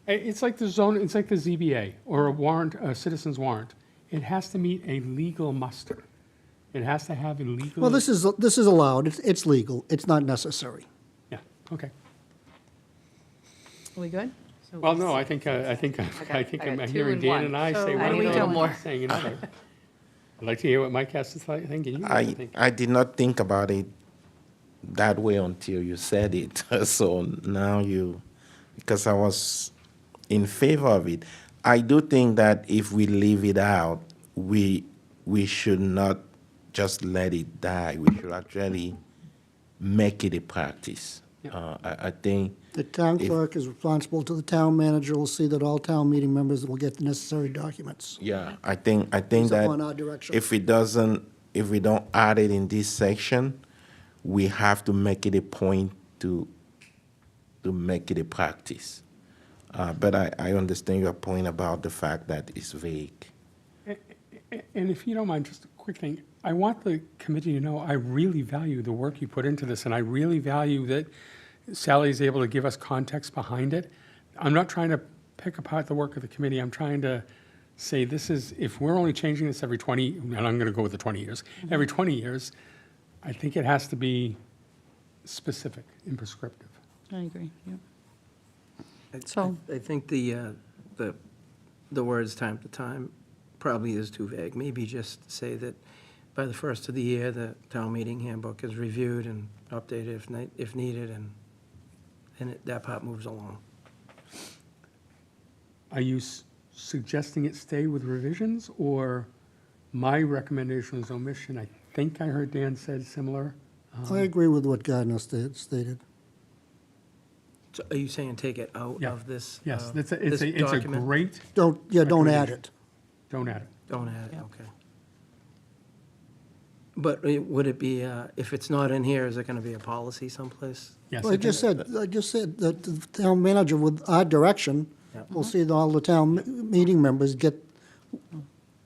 It's like the zone, it's like the ZBA or a warrant, a citizen's warrant. It has to meet a legal muster. It has to have a legal. Well, this is allowed. It's legal. It's not necessary. Yeah, okay. Are we good? Well, no, I think I'm got two hearing and Dan one. and I So say what one are we thing, doing? and saying another. I'd like to hear what Mike has to think, and you I, think. I did not think about it that way until you said it. So now because I was in favor of it. I do think that if we leave it out, we should not just let it die. We should actually make it a practice. I think The town clerk is responsible to the town manager, will see that all town meeting members will get the necessary documents. yeah, I think Based that upon our direction. if we don't add it in this section, we have to make it a point to make it a practice. But I understand your point about the fact that it's vague. And if you don't mind, just a quick thing. I want the committee to know I really value the work you put into this, and I really value that Sally is able to give us context behind it. I'm not trying to pick apart the work of the committee. I'm trying to say if we're only changing this every 20, and I'm going to go with the 20 years, every 20 years, I think it has to be specific and prescriptive. I agree, yeah. I think the words time to time probably is too vague. Maybe just say that by the first of the year, the town meeting handbook is reviewed and updated if needed, and that part moves along. Are you suggesting it stay with revisions, or my recommendation is omission? I think I heard Dan said similar. I agree with what Gardner stated. So are you saying take it out Yeah. of this? Yes, this it's a document? great. Don't add it. Don't add it. Don't add it, Yeah. okay. But would it be, if it's not in here, is it going to be a policy someplace? Yes. Well, I just said that the town manager, with our direction, will see that all the town meeting members get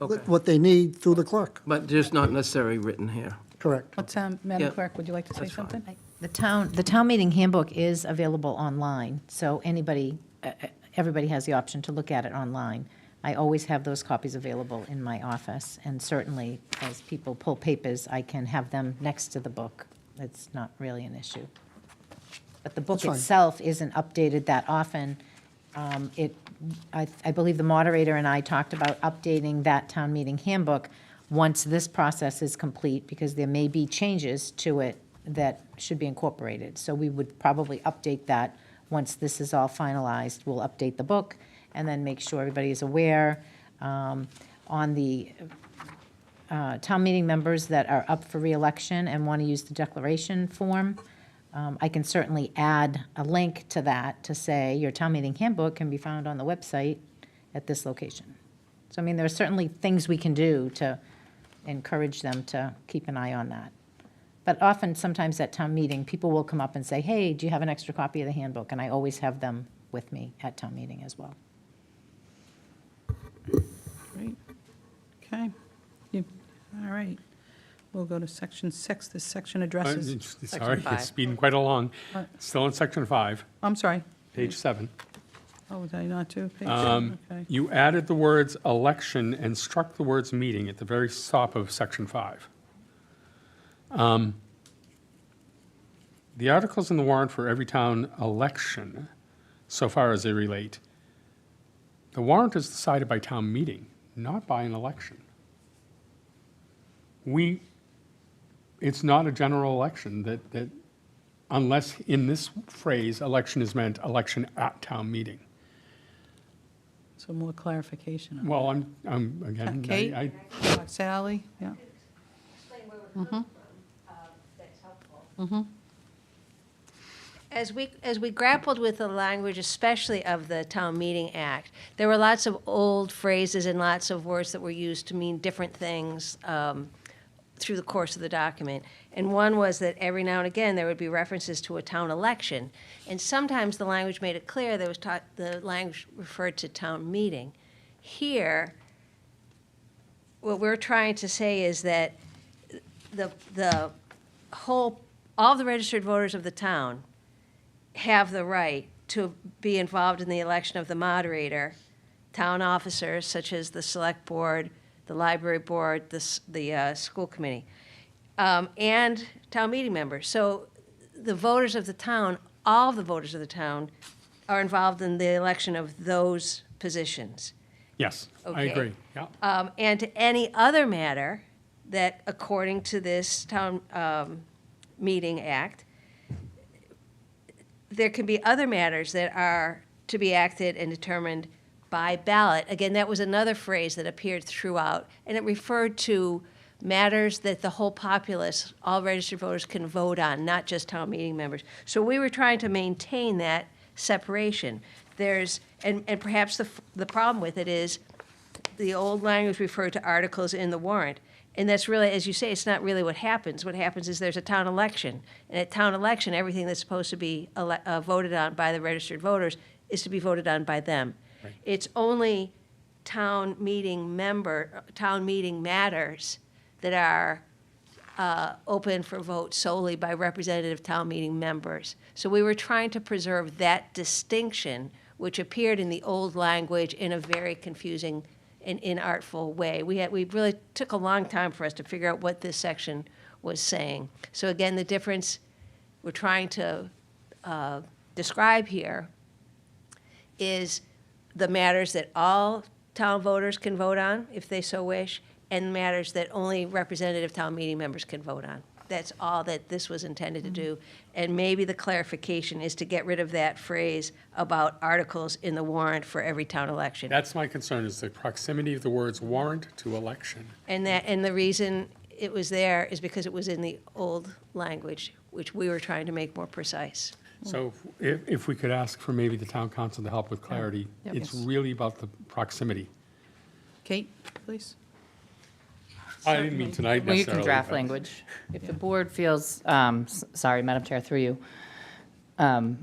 Okay. what they need through the clerk. But just not necessarily written here. Correct. What's, Madam Yeah, Clerk, would you like to say that's fine. something? The town meeting handbook is available online, so everybody has the option to look at it online. I always have those copies available in my office, and certainly, as people pull papers, I can have them next to the book. It's not really an issue. But the book That's fine. itself isn't updated that often. I believe the moderator and I talked about updating that town meeting handbook once this process is complete, because there may be changes to it that should be incorporated. So we would probably update that once this is all finalized. We'll update the book and then make sure everybody is aware. On the town meeting members that are up for reelection and want to use the declaration form, I can certainly add a link to that to say your town meeting handbook can be found on the website at this location. So, I mean, there are certainly things we can do to encourage them to keep an eye on that. But often, sometimes at town meeting, people will come up and say, hey, do you have an extra copy of the handbook? And I always have them with me at town meeting as well. Great. Okay. All right. We'll go to section 6. This section addresses, Sorry, five. it's speeding quite along. Still in section 5, I'm sorry. page 7. Oh, did I not do page 7? Okay. You added the words election and struck the words meeting at the very top of section 5. The articles in the warrant for every town election, so far as they relate, the warrant is decided by town meeting, not by an election. it's not a general election, that unless in this phrase, election is meant election at town meeting. So more clarification. on Well, I'm again, Kate? I, Sally, yeah. Mm-hmm. That's helpful. Mm-hmm. As we grappled with the language, especially of the Town Meeting Act, there were lots of old phrases and lots of words that were used to mean different things through the course of the document. And one was that every now and again, there would be references to a town election. And sometimes the language made it clear there was the language referred to town meeting. Here, what we're trying to say is that all the registered voters of the town have the right to be involved in the election of the moderator, town officers such as the select board, the library board, the school committee, and town meeting members. So the voters of the town, all of the voters of the town, are involved in the election of those positions. yes, I Okay. agree, yeah. And to any other matter that, according to this Town Meeting Act, there can be other matters that are to be acted and determined by ballot. Again, that was another phrase that appeared throughout, and it referred to matters that the whole populace, all registered voters, can vote on, not just town meeting members. So we were trying to maintain that separation. And perhaps the problem with it is the old language referred to articles in the warrant. And that's really, as you say, it's not really what happens. What happens is there's a town election. And at town election, everything that's supposed to be voted on by the registered voters is to be voted on by them. Right. It's only town meeting matters that are open for vote solely by representative town meeting members. So we were trying to preserve that distinction, which appeared in the old language in a very confusing and inartful way. We really took a long time for us to figure out what this section was saying. So again, the difference we're trying to describe here is the matters that all town voters can vote on, if they so wish, and matters that only representative town meeting members can vote on. That's all that this was intended to do. And maybe the clarification is to get rid of that phrase about articles in the warrant for every town election. That's my concern, is the proximity of the words warrant to election. And the reason it was there is because it was in the old language, which we were trying to make more precise. So if we could ask for maybe the town council to help with clarity, Yep. it's Yes. really about the proximity. Kate, please. I didn't mean tonight Well, necessarily. you can draft but- language. If the board feels, sorry, Madam Chair, through you.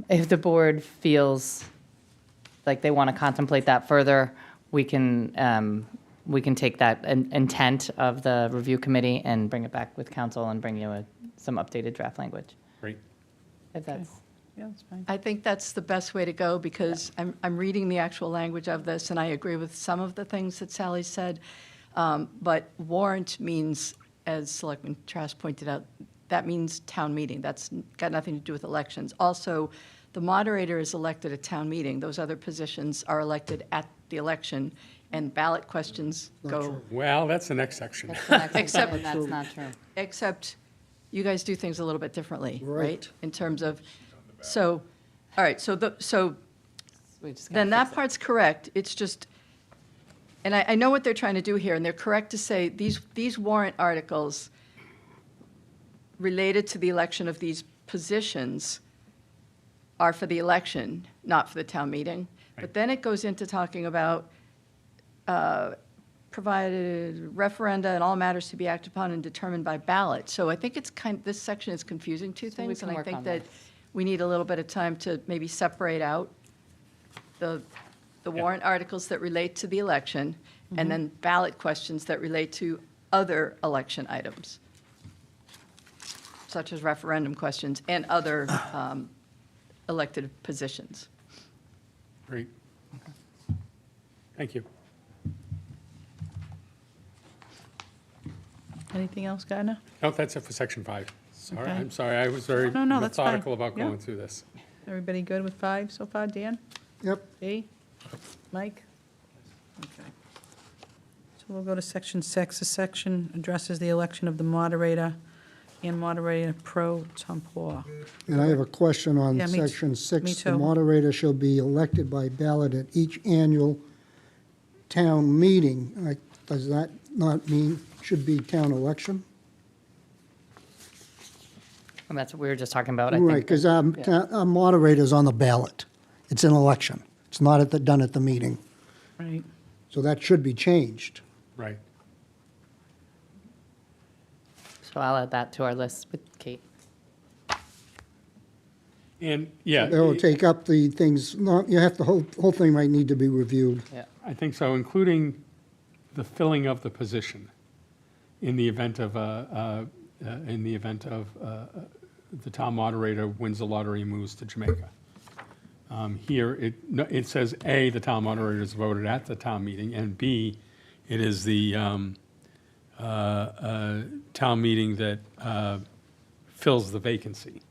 If the board feels like they want to contemplate that further, we can take that intent of the review committee and bring it back with council and bring you some updated draft language. Great. If that's, Yeah, that's fine. I think that's the best way to go, because I'm reading the actual language of this, and I agree with some of the things that Sally said. But warrant means, as Selectman Trask pointed out, that means town meeting. That's got nothing to do with elections. Also, the moderator is elected at town meeting. Those other positions are elected at the election, and ballot questions go. Well, that's the next section. Except- and that's not true. Except you guys do things a little bit differently, right? Right. In terms of, so, all right, so We just gotta then that fix it. part's correct. It's just, and I know what they're trying to do here, and they're correct to say these warrant articles related to the election of these positions are for the election, not for the town meeting. But Right. then it goes into talking about provided referenda and all matters to be acted upon and determined by ballot. So I think it's this section is confusing two So we things, can and I work think on that that. we need a little bit of time to maybe separate out the warrant articles that relate to the election, and then ballot questions that relate to other election items, such as referendum questions and other elected positions. Great. Thank you. Anything else, Gardner? No, that's it for section 5. Sorry, Okay. I'm sorry, I was very No, that's fine. methodical about Yeah. going through this. Everybody good with 5 so far? Dan? Yep. Dee? Mike? Okay. So we'll go to section 6. This section addresses the election of the moderator. and moderator pro tempore. And I have a question on Yeah, me t- section 6. me The too. moderator shall be elected by ballot at each annual town meeting. Does that not mean should be town election? And that's what we were just talking about, I Right, think. because our moderator's on the ballot. It's an election. It's not done at the meeting. Right. So that should be changed. Right. So I'll add that to our list with Kate. And, yeah. That will take up the things, the whole thing might need to be reviewed. Yeah. I think so, including the filling of the position in the event of, the town moderator wins the lottery and moves to Jamaica. Here, it says, A, the town moderator is voted at the town meeting, and B, it is the town meeting that fills the vacancy.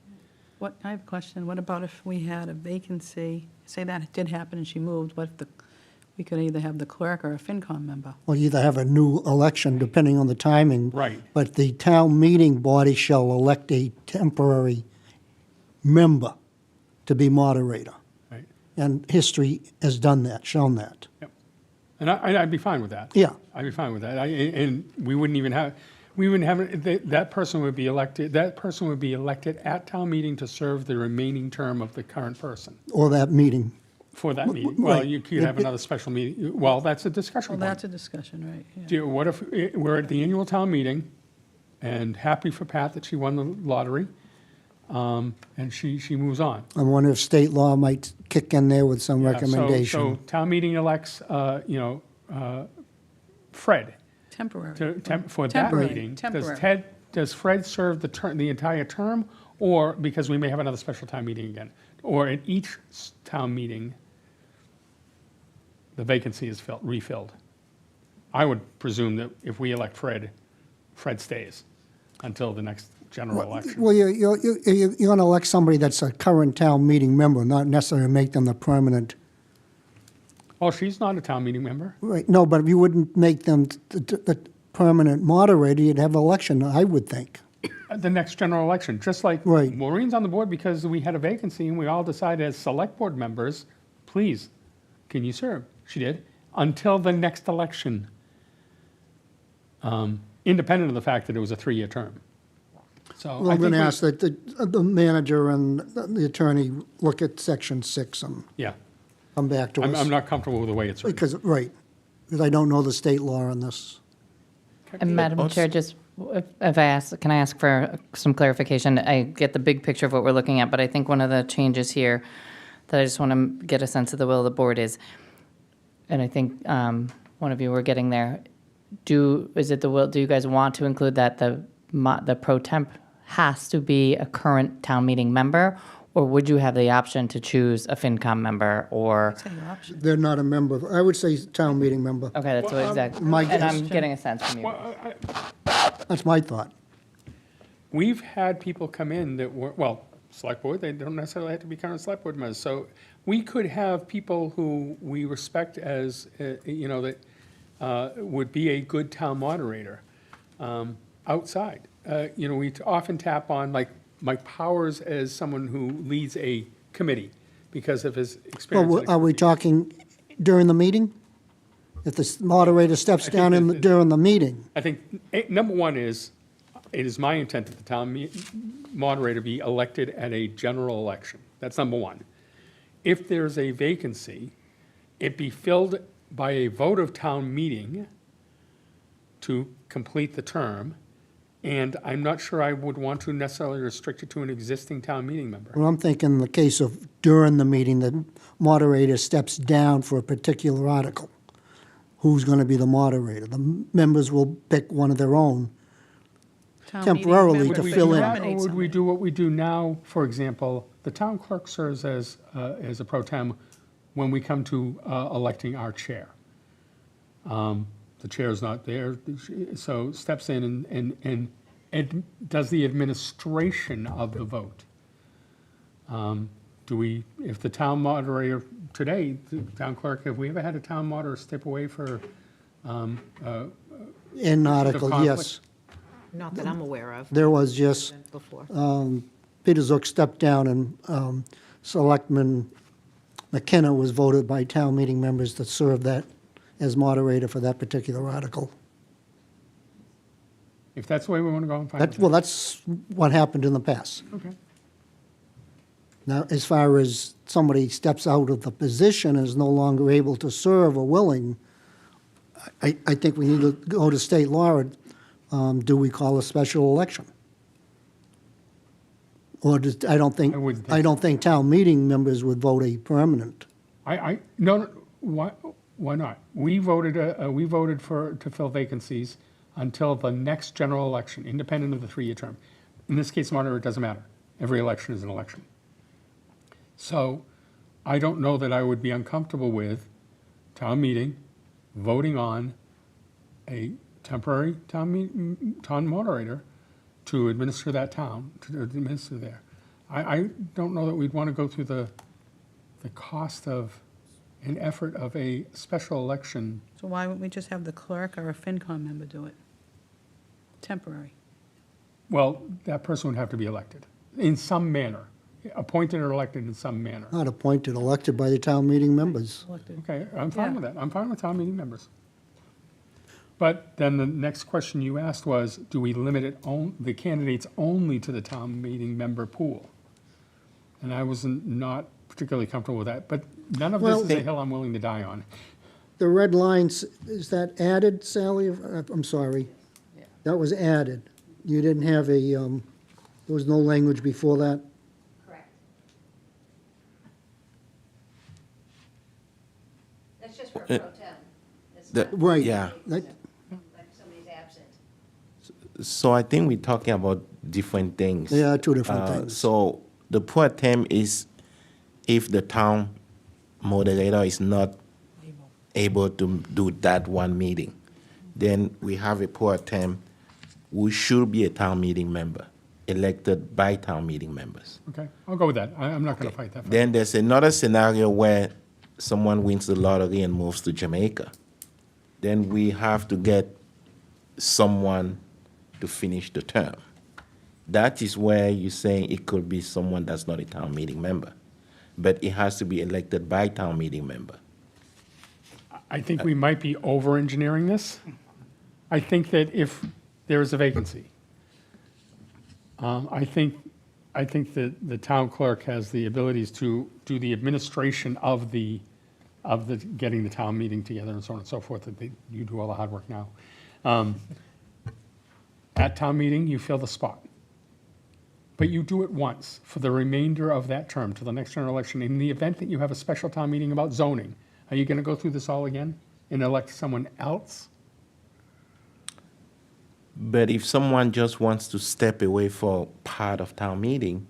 I have a question. What about if we had a vacancy, say that it did happen and she moved, what if we could either have the clerk or a FinCom member? Or either have a new election, depending on the timing. Right. But the town meeting body shall elect a temporary member to be moderator. Right. And history has done that, shown that. Yep. And I'd be fine with that. Yeah. I'd be fine with that. And we wouldn't have, that person would be elected at town meeting to serve the remaining term of the current person Or that meeting. for that meeting. Well, Right. you could have another special meeting. Well, that's a discussion Well, point. that's a discussion, right? Yeah. What if we're at the annual town meeting, and happy for Pat that she won the lottery, and she moves on. I wonder if state law might kick in there with some Yeah, recommendation. So town meeting elects, Fred Temporary. for that Temporary, meeting. temporary. Does Fred serve the entire term, or because we may have another special town meeting again? Or at each town meeting, the vacancy is refilled? I would presume that if we elect Fred, Fred stays until the next general election. Well, you're going to elect somebody that's a current town meeting member, not necessarily make them the permanent. Well, she's not a town meeting member. Right, no, but you wouldn't make them the permanent moderator, you'd have an election, I would think. The next general election, just like Right. Maureen's on the board because we had a vacancy and we all decided as select board members, please, can you serve? She did, until the next election, independent of the fact that it was a 3-year term. So Well, I I'm going think to ask that the manager and the attorney look at section 6 and Yeah, come back to us. I'm not comfortable with the way it's written. Because I don't know the state law on this. And Madam Chair, just can I ask for some clarification? I get the big picture of what we're looking at, but I think one of the changes here that I just want to get a sense of the will of the board is, and I think one of you were getting there, do you guys want to include that the pro temp has to be a current town meeting member, or would you have the option to choose a FinCom member or? They're not a member, I would say town meeting member. Okay, that's what exactly, My and guess- I'm getting a sense from you. That's my thought. We've had people come in that were, select board, they don't necessarily have to be current select board members. So we could have people who we respect as, that would be a good town moderator outside. We often tap on, like, Mike Powers as someone who leads a committee because of his experience. Well, are we talking during the meeting? If the moderator steps down during the meeting? I think, number one is, it is my intent that the town moderator be elected at a general election. That's number one. If there's a vacancy, it be filled by a vote of town meeting to complete the term, and I'm not sure I would want to necessarily restrict it to an existing town meeting member. Well, I'm thinking in the case of during the meeting, the moderator steps down for a particular article. Who's going to be the moderator? The members will pick one of their own Town meeting temporarily member to Would we fill do in. that, or would we do what we do now? For example, the town clerk serves as a pro tem when we come to electing our chair. The chair is not there, so steps in and does the administration of the vote. If the town moderator, today, the town clerk, have we ever had a town moderator step away for In article, conflict? yes. Not that I'm aware of. There was just, Before. Peter Zook stepped down and Selectman McKenna was voted by town meeting members to serve that as moderator for that particular article. If that's the way we want to go, I'm fine with That, that. well, that's what happened in the past. Okay. Now, as far as somebody steps out of the position and is no longer able to serve or willing, I think we need to go to state law. Do we call a special election? Or does, I don't think, I wouldn't think I don't think town meeting members would vote a permanent. No, why not? We voted to fill vacancies until the next general election, independent of the 3-year term. In this case, moderator, it doesn't matter. Every election is an election. So I don't know that I would be uncomfortable with town meeting voting on a temporary town moderator to administer that town, to administer there. I don't know that we'd want to go through the cost of an effort of a special election. So why wouldn't we just have the clerk or a FinCom member do it? Temporary. Well, that person would have to be elected in some manner, appointed or elected in some manner. Not appointed, elected by the town meeting members. Okay, I'm fine Yeah. with that. I'm fine with town meeting members. But then the next question you asked was, do we limit the candidates only to the town meeting member pool? And I was not particularly comfortable with that, but none of this is a hill I'm willing to die on. The red lines, is that added, Sally? I'm sorry. That was added. You didn't have a, there was no language before that? Correct. That's just for pro tem. It's not Right. Yeah. That- like somebody's absent. So I think we're talking about different things. They are two different things. So the pro tem is if the town moderator is not able to do that one meeting, then we have a pro tem who should be a town meeting member, elected by town meeting members. Okay, I'll go with that. I'm not going to fight that. Then there's another scenario where someone wins the lottery and moves to Jamaica. Then we have to get someone to finish the term. That is where you're saying it could be someone that's not a town meeting member, but it has to be elected by town meeting member. I think we might be over-engineering this. I think that if there is a vacancy, I think that the town clerk has the abilities to do the administration of the getting the town meeting together and so on and so forth, that you do all the hard work now. At town meeting, you fill the spot. But you do it once for the remainder of that term, to the next general election. In the event that you have a special town meeting about zoning, are you going to go through this all again and elect someone else? But if someone just wants to step away for part of town meeting,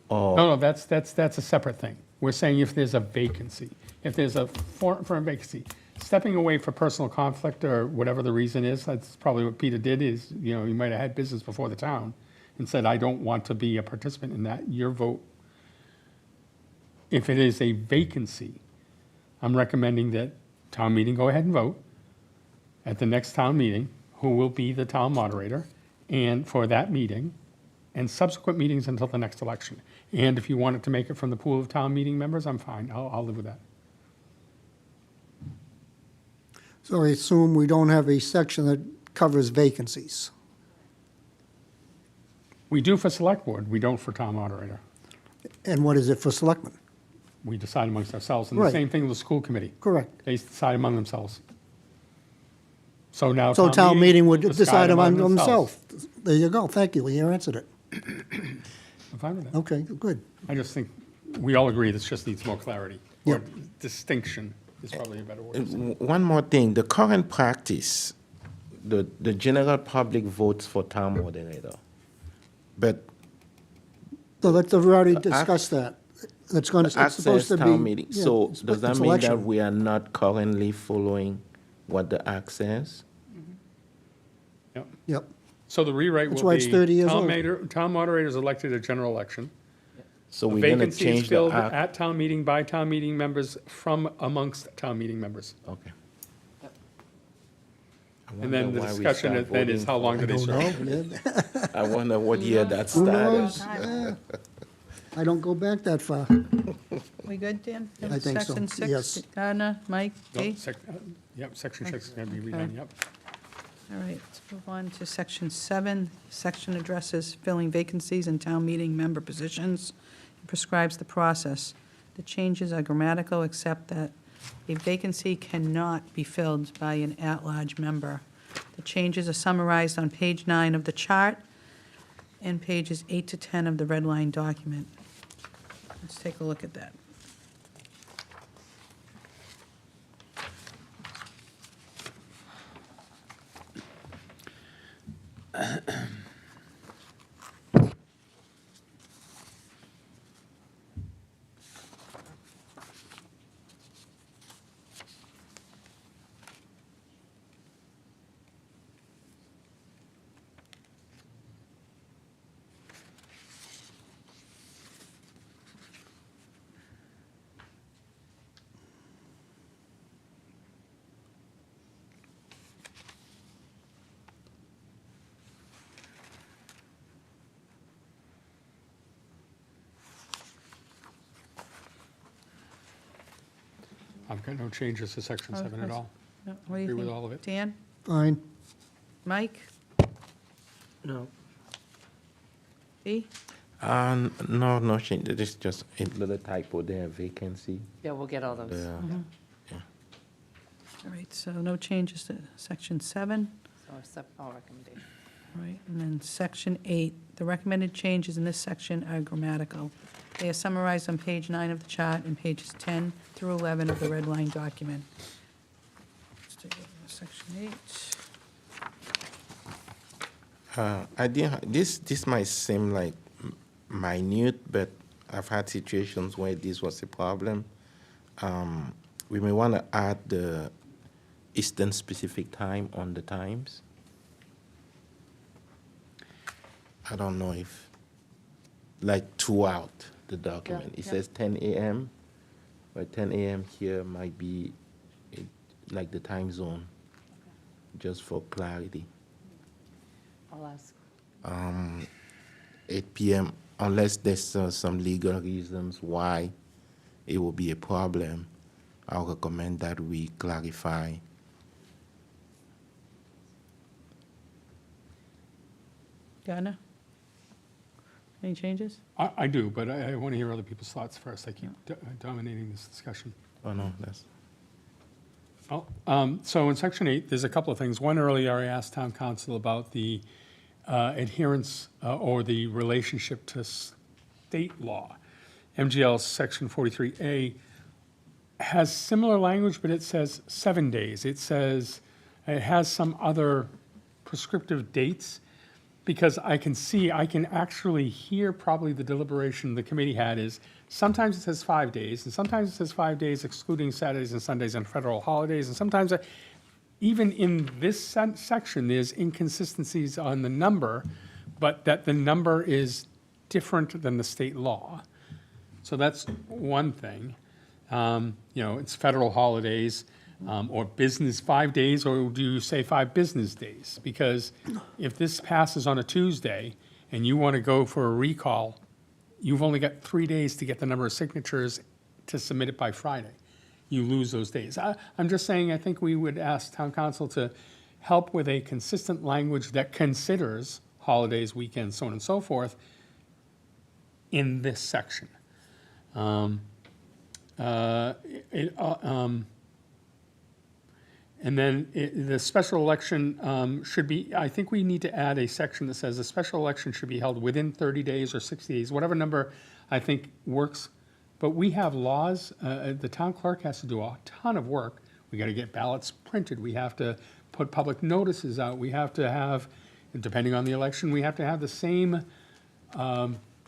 or No, that's a separate thing. We're saying if there's a vacancy, if there's a firm vacancy, stepping away for personal conflict or whatever the reason is, that's probably what Peter did, is, he might have had business before the town and said, I don't want to be a participant in that. Your vote, if it is a vacancy, I'm recommending that town meeting go ahead and vote at the next town meeting, who will be the town moderator, and for that meeting, and subsequent meetings until the next election. And if you wanted to make it from the pool of town meeting members, I'm fine. I'll live with that. So I assume we don't have a section that covers vacancies. We do for select board, we don't for town moderator. And what is it for selectmen? We decide amongst ourselves, and the Right. same thing with the school committee. Correct. They decide among themselves. So now So town meeting would will decide among themselves. There you go. Thank you. You answered it. I'm fine with that. Okay, good. I just think we all agree this just needs more clarity. Or Yep. distinction is probably a better word. to say. one more thing, the current practice, the general public votes for town moderator. But So let's have already discussed that. It's going to, it's access supposed to be. town meeting, yeah, so it's- does that it's mean that election. we are not currently following what the act says? Yep. Yep. So the rewrite That's will why be. it's 30 years old. Town moderator is elected at general election. So A we're gonna vacancy is change the filled act? at town meeting by town meeting members from amongst town meeting members. Okay. I And then the why we discussion start then is voting how long for do they Don't serve? know. I wonder what year that Who started. knows? Yeah. I don't go back that far. We good, Dan? I think so, Section 6, yes. Gardner, Mike, Nope, Dee? Yep, section 6 is going to be Okay. redone, yep. All right, let's move on to Section 7. Section addresses filling vacancies in town meeting member positions and prescribes the process. The changes are grammatical, except that a vacancy cannot be filled by an at-large member. The changes are summarized on page 9 of the chart and pages 8 to 10 of the red line document. Let's take a look at that. I've got no changes to section 7 at all. No, what do you Agree with think? all of it. Dan? Fine. Mike? No. Dee? No, no change. It is just a little typo there, vacancy. Yeah, we'll get all those. Yeah. All right, so no changes to Section 7. So all recommendations. All right, and then Section 8, the recommended changes in this section are grammatical. They are summarized on page 9 of the chart and pages 10 through 11 of the red line document. Let's take a look at Section 8. I didn't. This might seem like minute, but I've had situations where this was a problem. We may want to add the Eastern Specific Time on the times. I don't know if, like throughout the document, it says 10 a.m., but 10 a.m. here might be like the time zone, just for clarity. I'll ask. 8 p.m., unless there's some legal reasons why it will be a problem, I'll recommend that we clarify. Gardner? Any changes? I do, but I want to hear other people's thoughts first. I keep dominating this discussion. Oh, no, that's... So in section 8, there's a couple of things. One, earlier I asked town council about the adherence or the relationship to state law. MGL section 43A has similar language, but it says 7 days. It says, it has some other prescriptive dates, because I can actually hear probably the deliberation the committee had is, sometimes it says 5 days, and sometimes it says 5 days excluding Saturdays and Sundays and federal holidays, and sometimes, even in this section, there's inconsistencies on the number, but that the number is different than the state law. So that's one thing. It's federal holidays, or business 5 days, or do you say 5 business days? Because if this passes on a Tuesday and you want to go for a recall, you've only got 3 days to get the number of signatures to submit it by Friday. You lose those days. I'm just saying, I think we would ask town council to help with a consistent language that considers holidays, weekends, so on and so forth, in this section. And then the special election should be, I think we need to add a section that says a special election should be held within 30 days or 60 days, whatever number I think works. But we have laws, the town clerk has to do a ton of work. We got to get ballots printed. We have to put public notices out. We have to have, depending on the election, we have to have the same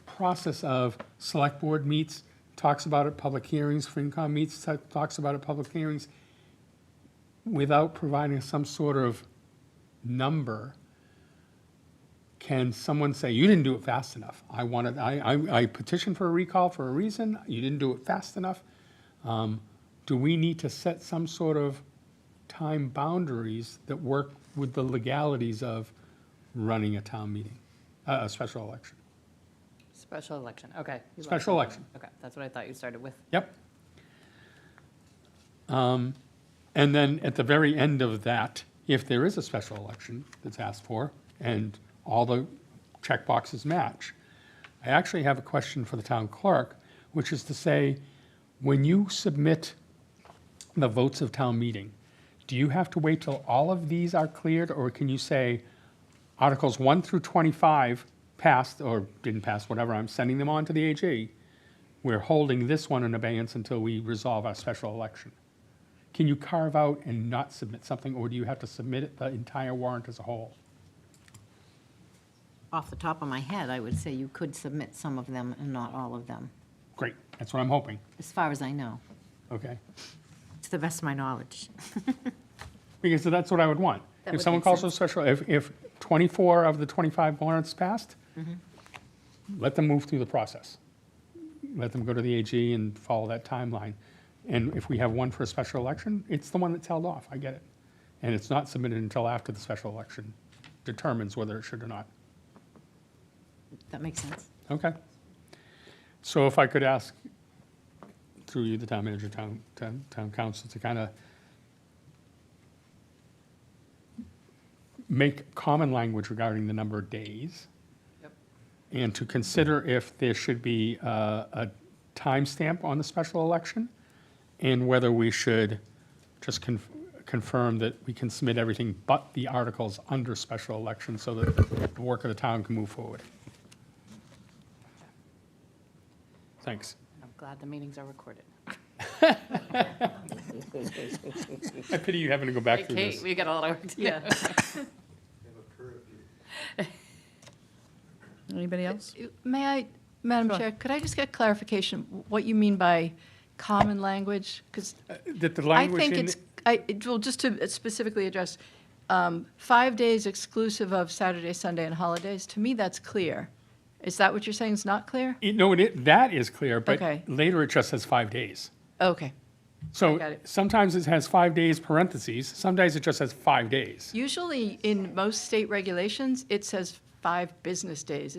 process of select board meets, talks about it, public hearings, FinCom meets, talks about it, public hearings, without providing some sort of number. Can someone say, you didn't do it fast enough? I petitioned for a recall for a reason, you didn't do it fast enough. Do we need to set some sort of time boundaries that work with the legalities of running a town meeting, a special election. Special election, okay. You left Special that election. one. Okay, that's what I thought you started with. Yep. And then at the very end of that, if there is a special election that's asked for and all the checkboxes match, I actually have a question for the town clerk, which is to say, when you submit the votes of town meeting, do you have to wait till all of these are cleared, or can you say Articles 1 through 25 passed or didn't pass, whatever, I'm sending them on to the AG. We're holding this one in abeyance until we resolve our special election. Can you carve out and not submit something, or do you have to submit it, the entire warrant as a whole? Off the top of my head, I would say you could submit some of them and not all of them, Great, that's what I'm hoping. as far as I know, Okay. to the best of my knowledge. Because that's what I would want. That If would someone make calls for a sense. special, if 24 of the 25 warrants passed, Mm-hmm. let them move through the process. Let them go to the AG and follow that timeline. And if we have one for a special election, it's the one that's held off, I get it. And it's not submitted until after the special election determines whether it should or not. That makes sense. Okay. So if I could ask, through you, the town manager, town council, to kind of make common language regarding the number of days. Yep. And to consider if there should be a timestamp on the special election, and whether we should just confirm that we can submit everything but the articles under special election so that the work of the town can move forward. Thanks. I'm glad the meetings are recorded. I pity you having to go back through Kate, this. we got a lot of work to do. Yeah. Anybody else? May I, Madam Sure. Chair, could I just get clarification what you mean by common language? Because That the I language think in it's, well, just to specifically address, 5 days exclusive of Saturday, Sunday, and holidays, to me, that's clear. Is that what you're saying is not clear? No, that is clear, but Okay. later it just says 5 days. Okay. So got it. sometimes it has 5 days parentheses, sometimes it just says 5 days. Usually, in most state regulations, it says 5 business days.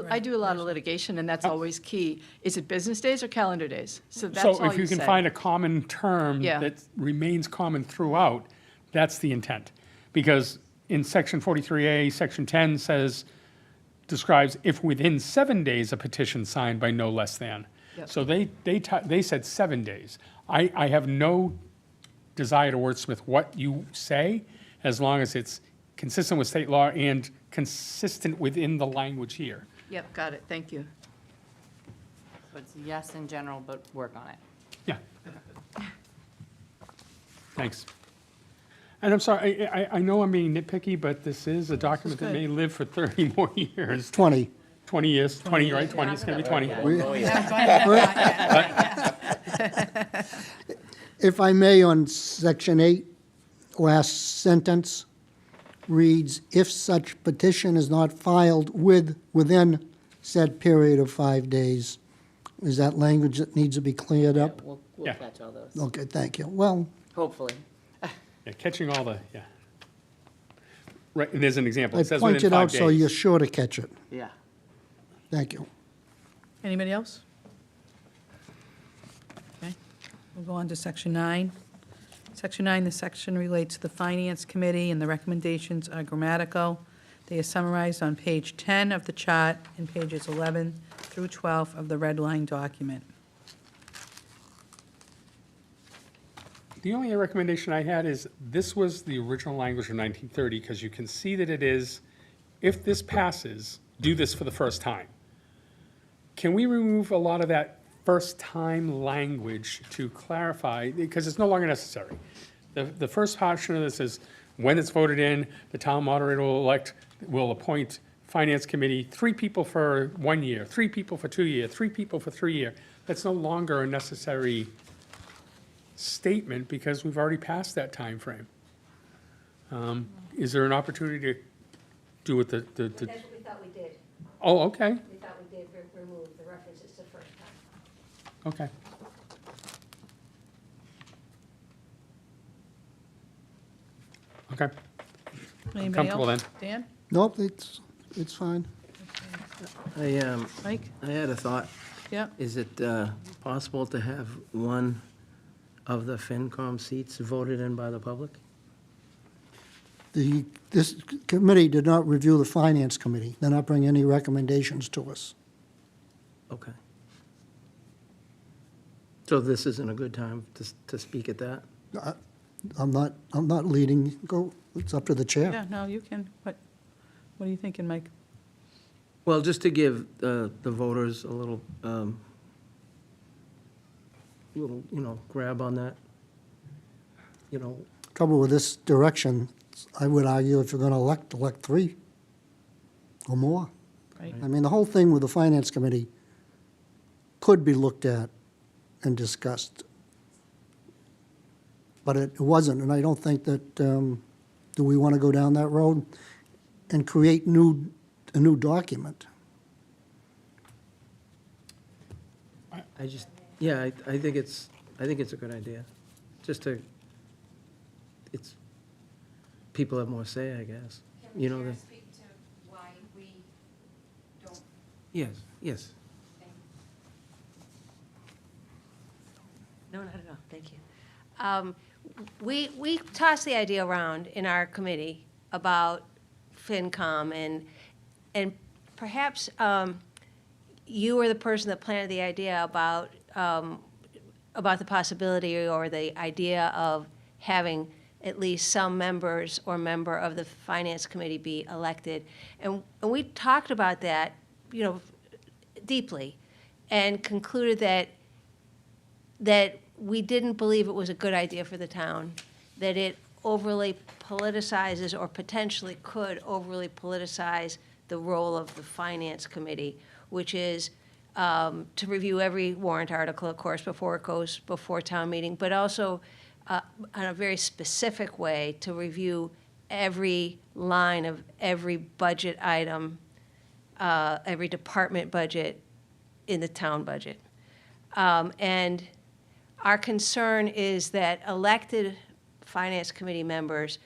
I do a lot of litigation, and that's always key. Is it business days or calendar days? So that's all So if you can say. find a common term Yeah. that remains common throughout, that's the intent. Because in section 43A, section 10 describes if within 7 days a petition signed by no less than. Yep. So they said 7 days. I have no desire to wordsmith what you say, as long as it's consistent with state law and consistent within the language here. Yep, got it. Thank you. So it's yes in general, but work on it. Yeah. Thanks. And I'm sorry, I know I'm being nitpicky, but this is a document that may live for 30 more years. 20. 20 years, 20, right? 20, it's going to be 20. If I may, on section 8, last sentence reads, if such petition is not filed within said period of 5 days. Is that language that needs to be cleared up? We'll Yeah. catch all those, Okay, thank you. Well, hopefully. Yeah, catching all the, yeah. Right, and there's an example. I It says within pointed 5 out so days. you're sure to catch it. Yeah. Thank you. Anybody else? Okay, we'll go on to section 9. Section 9, the section relates to the Finance Committee, and the recommendations are grammatical. They are summarized on page 10 of the chart and pages 11 through 12 of the red line document. The only recommendation I had is, this was the original language of 1930, because you can see that it is, if this passes, do this for the first time. Can we remove a lot of that first time language to clarify, because it's no longer necessary. The first portion of this is, when it's voted in, the town moderator will appoint finance committee, 3 people for 1 year, 3 people for 2 years, 3 people for 3 years. That's no longer a necessary statement, because we've already passed that time frame. Is there an opportunity to do it That's what we thought we did. Oh, okay, We thought we did remove the references to first time. okay. Okay. Anybody comfortable else? Dan? Nope, it's fine. Mike? I had a thought. Yeah. Is it possible to have one of the FinCom seats voted in by the public? This committee did not review the Finance Committee. They're not bringing any recommendations to us. Okay. So this isn't a good time to speak at that? I'm not leading, it's up to the chair. Yeah, no, you can. What are you thinking, Mike? Well, just to give the voters a little, grab on that, Trouble with this direction, I would argue if you're going to elect 3 or more. Right. I mean, the whole thing with the Finance Committee could be looked at and discussed. But it wasn't, and I don't think that, do we want to go down that road and create a new document? I just, yeah, I think it's a good idea. People have more say, I guess. You know, speak to why we don't? yes. No, not at all, thank you. We tossed the idea around in our committee about FinCom, and perhaps you were the person that planted the idea about the possibility or the idea of having at least some members or member of the Finance Committee be elected. And we talked about that, deeply, and concluded that we didn't believe it was a good idea for the town, that it overly politicizes or potentially could overly politicize the role of the Finance Committee, which is to review every warrant article, of course, before it goes before town meeting, but also in a very specific way to review every line of every budget item, every department budget in the town budget. And our concern is that elected Finance Committee members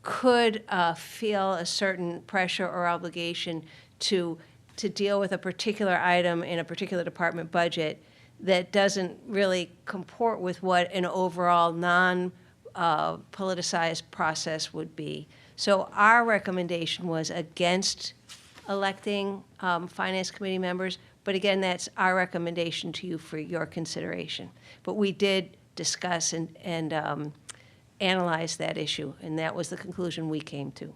could feel a certain pressure or obligation to deal with a particular item in a particular department budget that doesn't really comport with what an overall non-politicized process would be. So our recommendation was against electing Finance Committee members, but again, that's our recommendation to you for your consideration. But we did discuss and analyze that issue, and that was the conclusion we came to.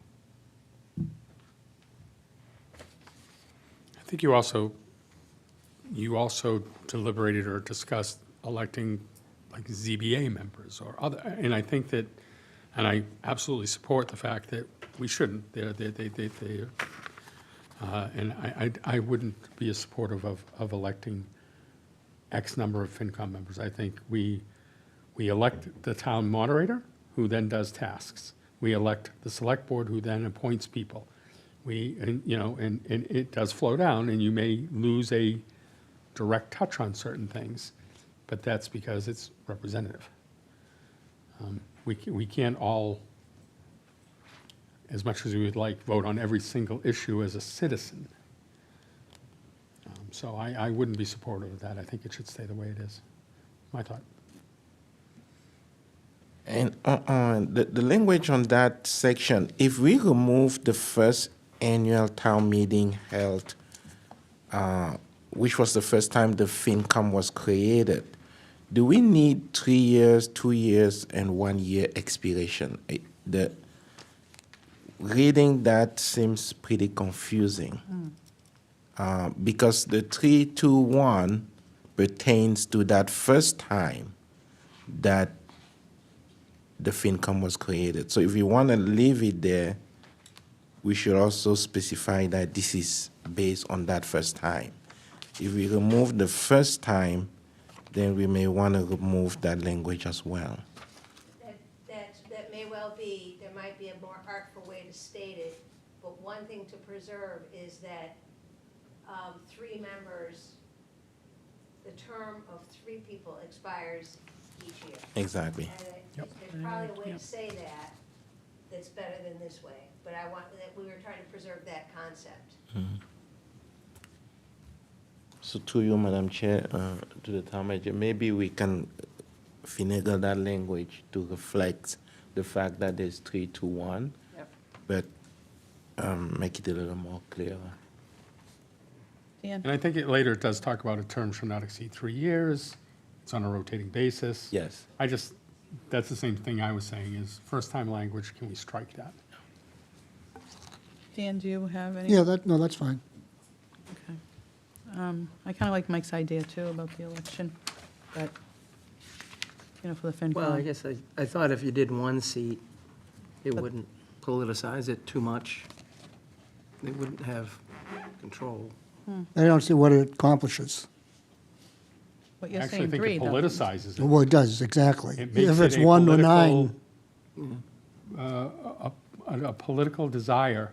I think you also deliberated or discussed electing like ZBA members or other, and I think that, and I absolutely support the fact that we shouldn't. And I wouldn't be a supportive of electing X number of FinCom members. I think we elect the town moderator, who then does tasks. We elect the select board, who then appoints people. And it does flow down, and you may lose a direct touch on certain things, but that's because it's representative. We can't all, as much as we would like, vote on every single issue as a citizen. So I wouldn't be supportive of that. I think it should stay the way it is. My thought. And the language on that section, if we remove the first annual town meeting held, which was the first time the FinCom was created, do we need 3 years, 2 years, and 1 year expiration? Reading that seems pretty confusing. Because the 3-2-1 pertains to that first time that the FinCom was created. So if you want to leave it there, we should also specify that this is based on that first time. If we remove the first time, then we may want to remove that language as well. That may well be, there might be a more artful way to state it, but one thing to preserve is that 3 members, the term of 3 people expires each year. Exactly. And there's probably a way to say that that's better than this way. but I want, that we were trying to preserve that concept. So to you, Madam Chair, to the town manager, maybe we can finagle that language to reflect the fact that there's 3-2-1, but make it a little more clear. Dan? And I think later it does talk about a term shall not exceed 3 years. It's on a rotating basis. Yes. That's the same thing I was saying, is first-time language, can we strike that? Dan, do you have any? Yeah, that's fine. Okay. I kind of like Mike's idea, too, about the election, but, for the FinCom. Well, I guess I thought if you did one seat, it wouldn't politicize it too much. They wouldn't have control. I don't see what it accomplishes. But you're Actually, I saying think three, it though. politicizes it. Well, it does, exactly. It makes If it it's a 1 to political- 9, a political desire.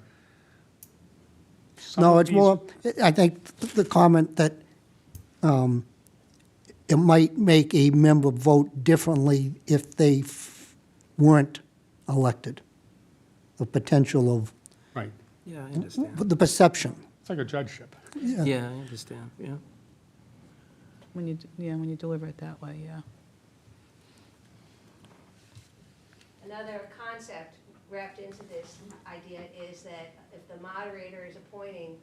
Some no, of it's these- more, I think the comment that it might make a member vote differently if they weren't elected. The potential of, Right. Yeah, I understand. the perception. It's like a judgeship. Yeah, I understand, yeah. When you deliver it that way, yeah. Another concept wrapped into this idea is that if the moderator is appointing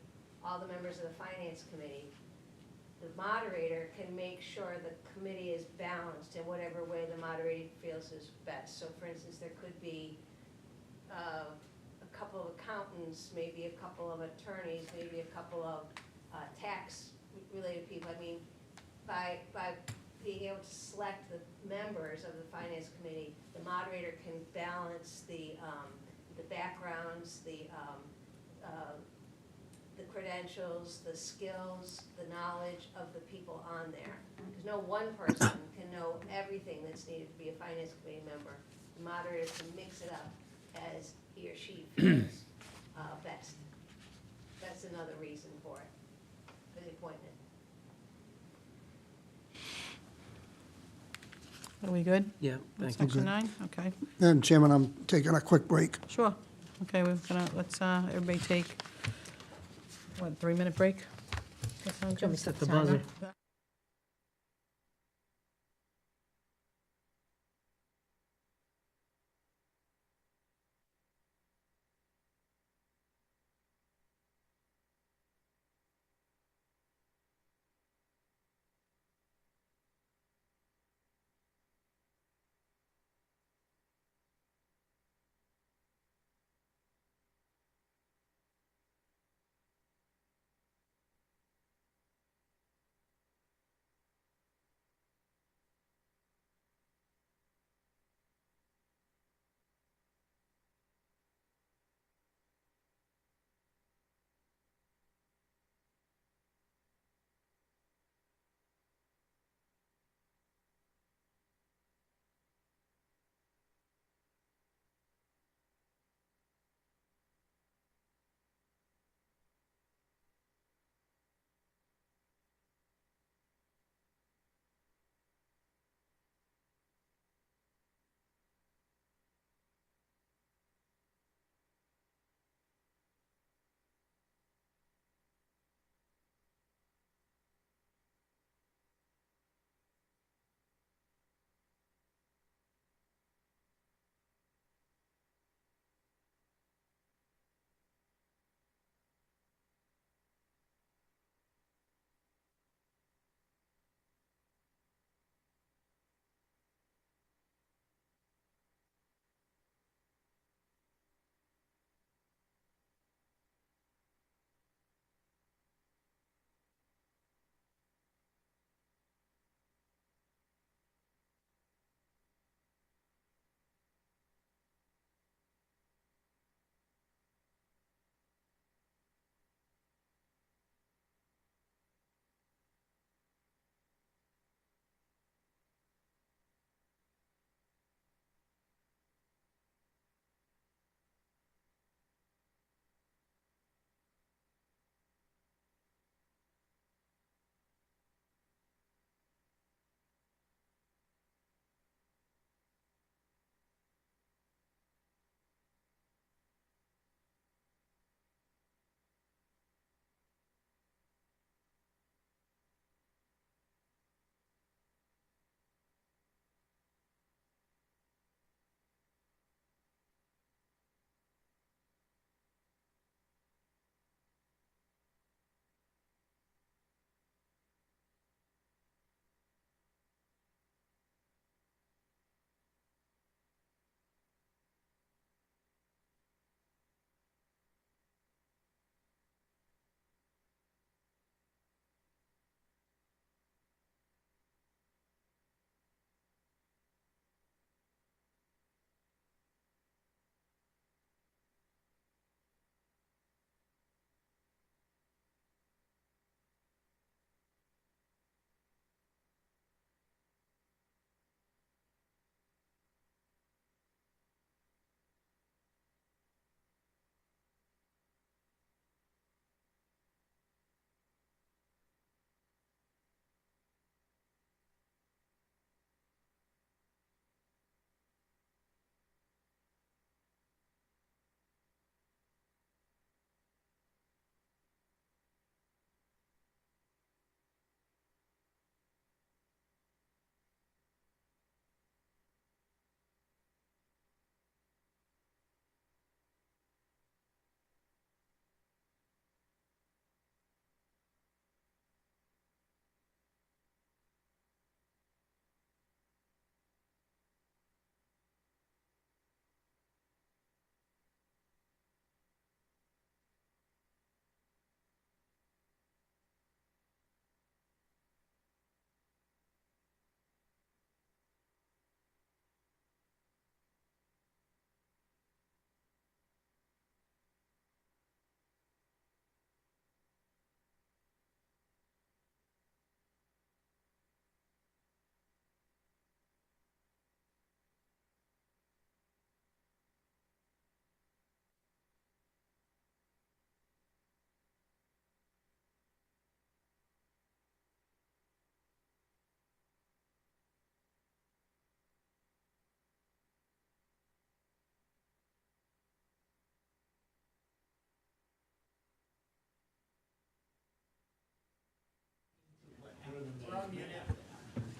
all the members of the finance committee, the moderator can make sure the committee is balanced in whatever way the moderator feels is best. So for instance, there could be a couple of accountants, maybe a couple of attorneys, maybe a couple of tax-related people. I mean, by being able to select the members of the finance committee, the moderator can balance the backgrounds, the credentials, the skills, the knowledge of the people on there. Because no one person can know everything that's needed to be a finance committee member. The moderator can mix it up as he or she feels best. That's another reason for it, for the appointment. Are we good? Yeah, With thank you. Section 9? Okay, Madam Chairman, I'm taking a quick break. sure. Okay, let's, everybody take, 3-minute break? That sound good? Set the buzzer.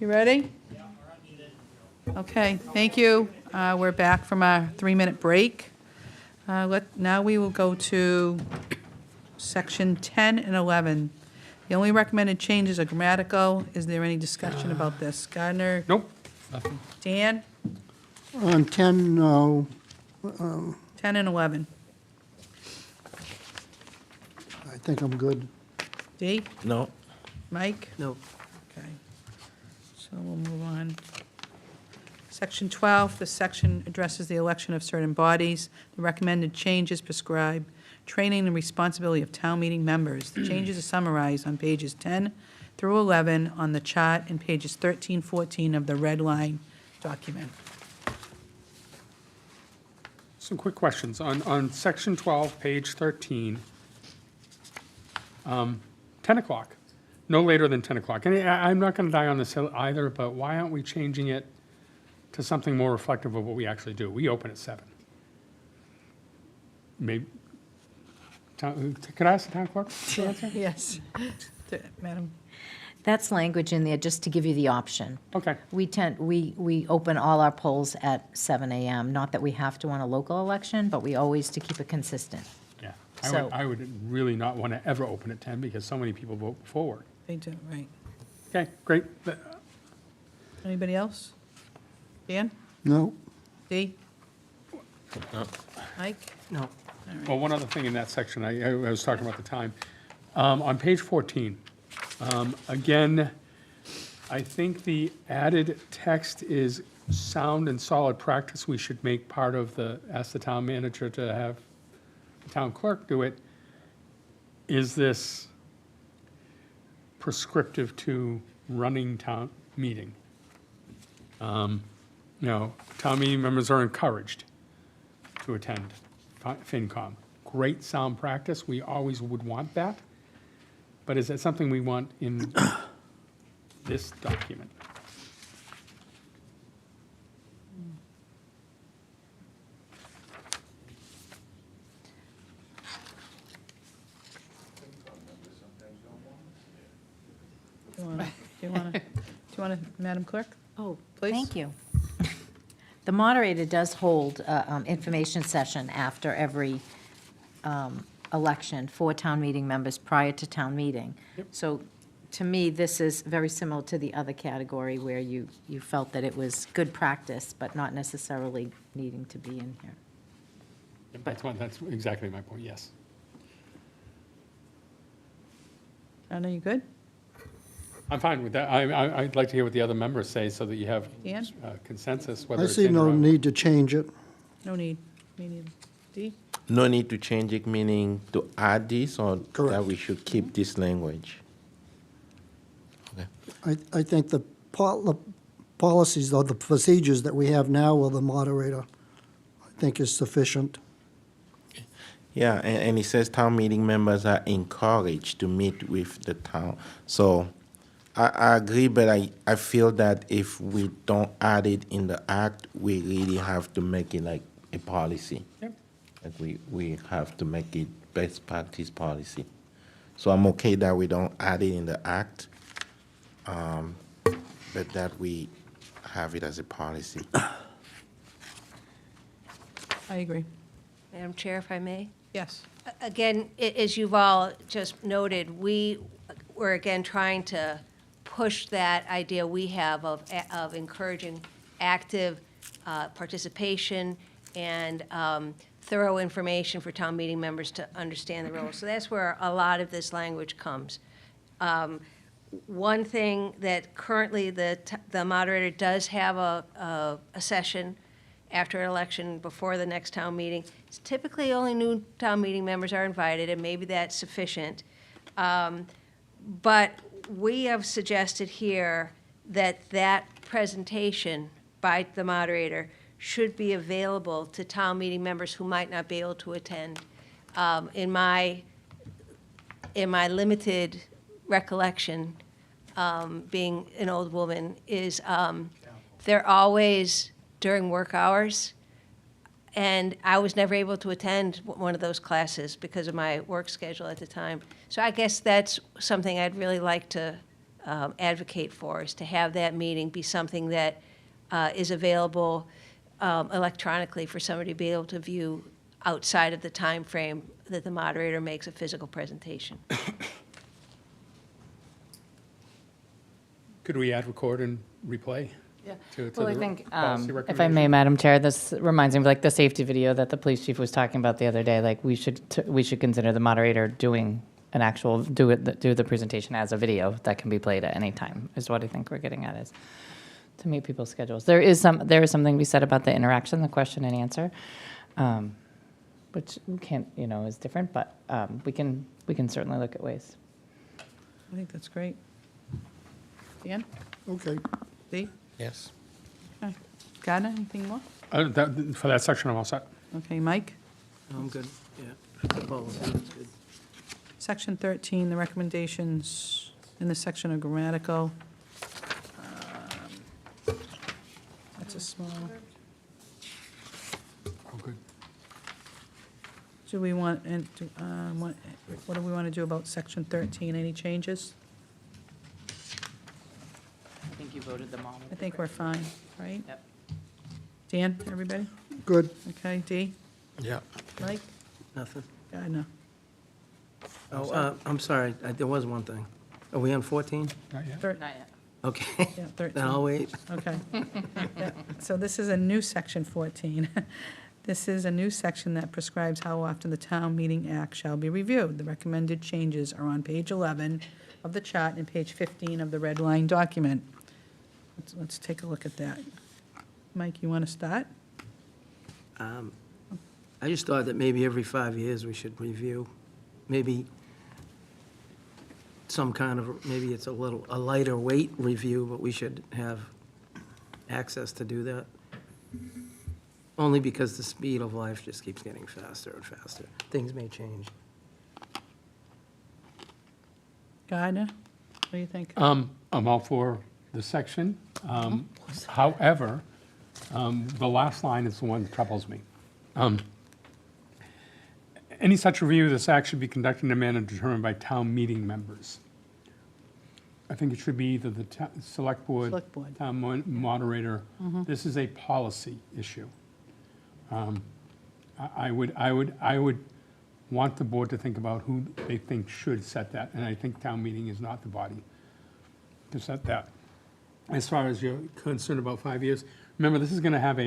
You ready? Okay, thank you. We're back from our 3-minute break. Now we will go to section 10 and 11. The only recommended changes are grammatical. Is there any discussion about this? Gardner? Nope, nothing. Dan? On 10, no. 10 and 11. I think I'm good. Dee? No. Mike? No. Okay. So we'll move on. Section 12, this section addresses the election of certain bodies. The recommended changes prescribe training and responsibility of town meeting members. The changes are summarized on pages 10 through 11 on the chart and pages 13, 14 of the red line document. Some quick questions. On section 12, page 13, 10 o'clock, no later than 10 o'clock. And I'm not going to die on this hill either, but why aren't we changing it to something more reflective of what we actually do? We open at 7. Maybe, could I ask the town clerk to answer? Yes. Madam? That's language in there just to give you the option. Okay. We open all our polls at 7 a.m. Not that we have to on a local election, but we always to keep it consistent. Yeah. So- I would really not want to ever open at 10 because so many people vote forward. They do, right. Okay, great. Anybody else? Dan? No. Dee? No. Mike? No. Well, one other thing in that section, I was talking about the time. On page 14, again, I think the added text is sound and solid practice. We should make part of ask the town manager to have the town clerk do it. Is this prescriptive to running town meeting? Town meeting members are encouraged to attend FinCom. Great sound practice. We always would want that. But is that something we want in this document? Do you want to, Madam Clerk? Oh, Please. thank you. The moderator does hold information session after every election for town meeting members prior to town meeting. Yep. So to me, this is very similar to the other category where you felt that it was good practice, but not necessarily needing to be in here. That's exactly my point, yes. Anna, you good? I'm fine with that. I'd like to hear what the other members say so that you have Dan? consensus, whether I it's see in or no out. need to change it. No need. Me neither. Dee? No need to change it, meaning to add this, or that Correct. we should keep this language? Okay. I think the policies or the procedures that we have now with the moderator, I think is sufficient. Yeah, and it says town meeting members are encouraged to meet with the town. So I agree, but I feel that if we don't add it in the act, we really have to make it like a policy. Yep. Like we have to make it best practice policy. So I'm okay that we don't add it in the act, but that we have it as a policy. I agree. Madam Chair, if I may? Yes. Again, as you've all just noted, we were again trying to push that idea we have of encouraging active participation and thorough information for town meeting members to understand the role. So that's where a lot of this language comes. One thing that currently the moderator does have a session after an election before the next town meeting. It's typically only new town meeting members are invited, and maybe that's sufficient. But we have suggested here that that presentation by the moderator should be available to town meeting members who might not be able to attend. In my limited recollection, being an old woman, is they're always during work hours, and I was never able to attend one of those classes because of my work schedule at the time. So I guess that's something I'd really like to advocate for, is to have that meeting be something that is available electronically for somebody to be able to view outside of the time frame that the moderator makes a physical presentation. Could we add record and replay? Yeah. To Well, I the think, policy if I may, recommendation? Madam Chair, this reminds me of like the safety video that the police chief was talking about the other day. Like we should consider the moderator doing an actual, do the presentation as a video that can be played at any time, is what I think we're getting at, is to meet people's schedules. There is something to be said about the interaction, the question and answer, which we can't, is different, but we can certainly look at ways. I think that's great. Dan? Okay. Dee? Yes. Okay. Gardner, anything more? For that section, I'm all set. Okay, Mike? I'm good, yeah. Policy, that's good. Section 13, the recommendations in the section of grammatical. That's a small. Oh, good. Do we want, what do we want to do about section 13? Any changes? I think you voted them all. I think we're fine, right? Yep. Dan, everybody? Good. Okay, Dee? Yeah. Mike? Nothing. Gardner? Oh, I'm sorry, there was one thing. Are we on 14? Not yet. Thir- Not yet. Okay. Yeah, 13. Then I'll wait. Okay. Yeah, so this is a new section 14. This is a new section that prescribes how often the town meeting act shall be reviewed. The recommended changes are on page 11 of the chart and page 15 of the red line document. Let's take a look at that. Mike, you want to start? I just thought that maybe every 5 years we should review, maybe some kind of, maybe it's a lighter weight review, but we should have access to do that. Only because the speed of life just keeps getting faster and faster. Things may change. Gardner, what do you think? I'm all for the section. However, the last line is the one that troubles me. Any such review of this act should be conducted in a manner determined by town meeting members. I think it should be either the select board, Select board. town moderator. This is a policy issue. I would want the board to think about who they think should set that, and I think town meeting is not the body to set that. As far as you're concerned about 5 years, remember, this is gonna have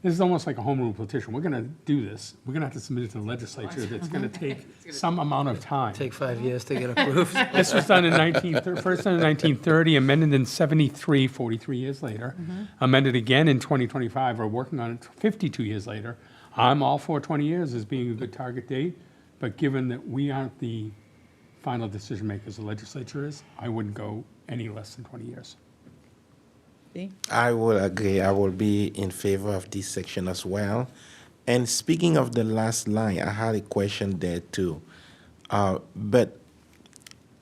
this is almost like a home rule petition. We're gonna do this. We're gonna have to submit it to the legislature. It's gonna take some amount of time. Take 5 years to get approved. This was done in first done in 1930, amended in 73, 43 years later. Amended again in 2025, we're working on it 52 years later. I'm all for 20 years as being a good target date, but given that we aren't the final decision makers, the legislature is, I wouldn't go any less than 20 years. Dee? I will agree. I will be in favor of this section as well. And speaking of the last line, I had a question there too. But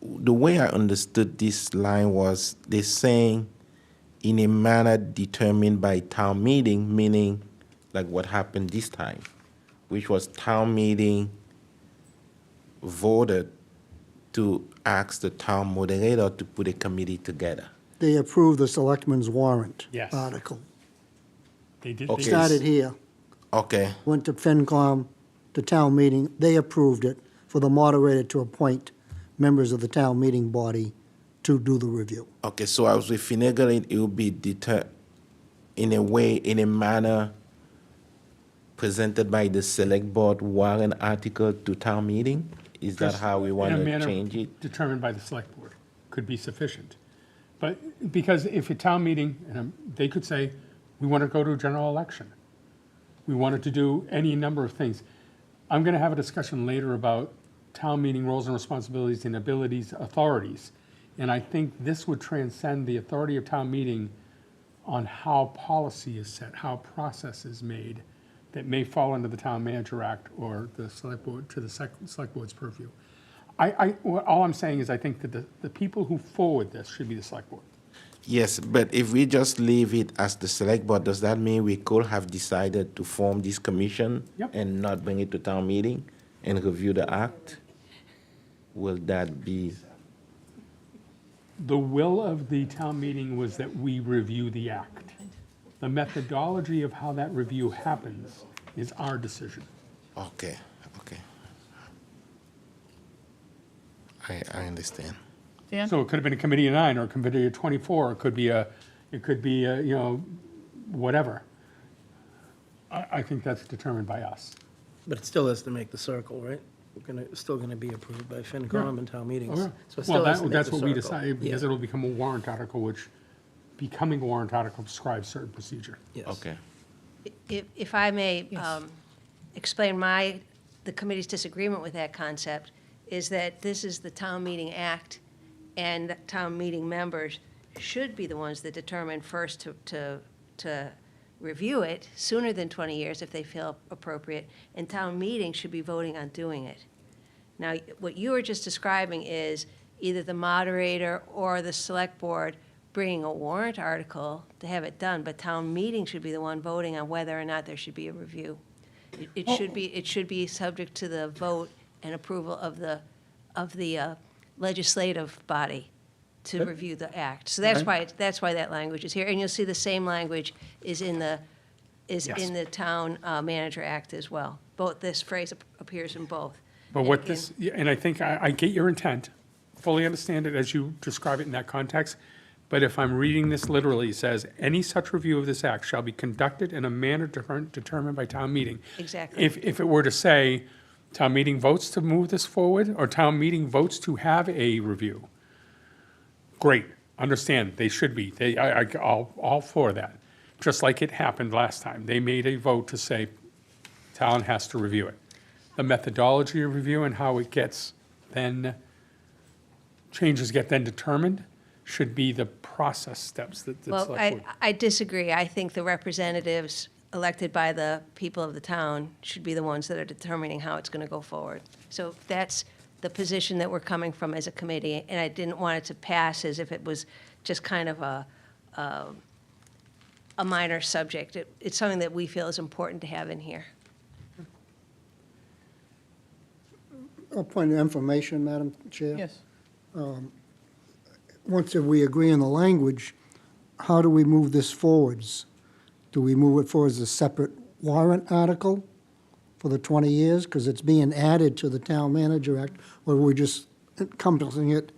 the way I understood this line was they're saying in a manner determined by town meeting, meaning like what happened this time, which was town meeting voted to ask the town moderator to put a committee together. They approved the selectmen's warrant Yes. article. They did. Okay. Started here, Okay. went to FinCom, to town meeting, they approved it for the moderator to appoint members of the town meeting body to do the review. Okay, so I was with finagling, it will be in a way, in a manner presented by the select board warrant article to town meeting? Is that Just how we want in a to manner change it? determined by the select board could be sufficient. But, because if a town meeting, they could say, we want to go to a general election. We wanted to do any number of things. I'm going to have a discussion later about town meeting roles and responsibilities and abilities, authorities. And I think this would transcend the authority of town meeting on how policy is set, how process is made, that may fall under the Town Manager Act or the select board, to the select board's purview. All I'm saying is I think that the people who forward this should be the select board. Yes, but if we just leave it as the select board, does that mean we could have decided to form this commission Yep. and not bring it to town meeting and review the act? Will that be? The will of the town meeting was that we review the act. The methodology of how that review happens is our decision. Okay, okay. I understand. Dan? So it could have been a committee of 9 or a committee of 24. It could be a, whatever. I think that's determined by us. But it still has to make the circle, right? It's still gonna be approved by FinCom and town meetings. Oh, yeah. So it Well, still has to make that's the what we circle. decided, because Yeah. it'll become a warrant article, which becoming a warrant article describes certain procedure. Yes. Okay. If I may explain the committee's disagreement with that concept, is that this is the town meeting act, and the town meeting members should be the ones that determine first to review it sooner than 20 years if they feel appropriate, and town meeting should be voting on doing it. Now, what you were just describing is either the moderator or the select board bringing a warrant article to have it done, but town meeting should be the one voting on whether or not there should be a review. It should be subject to the vote and approval of the legislative body to review the act. So that's why that language is here, and you'll see the same language is in the town manager act as well. Both, this phrase appears in both. But what this, and I think I get your intent, fully understand it as you describe it in that context, but if I'm reading this literally, it says, any such review of this act shall be conducted in a manner determined by town meeting. Exactly. If it were to say, town meeting votes to move this forward, or town meeting votes to have a review, great, understand, they should be, all for that. Just like it happened last time, they made a vote to say, town has to review it. The methodology of review and how it gets then, changes get then determined, should be the process steps that the Well, select board. I disagree. I think the representatives elected by the people of the town should be the ones that are determining how it's going to go forward. So that's the position that we're coming from as a committee, and I didn't want it to pass as if it was just kind of a minor subject. It's something that we feel is important to have in here. A point of information, Madam Chair. Yes. Once we agree on the language, how do we move this forwards? Do we move it forward as a separate warrant article for the 20 years? Because it's being added to the Town Manager Act, or are we just encompassing it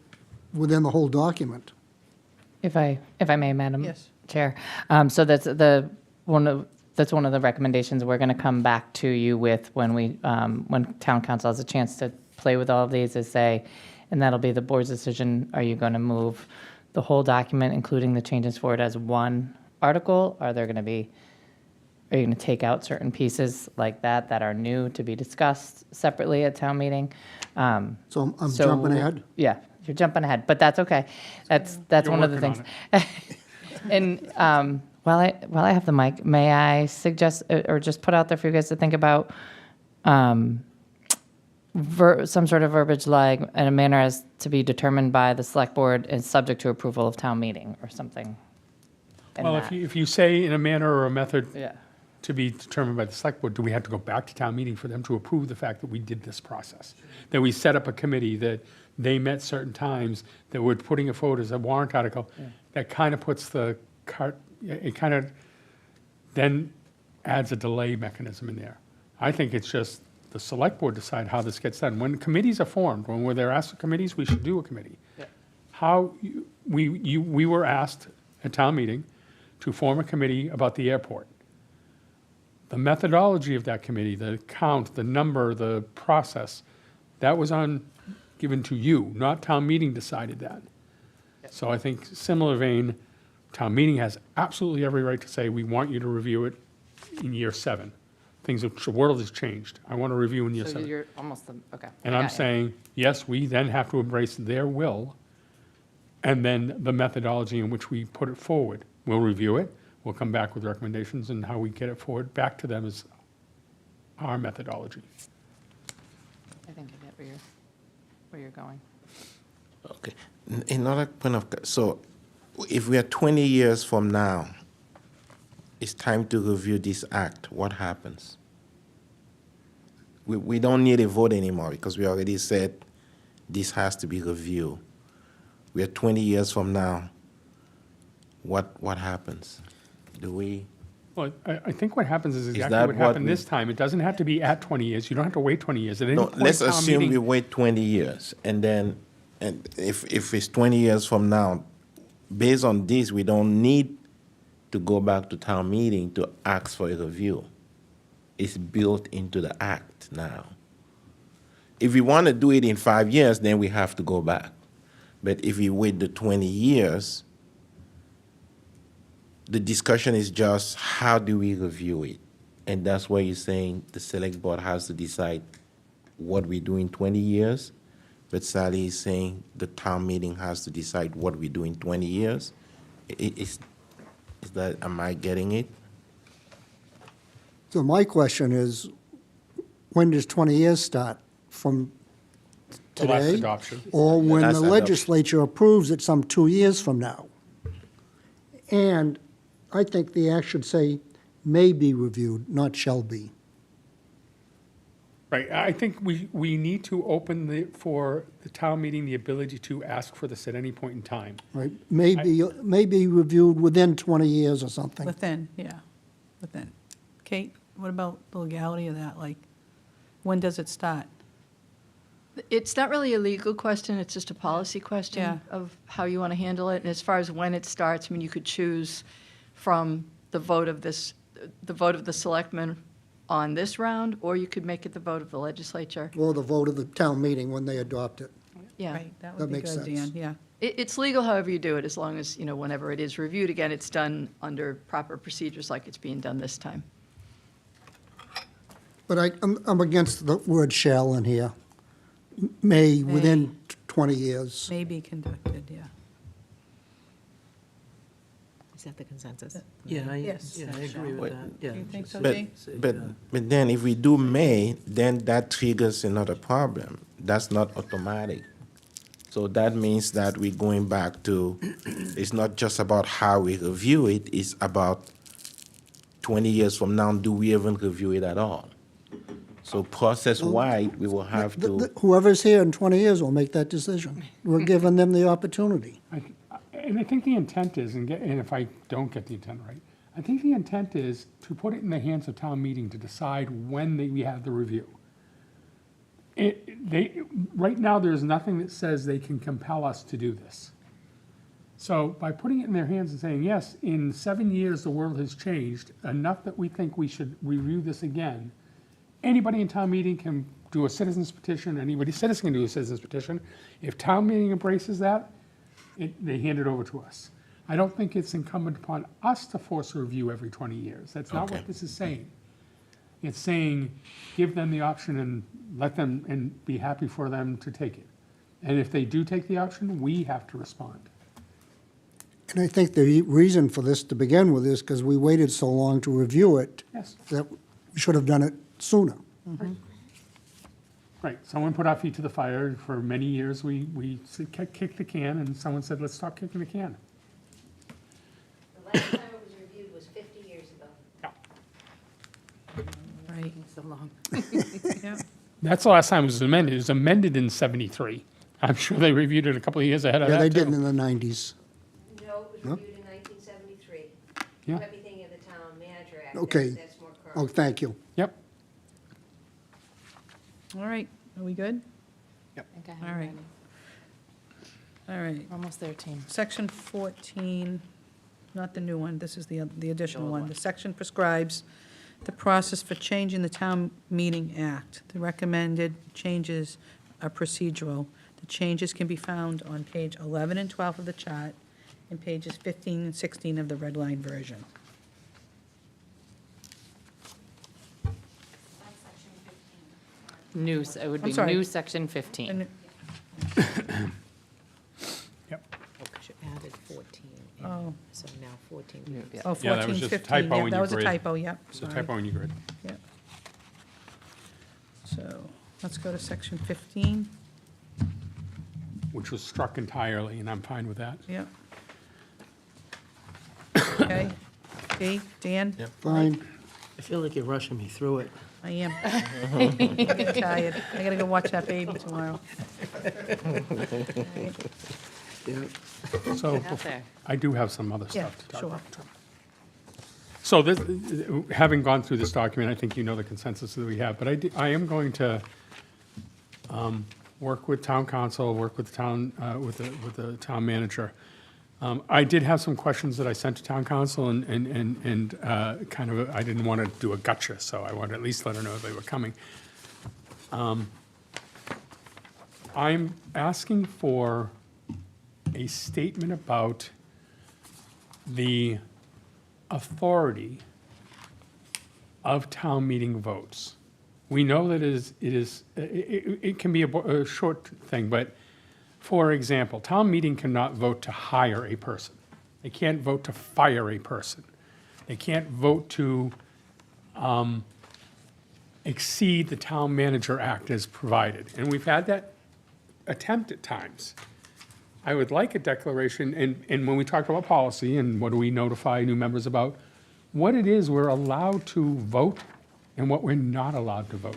within the whole document? If I may, Madam Yes. Chair. So that's one of the recommendations we're going to come back to you with when Town Council has a chance to play with all of these, is say, and that'll be the board's decision, are you going to move the whole document, including the changes forward, as one article? Are you going to take out certain pieces like that are new to be discussed separately at town meeting? So I'm jumping ahead? Yeah, you're jumping ahead, but that's okay. That's You're one of the working things. And while I have the mic, may I suggest or just put out there for you guys to think about some sort of verbiage like in a manner as to be determined by the select board and subject to approval of town meeting or something. in Well, that. if you say in a manner or a method Yeah. to be determined by the select board, do we have to go back to town meeting for them to approve the fact that we did this process? That we set up a committee, that they met certain times, that we're putting it forward as a warrant article? That kind of puts the cart, it kind of then adds a delay mechanism in there. I think it's just the select board decide how this gets done. When committees are formed, when they're asked for committees, we should do a committee. We were asked at town meeting to form a committee about the airport. The methodology of that committee, the count, the number, the process, that was given to you, not town meeting decided that. So I think similar vein, town meeting has absolutely every right to say, we want you to review it in year 7. The world has changed. I want to review in year So 7. you're almost, okay. And I I'm got you. saying, yes, we then have to embrace their will, and then the methodology in which we put it forward. We'll review it, we'll come back with recommendations, and how we get it forward back to them is our methodology. I think I get where you're going. Okay. Another point of, so if we are 20 years from now, it's time to review this act, what happens? We don't need a vote anymore because we already said this has to be reviewed. we're 20 years from now, what happens? Do we? Well, I think what happens is exactly that what what happened we- this time. It doesn't have to be at 20 years. You don't have to wait 20 years. At any No, point, let's town assume meeting- we wait 20 years, and then, and if it's 20 years from now, based on this, we don't need to go back to town meeting to ask for a review. It's built into the act now. If we want to do it in 5 years, then we have to go back. But if we wait the 20 years, the discussion is just how do we review it? And that's why you're saying the select board has to decide what we do in 20 years. But Sally is saying the town meeting has to decide what we do in 20 years. Is that, am I getting it? So my question is, when does 20 years start? From The last today? adoption. Or when Last the adoption. legislature approves it some 2 years from now? And I think the act should say may be reviewed, not shall be. Right, I think we need to open for the town meeting the ability to ask for this at any point in time. Right? May be reviewed within 20 years or something. Within, yeah, within. Kate, what about the legality of that? Like, when does it start? It's not really a legal question, it's just a policy question Yeah. of how you want to handle it. And as far as when it starts, I mean, you could choose from the vote of the selectmen on this round, or you could make it the vote of the legislature. Or the vote of the town meeting when they adopt it. Yeah. Right, that That would be makes good, Dan, sense. yeah. It's legal however you do it, as long as, whenever it is reviewed again, it's done under proper procedures like it's being done this time. But I'm against the word shall in here. May, within 20 years. May be conducted, yeah. Is that the consensus? Yeah, Yes. I agree with that, yeah. Do you think so, But, Jay? but then if we do May, then that triggers another problem. That's not automatic. So that means that we're going back to, it's not just about how we review it, it's about 20 years from now, do we even review it at all? So process-wide, we will have to. Whoever's here in 20 years will make that decision. We're giving them the opportunity. And I think the intent is, and if I don't get the intent right, I think the intent is to put it in the hands of town meeting to decide when we have the review. Right now, there's nothing that says they can compel us to do this. So by putting it in their hands and saying, yes, in 7 years, the world has changed enough that we think we should review this again, anybody in town meeting can do a citizen's petition, citizen can do a citizen's petition. If town meeting embraces that, they hand it over to us. I don't think it's incumbent upon us to force a review every 20 years. That's not what this is saying. It's saying, give them the option and let them, and be happy for them to take it. And if they do take the option, we have to respond. And I think the reason for this to begin with is because we waited so long to review it. Yes. That we should have done it sooner. Right, someone put our feet to the fire. For many years, we kicked the can, and someone said, let's stop kicking the can. The last time it was reviewed was 50 years ago. Right. So long. Yeah. That's the last time it was amended. It was amended in '73. I'm sure they reviewed it a couple of years ahead of Yeah, that, they too. did in the 90s. No, it was reviewed in 1973. Yeah. You might be thinking of the Town Manager Act. Okay. That's more current. Oh, thank you. Yep. All right, are we good? I think I have All it right. ready. All right. We're almost there, team. Section 14, not the new one, this is the additional one. The section prescribes the process for changing the Town Meeting Act. The recommended changes are procedural. The changes can be found on page 11 and 12 of the chart and pages 15 and 16 of the red line version. It would I'm be sorry. new section 15. And- Should added 14. in, Oh. So now 14. Yeah. Oh, Yeah, that 14, was just a 15, typo yeah, in that your was a grid. typo, yep, It's a sorry. typo in your grid. Yep. So, let's go to section 15. Which was struck entirely, and I'm fine with that. Yep. Okay, Dave, Dan? Fine. I feel like you're rushing me through it. I am. I'm getting tired. I gotta go watch that baby tomorrow. Yeah. So Out there. I do have some other Yeah, stuff to talk sure. about. So this, having gone through this document, I think you know the consensus that we have, but I am going to work with town council, work with the town, with the town manager. I did have some questions that I sent to town council and kind of, I didn't want to do a gotcha, so I wanted to at least let her know they were coming. I'm asking for a statement about the authority of town meeting votes. We know that it can be a short thing, but for example, town meeting cannot vote to hire a person. They can't vote to fire a person. They can't vote to exceed the Town Manager Act as provided. And we've had that attempt at times. I would like a declaration, and when we talk about policy and what do we notify new members about, what it is we're allowed to vote and what we're not allowed to vote.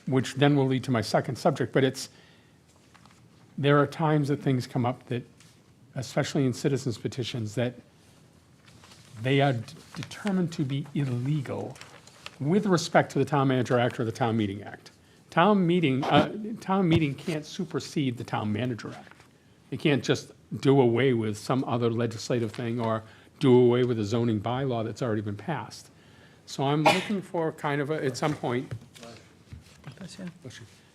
Which then will lead to my second subject, but there are times that things come up that, especially in citizens petitions, that they are determined to be illegal with respect to the Town Manager Act or the Town Meeting Act. Town meeting can't supersede the Town Manager Act. They can't just do away with some other legislative thing or do away with a zoning bylaw that's already been passed. So I'm looking for kind of at some point,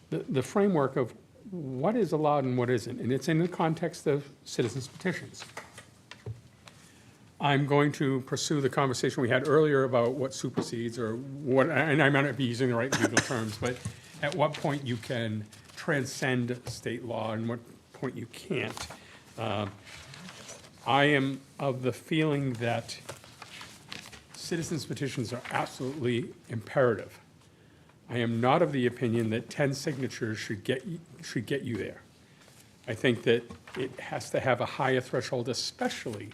the framework of what is allowed and what isn't, and it's in the context of citizens petitions. I'm going to pursue the conversation we had earlier about what supersedes or what, and I might not be using the right legal terms, but at what point you can transcend state law and what point you can't. I am of the feeling that citizens petitions are absolutely imperative. I am not of the opinion that 10 signatures should get you there. I think that it has to have a higher threshold, especially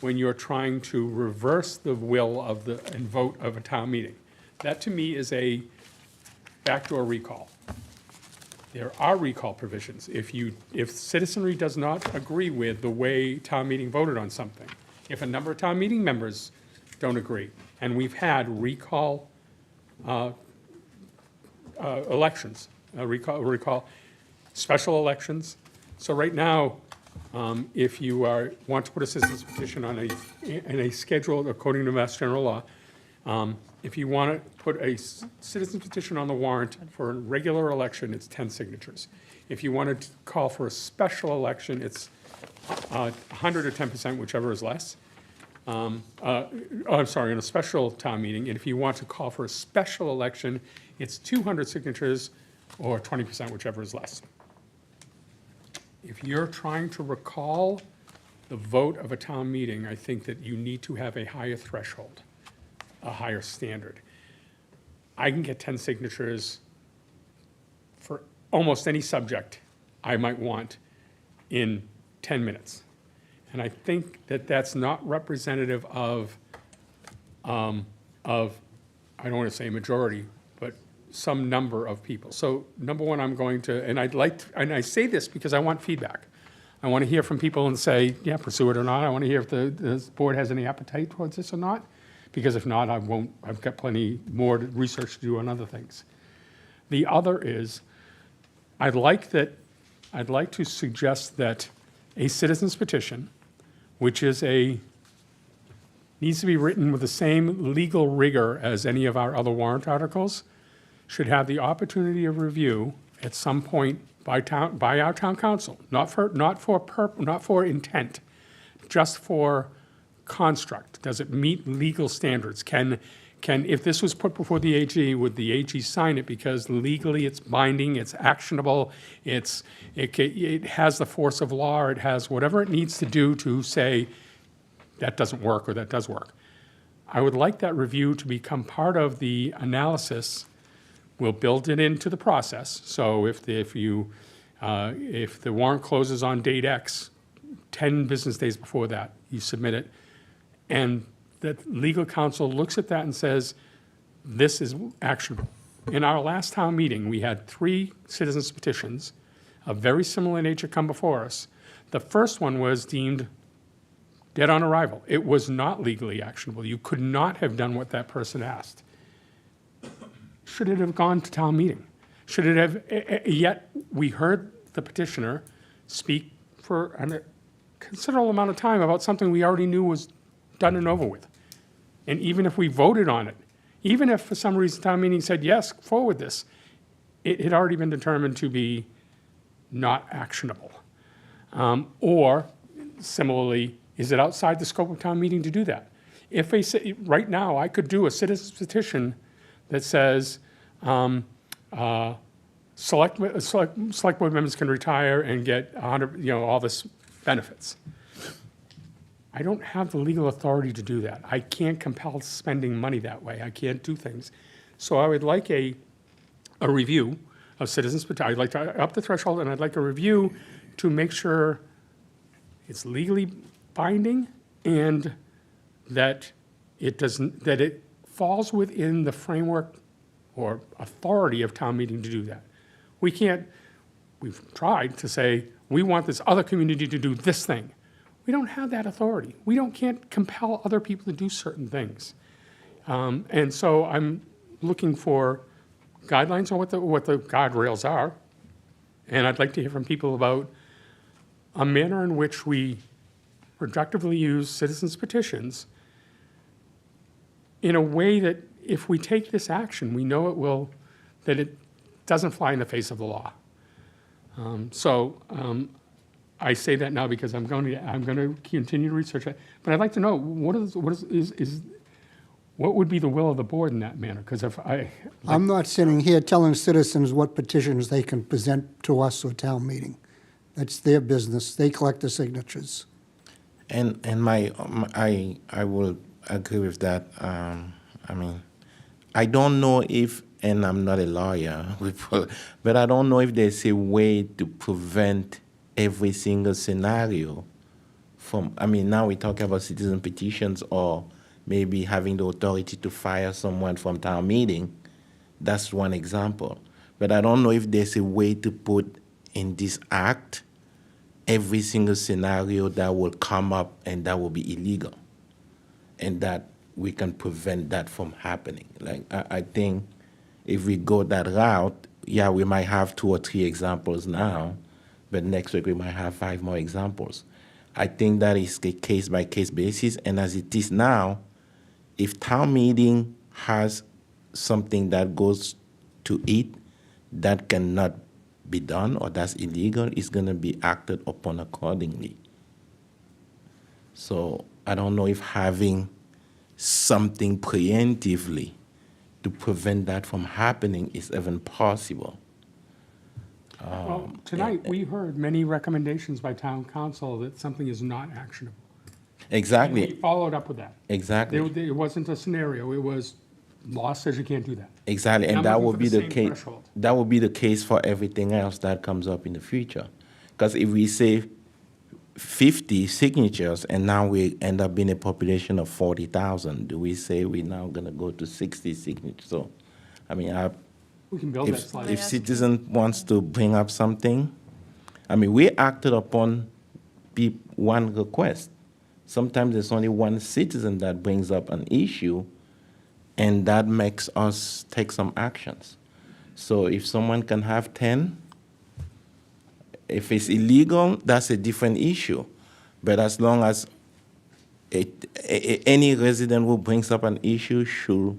when you're trying to reverse the will of and vote of a town meeting. That to me is a backdoor recall. There are recall provisions. If citizenry does not agree with the way town meeting voted on something, if a number of town meeting members don't agree, and we've had recall elections, recall special elections. So right now, if you want to put a citizens petition on in a schedule according to Mass General Law, if you want to put a citizens petition on the warrant for a regular election, it's 10 signatures. If you wanted to call for a special election, it's 100 or 10%, whichever is less. I'm sorry, in a special town meeting. And if you want to call for a special election, it's 200 signatures or 20%, whichever is less. If you're trying to recall the vote of a town meeting, I think that you need to have a higher threshold, a higher standard. I can get 10 signatures for almost any subject I might want in 10 minutes. And I think that that's not representative of I don't want to say majority, but some number of people. So number one, I'm going to, and I say this because I want feedback. I want to hear from people and say, yeah, pursue it or not. I want to hear if the board has any appetite towards this or not, because if not, I won't. I've got plenty more research to do on other things. The other is, I'd like to suggest that a citizen's petition, which is needs to be written with the same legal rigor as any of our other warrant articles, should have the opportunity of review at some point by our town council, not for intent, just for construct. Does it meet legal standards? If this was put before the AG, would the AG sign it because legally it's binding, it's actionable, it has the force of law, or it has whatever it needs to do to say that doesn't work or that does work. I would like that review to become part of the analysis. We'll build it into the process. So if the warrant closes on date X, 10 business days before that, you submit it, and that legal counsel looks at that and says, this is actionable. In our last town meeting, we had 3 citizens petitions of very similar nature come before us. The first one was deemed dead on arrival. It was not legally actionable. You could not have done what that person asked. Should it have gone to town meeting? Should it have, yet we heard the petitioner speak for a considerable amount of time about something we already knew was done and over with. And even if we voted on it, even if for some reason town meeting said, yes, forward this, it had already been determined to be not actionable. Or similarly, is it outside the scope of town meeting to do that? If right now, I could do a citizen's petition that says, select board members can retire and get 100, all this benefits. I don't have the legal authority to do that. I can't compel spending money that way. I can't do things. So I would like a review of citizens' petition. I'd like to up the threshold, and I'd like a review to make sure it's legally binding and that it falls within the framework or authority of town meeting to do that. We've tried to say, we want this other community to do this thing. We don't have that authority. Can't compel other people to do certain things. And so I'm looking for guidelines on what the guardrails are. And I'd like to hear from people about a manner in which we productively use citizens' petitions in a way that if we take this action, we know that it doesn't fly in the face of the law. I say that now because I'm going to continue to research it. But I'd like to know what would be the will of the board in that manner? Because I'm not sitting here telling citizens what petitions they can present to us or town meeting. That's their business. They collect the signatures. And I will agree with that. I don't know if, and I'm not a lawyer, but I don't know if there's a way to prevent every single scenario from, now we talk about citizen petitions or maybe having the authority to fire someone from town meeting. That's one example. But I don't know if there's a way to put in this act every single scenario that will come up and that will be illegal, and that we can prevent that from happening. I think if we go that route, we might have 2 or 3 examples now, but next week we might have 5 more examples. I think that is a case-by-case basis, and as it is now, if town meeting has something that goes to it that cannot be done or that's illegal, it's going to be acted upon accordingly. So I don't know if having something preemptively to prevent that from happening is even possible. Well, tonight we heard many recommendations by town council that something is not actionable. Exactly. And we followed up with that. Exactly. It wasn't a scenario. It was law says you can't do that. Exactly, and that will be the case. That will be the case for everything else that comes up in the future. Because if we say 50 signatures and now we end up being a population of 40,000, do we say we're now going to go to 60 signatures? So, we can build that slide. If citizen wants to bring up something, we acted upon one request. Sometimes there's only one citizen that brings up an issue, and that makes us take some actions. So if someone can have 10, if it's illegal, that's a different issue. But as long as any resident who brings up an issue,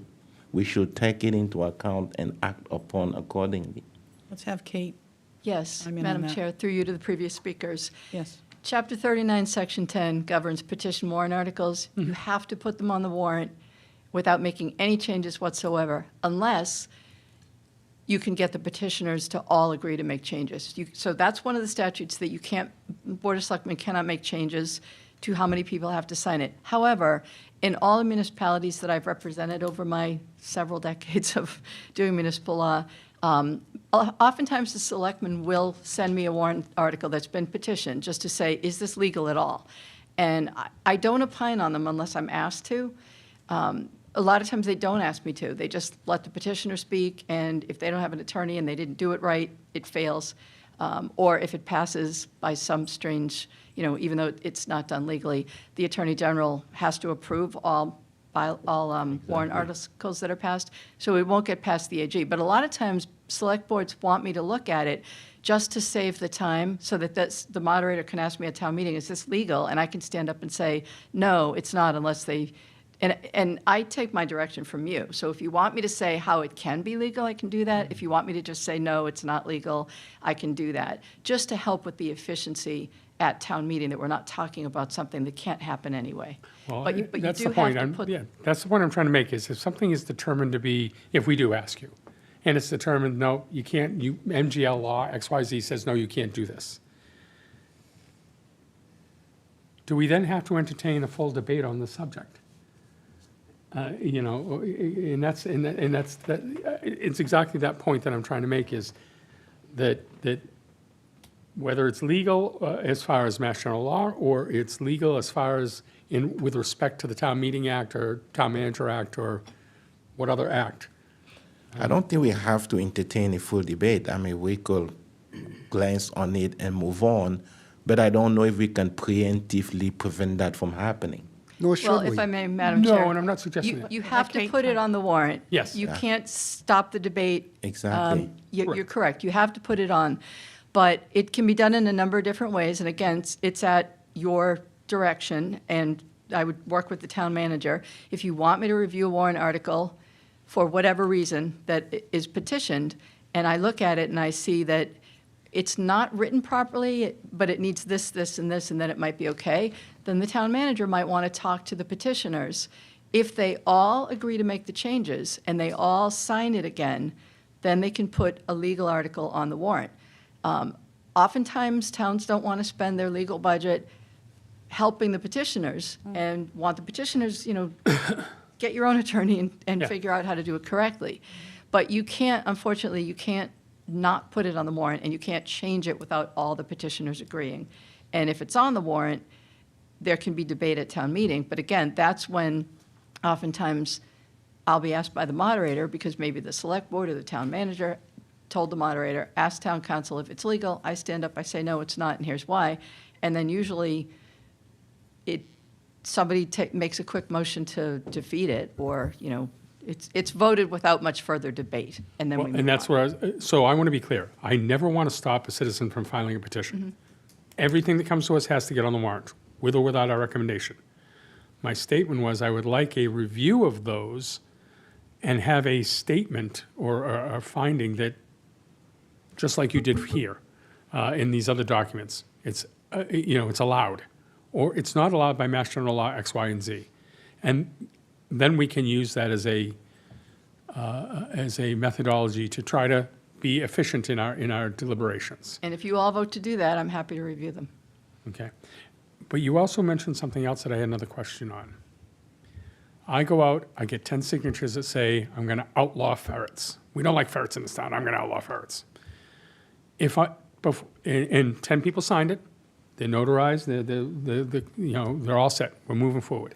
we should take it into account and act upon accordingly. Let's have Kate. Yes, I'm in on Madam that. Chair, through you to the previous speakers. Yes. Chapter 39, Section 10 governs petition warrant articles. You have to put them on the warrant without making any changes whatsoever, unless you can get the petitioners to all agree to make changes. So that's one of the statutes that Board of Selectmen cannot make changes to how many people have to sign it. However, in all the municipalities that I've represented over my several decades of doing municipal law, oftentimes the selectmen will send me a warrant article that's been petitioned just to say, is this legal at all? And I don't opine on them unless I'm asked to. A lot of times they don't ask me to. They just let the petitioner speak, and if they don't have an attorney and they didn't do it right, it fails. Or if it passes by some strange, even though it's not done legally, the Attorney General has to approve all warrant articles that are passed, so it won't get past the AG. But a lot of times, select boards want me to look at it just to save the time, so that the moderator can ask me at town meeting, is this legal? And I can stand up and say, no, it's not, unless they, and I take my direction from you. So if you want me to say how it can be legal, I can do that. If you want me to just say, no, it's not legal, I can do that, just to help with the efficiency at town meeting, that we're not talking about something that can't happen anyway. Well, But you that's do the point. have to put. Yeah, that's the point I'm trying to make, is if something is determined to be, if we do ask you, and it's determined, no, you can't, MGL law, XYZ says, no, you can't do this. Do we then have to entertain a full debate on the subject? It's exactly that point that I'm trying to make, is that whether it's legal as far as Mass General law, or it's legal as far as with respect to the Town Meeting Act or Town Manager Act or what other act. I don't think we have to entertain a full debate. I mean, we could glance on it and move on, but I don't know if we can preemptively prevent that from happening. Nor should Well, we. if I may, Madam Chair. No, and I'm not suggesting that. You have to put it on the warrant. Yes. You Yeah. can't stop the debate. Exactly. You're correct. You have to put it on. But it can be done in a number of different ways, and again, it's at your direction, and I would work with the town manager. If you want me to review a warrant article for whatever reason that is petitioned, and I look at it and I see that it's not written properly, but it needs this, this, and this, and then it might be okay, then the town manager might want to talk to the petitioners. If they all agree to make the changes and they all sign it again, then they can put a legal article on the warrant. Oftentimes, towns don't want to spend their legal budget helping the petitioners and want the petitioners, get your own attorney and Yeah. figure out how to do it correctly. But you can't, unfortunately, you can't not put it on the warrant, and you can't change it without all the petitioners agreeing. And if it's on the warrant, there can be debate at town meeting. But again, that's when oftentimes I'll be asked by the moderator, because maybe the select board or the town manager told the moderator, ask town council if it's legal. I stand up, I say, no, it's not, and here's why. And then usually somebody makes a quick motion to defeat it, or, it's voted without much further debate, and then we move on. And that's where so I want to be clear. I never want to stop a citizen from filing a petition. Everything that comes to us has to get on the warrant, with or without our recommendation. My statement was I would like a review of those and have a statement or a finding that, just like you did here in these other documents, it's allowed, or it's not allowed by Mass General Law X, Y, and Z. And then we can use that as a methodology to try to be efficient in our deliberations. And if you all vote to do that, I'm happy to review them. Okay. But you also mentioned something else that I had another question on. I go out, I get 10 signatures that say, I'm going to outlaw ferrets. We don't like ferrets in this town, I'm going to outlaw ferrets. And 10 people signed it, they're notarized, they're all set, we're moving forward.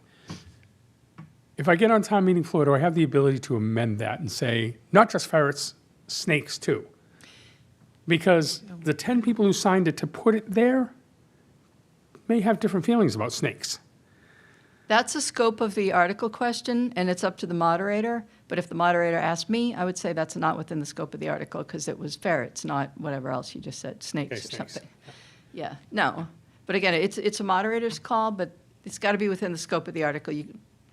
If I get on town meeting floor, do I have the ability to amend that and say, not just ferrets, snakes too? Because the 10 people who signed it to put it there may have different feelings about snakes. That's the scope of the article question, and it's up to the moderator. But if the moderator asked me, I would say that's not within the scope of the article, because it was ferrets, not whatever else you just said, snakes or snakes. something. Yeah, no. But again, it's a moderator's call, but it's got to be within the scope of the article.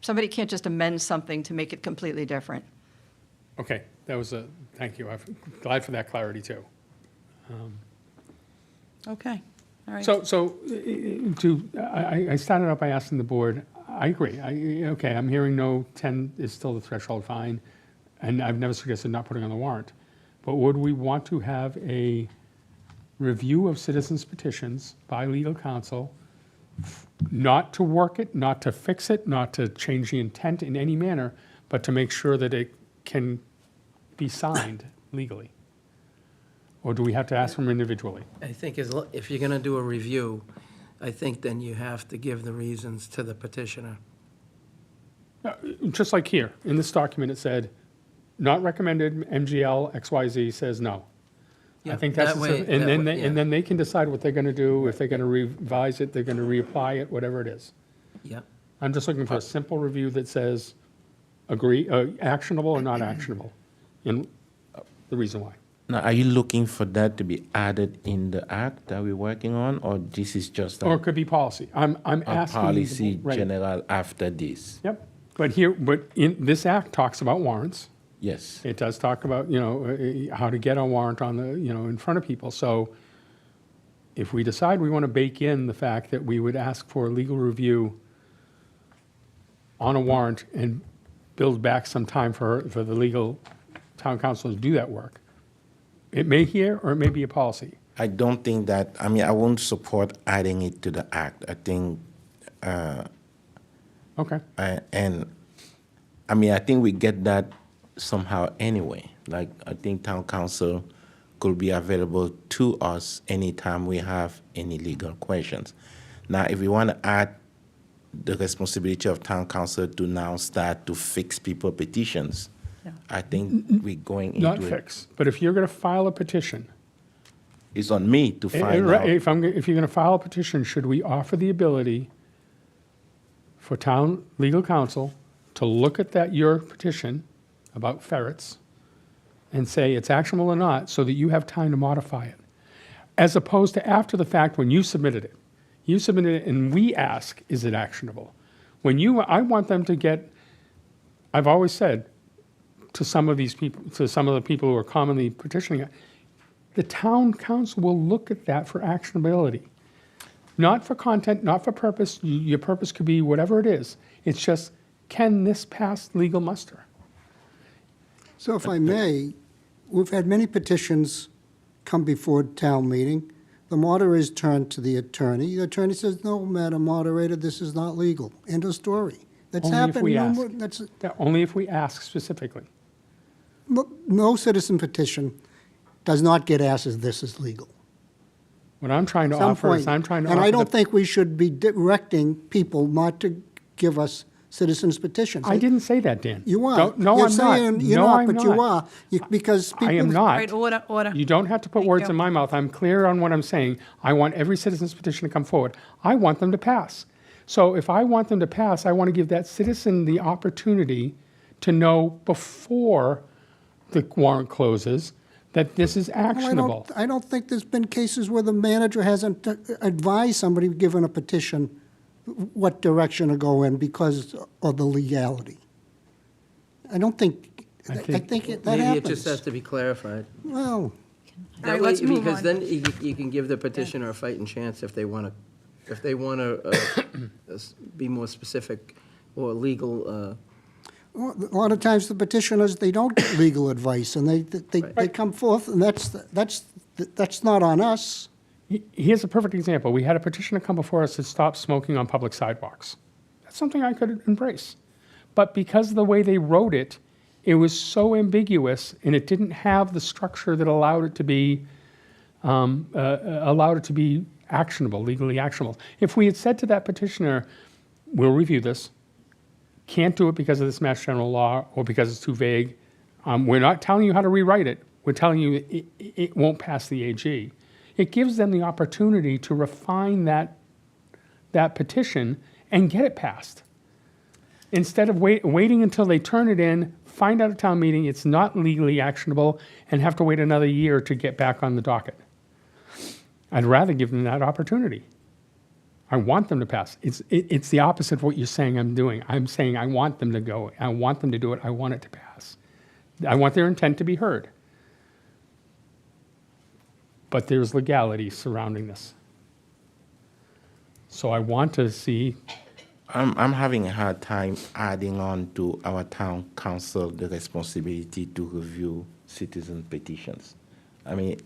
Somebody can't just amend something to make it completely different. Okay, thank you. I'm glad for that clarity too. Okay, all right. I started out by asking the board, I agree. I'm hearing no, 10 is still the threshold, fine. And I've never suggested not putting on the warrant. But would we want to have a review of citizens' petitions by legal counsel, not to work it, not to fix it, not to change the intent in any manner, but to make sure that it can be signed legally? Or do we have to ask them individually? I think if you're going to do a review, I think then you have to give the reasons to the petitioner. Just like here, in this document, it said, not recommended, MGL XYZ says no. I think that's, and then they can decide what they're gonna do, if they're gonna revise it, they're gonna reapply it, whatever it is. Yep. I'm just looking for a simple review that says agree, actionable or not actionable, and the reason why. Now, are you looking for that to be added in the act that we're working on, or this is just Or it could be policy. I'm a asking. policy right. general after this? Yep, but in, this act talks about warrants. Yes. It does talk about, how to get a warrant on the, in front of people. So if we decide we want to bake in the fact that we would ask for a legal review on a warrant and build back some time for the legal town council to do that work, it may hear or it may be a policy. I don't think that, I won't support adding it to the act. I think, Okay. I think we get that somehow anyway. Like, I think town council could be available to us anytime we have any legal questions. Now, if we want to add the responsibility of town council to now start to fix people petitions, I think we're going into Not it. fix, but if you're going to file a petition, It's on me to find out. if you're going to file a petition, should we offer the ability for town legal counsel to look at your petition about ferrets and say it's actionable or not, so that you have time to modify it, as opposed to after the fact when you submitted it. You submitted it and we ask, is it actionable? I want them to get, I've always said to some of these people, to some of the people who are commonly petitioning, the town council will look at that for actionability. Not for content, not for purpose. Your purpose could be whatever it is. It's just, can this pass legal muster? So if I may, we've had many petitions come before town meeting. The moderator is turned to the attorney. The attorney says, no, Madam Moderator, this is not legal. End of story. That's Only if happened. we no ask. more- Only if we ask specifically. no citizen petition does not get asked if this is legal. What I'm trying to Some offer is, point. I'm trying to And offer I don't the- think we should be directing people not to give us citizens petitions. I didn't say that, Dan. You are. Don't- No, You're I'm not. saying you're No, not, I'm but you not. are. Because people. I am not. Right, order. You don't have to put Thank words you. in my mouth. I'm clear on what I'm saying. I want every citizen's petition to come forward. I want them to pass. So if I want them to pass, I want to give that citizen the opportunity to know before the warrant closes that this is actionable. I don't think there's been cases where the manager hasn't advised somebody given a petition what direction to go in because of the legality. I don't think, I think that Maybe happens. it just has to be clarified. Well, All That right, way, let's move because on. then you can give the petitioner a fighting chance if they want to be more specific or legal. a lot of times the petitioners, they don't get legal advice, and they come forth, and that's not on us. Here's a perfect example. We had a petitioner come before us to stop smoking on public sidewalks. That's something I could embrace. But because of the way they wrote it, it was so ambiguous, and it didn't have the structure that allowed it to be actionable, legally actionable. If we had said to that petitioner, we'll review this, can't do it because of this Mass General law or because it's too vague, we're not telling you how to rewrite it, we're telling you it won't pass the AG. It gives them the opportunity to refine that petition and get it passed. Instead of waiting until they turn it in, find out at town meeting it's not legally actionable, and have to wait another year to get back on the docket. I'd rather give them that opportunity. I want them to pass. It's the opposite of what you're saying I'm doing. I'm saying I want them to go. I want them to do it. I want it to pass. I want their intent to be heard. But there's legality surrounding this. So I want to see. I'm having a hard time adding on to our town council the responsibility to review citizen petitions. I mean,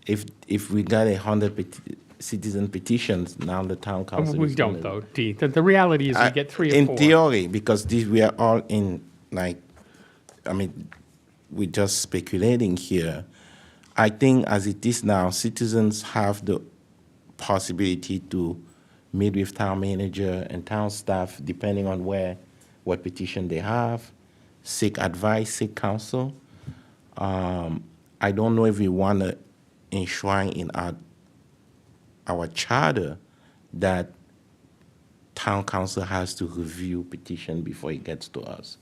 if we got 100 citizen petitions, now the town council We is don't, gonna- though, Dee. The reality is we get 3 or 4. In theory, because we are all in, we're just speculating here. I think as it is now, citizens have the possibility to meet with town manager and town staff, depending on what petition they have, seek advice, seek counsel. I don't know if we want to enshrined in our charter that town council has to review petition before it gets to us.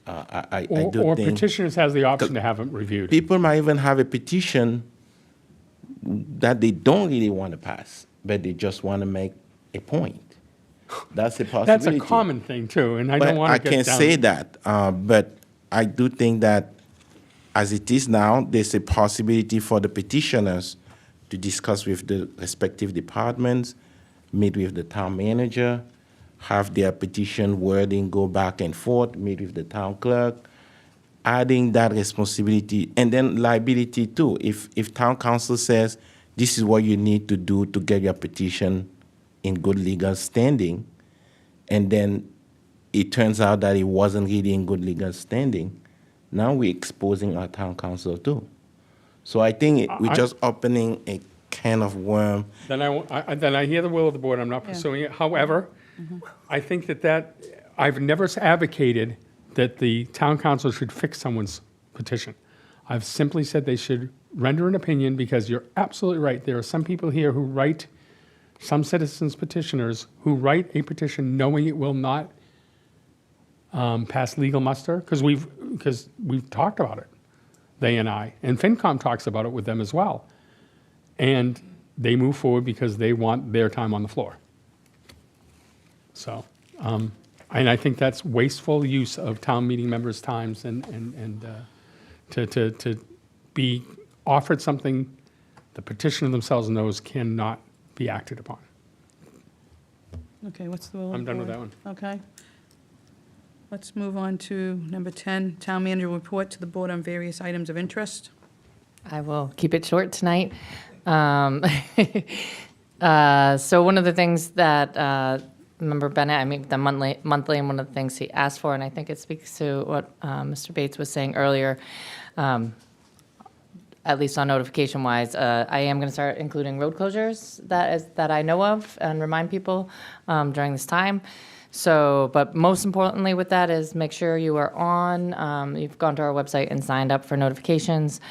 I do Or think petitioners has the option to have it reviewed. people might even have a petition that they don't really want to pass, but they just want to make a point. That's a possibility. That's a common thing too, and I But don't want to I get can't down. say that, but I do think that as it is now, there's a possibility for the petitioners to discuss with the respective departments, meet with the town manager, have their petition wording go back and forth, meet with the town clerk, adding that responsibility and then liability too. If town council says this is what you need to do to get your petition in good legal standing, and then it turns out that it wasn't really in good legal standing, now we're exposing our town council too. So I think we're just opening a can of worm. Then I hear the will of the board, I'm not pursuing it. However, I think that I've never advocated that the town council should fix someone's petition. I've simply said they should render an opinion, because you're absolutely right. There are some people here who write, some citizens petitioners who write a petition knowing it will not pass legal muster, because we've talked about it, they and I, and FinCom talks about it with them as well. And they move forward because they want their time on the floor. So, and I think that's wasteful use of town meeting members' times and to be offered something the petitioner themselves knows cannot be acted upon. Okay, what's the will of the I'm done with board? that one. Okay. Let's move on to number 10, town manager report to the board on various items of interest. I will keep it short tonight. So one of the things that Member Bennett, I mean, the monthly, and one of the things he asked for, and I think it speaks to what Mr. Bates was saying earlier, at least on notification-wise, I am going to start including road closures that I know of and remind people during this time. So, but most importantly with that is make sure you are on, you've gone to our website and signed up for notifications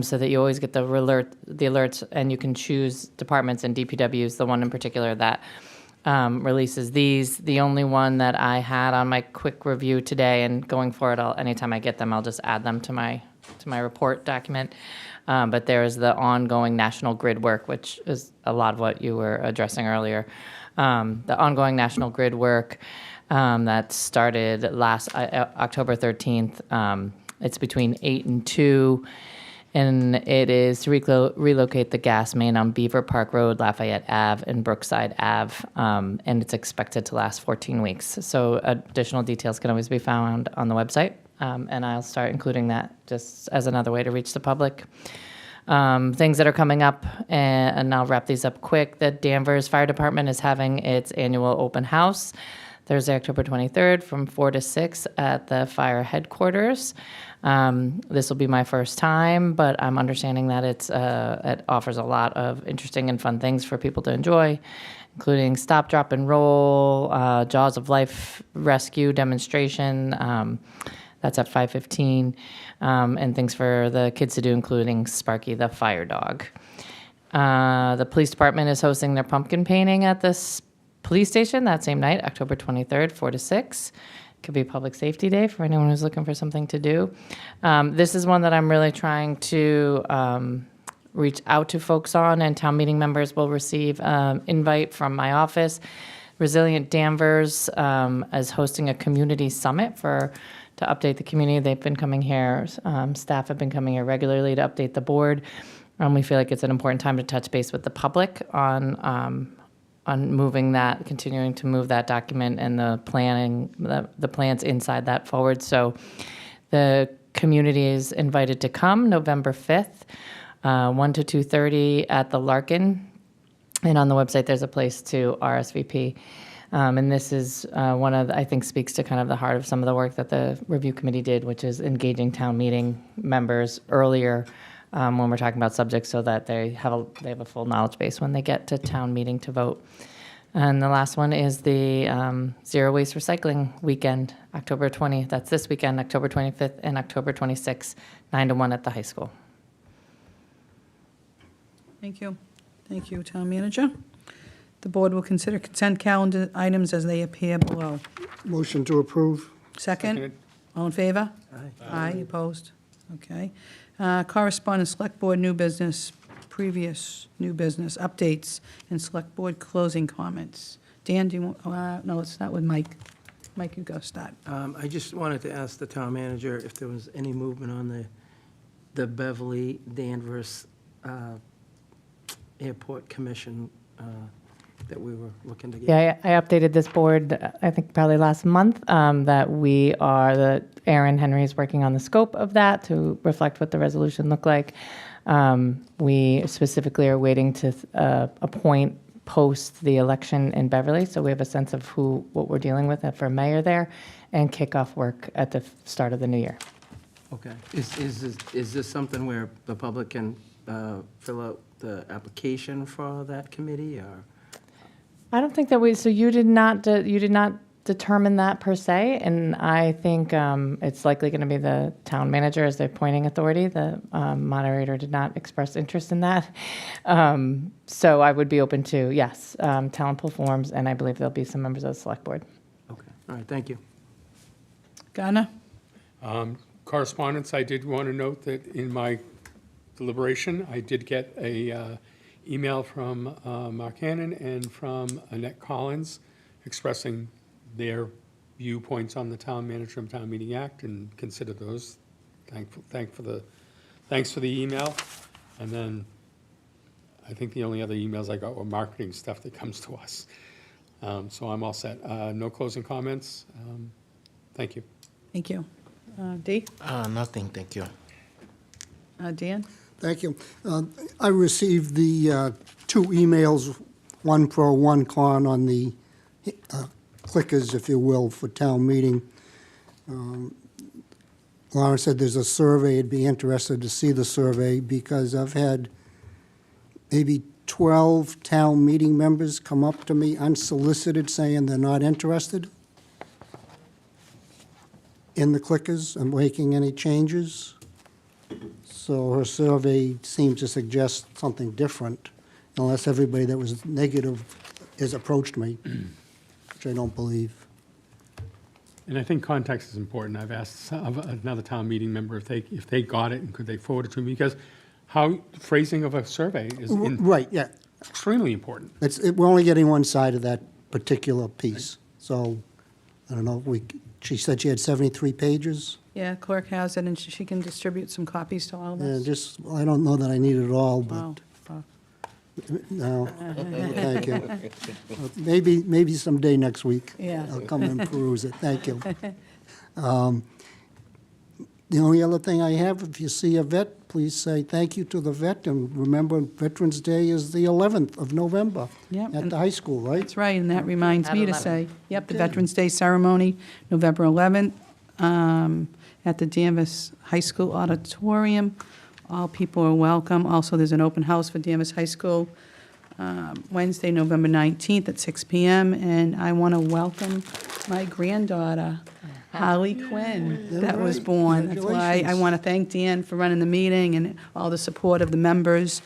so that you always get the alerts, and you can choose departments, and DPW is the one in particular that releases these. The only one that I had on my quick review today, and going forward, anytime I get them, I'll just add them to my report document. But there is the ongoing national grid work, which is a lot of what you were addressing earlier. The ongoing national grid work that started last October 13th. It's between 8 and 2, and it is to relocate the gas main on Beaver Park Road, Lafayette Ave, and Brookside Ave, and it's expected to last 14 weeks. So additional details can always be found on the website, and I'll start including that just as another way to reach the public. Things that are coming up, and I'll wrap these up quick. The Danvers Fire Department is having its annual open house Thursday, October 23rd from 4 to 6 at the fire headquarters. This will be my first time, but I'm understanding that it offers a lot of interesting and fun things for people to enjoy, including stop, drop, and roll, Jaws of Life rescue demonstration. That's at 5:15, and things for the kids to do, including Sparky the fire dog. The police department is hosting their pumpkin painting at this police station that same night, October 23rd, 4 to 6. Could be Public Safety Day for anyone who's looking for something to do. This is one that I'm really trying to reach out to folks on, and town meeting members will receive invite from my office. Resilient Danvers is hosting a community summit to update the community. They've been coming here, staff have been coming here regularly to update the board. We feel like it's an important time to touch base with the public on continuing to move that document and the plans inside that forward. So the community is invited to come November 5th, 1 to 2:30 at the Larkin. And on the website, there's a place to RSVP. And this is one of, I think, speaks to kind of the heart of some of the work that the review committee did, which is engaging town meeting members earlier when we're talking about subjects, so that they have a full knowledge base when they get to town meeting to vote. And the last one is the Zero Waste Recycling Weekend, October 20th. That's this weekend, October 25th and October 26th, 9 to 1 at the high school. Thank you. Thank you, Town Manager. The board will consider consent calendar items as they appear below. Motion to approve. Second? Seconded. All in favor? Aye. Aye, opposed? Okay. Correspondence, Select Board new business, previous new business, updates, and Select Board closing comments. Dan, do you want, no, let's start with Mike. Mike, you go start. I just wanted to ask the town manager if there was any movement on the Beverly Danvers Airport Commission that we were looking to get. Yeah, I updated this board, I think probably last month, that Aaron Henry is working on the scope of that to reflect what the resolution looked like. We specifically are waiting to appoint post the election in Beverly, so we have a sense of what we're dealing with for mayor there, and kick off work at the start of the new year. Okay. Is this something where the public can fill out the application for that committee, or? I don't think that so you did not determine that per se, and I think it's likely going to be the town manager as the appointing authority. The moderator did not express interest in that. So I would be open to, yes, talent pool forms, and I believe there'll be some members of the select board. Okay, all right, thank you. Garner? Correspondence, I did want to note that in my deliberation, I did get a email from Mark Hannon and from Annette Collins expressing their viewpoints on the Town Manager and Town Meeting Act, and consider those. Thanks for the email. And then I think the only other emails I got were marketing stuff that comes to us. So I'm all set. No closing comments. Thank you. Thank you. Dee? Nothing, thank you. Dan? Thank you. I received the two emails, one pro, one con, on the clickers, if you will, for town meeting. Lauren said there's a survey. I'd be interested to see the survey, because I've had maybe 12 town meeting members come up to me unsolicited saying they're not interested in the clickers and making any changes. So her survey seems to suggest something different, unless everybody that was negative has approached me, which I don't believe. And I think context is important. I've asked another town meeting member if they got it and could they forward it to me, because phrasing of a survey is Right, yeah. extremely important. We're only getting one side of that particular piece. So, I don't know, she said she had 73 pages. Yeah, clerk has it, and she can distribute some copies to all of us. I don't know that I need it all, Wow. but, no, thank you. Maybe someday next week. Yeah. I'll come and peruse it, thank you. The only other thing I have, if you see a vet, please say thank you to the vet, and remember, Veterans Day is the 11th of November Yep, at and the high school, right? That's right, and that reminds At me to 11. say, yep, the Okay. Veterans Day ceremony, November 11th, at the Danvers High School Auditorium. All people are welcome. Also, there's an open house for Danvers High School, Wednesday, November 19th at 6 p.m. And I want to welcome my granddaughter, Holly Quinn, that was right. born. That's why I Congratulations. want to thank Dan for running the meeting and all the support of the members.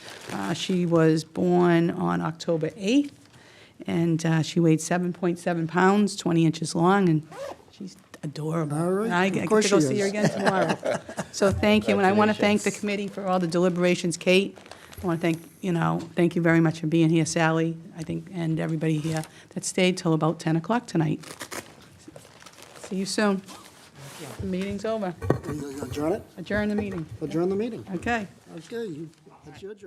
She was born on October 8th, and she weighed 7.7 pounds, 20 inches long, and she's adorable. All right. I Of get to course go she see her is. again tomorrow. So thank you, and I want to thank the committee for all the deliberations. Kate, I want to thank you very much for being here, Sally, I think, and everybody here that stayed till about 10 o'clock tonight. See you soon. The meeting's over. Adjourn it? Adjourn the meeting. Adjourn the meeting. Okay. Okay, that's your job.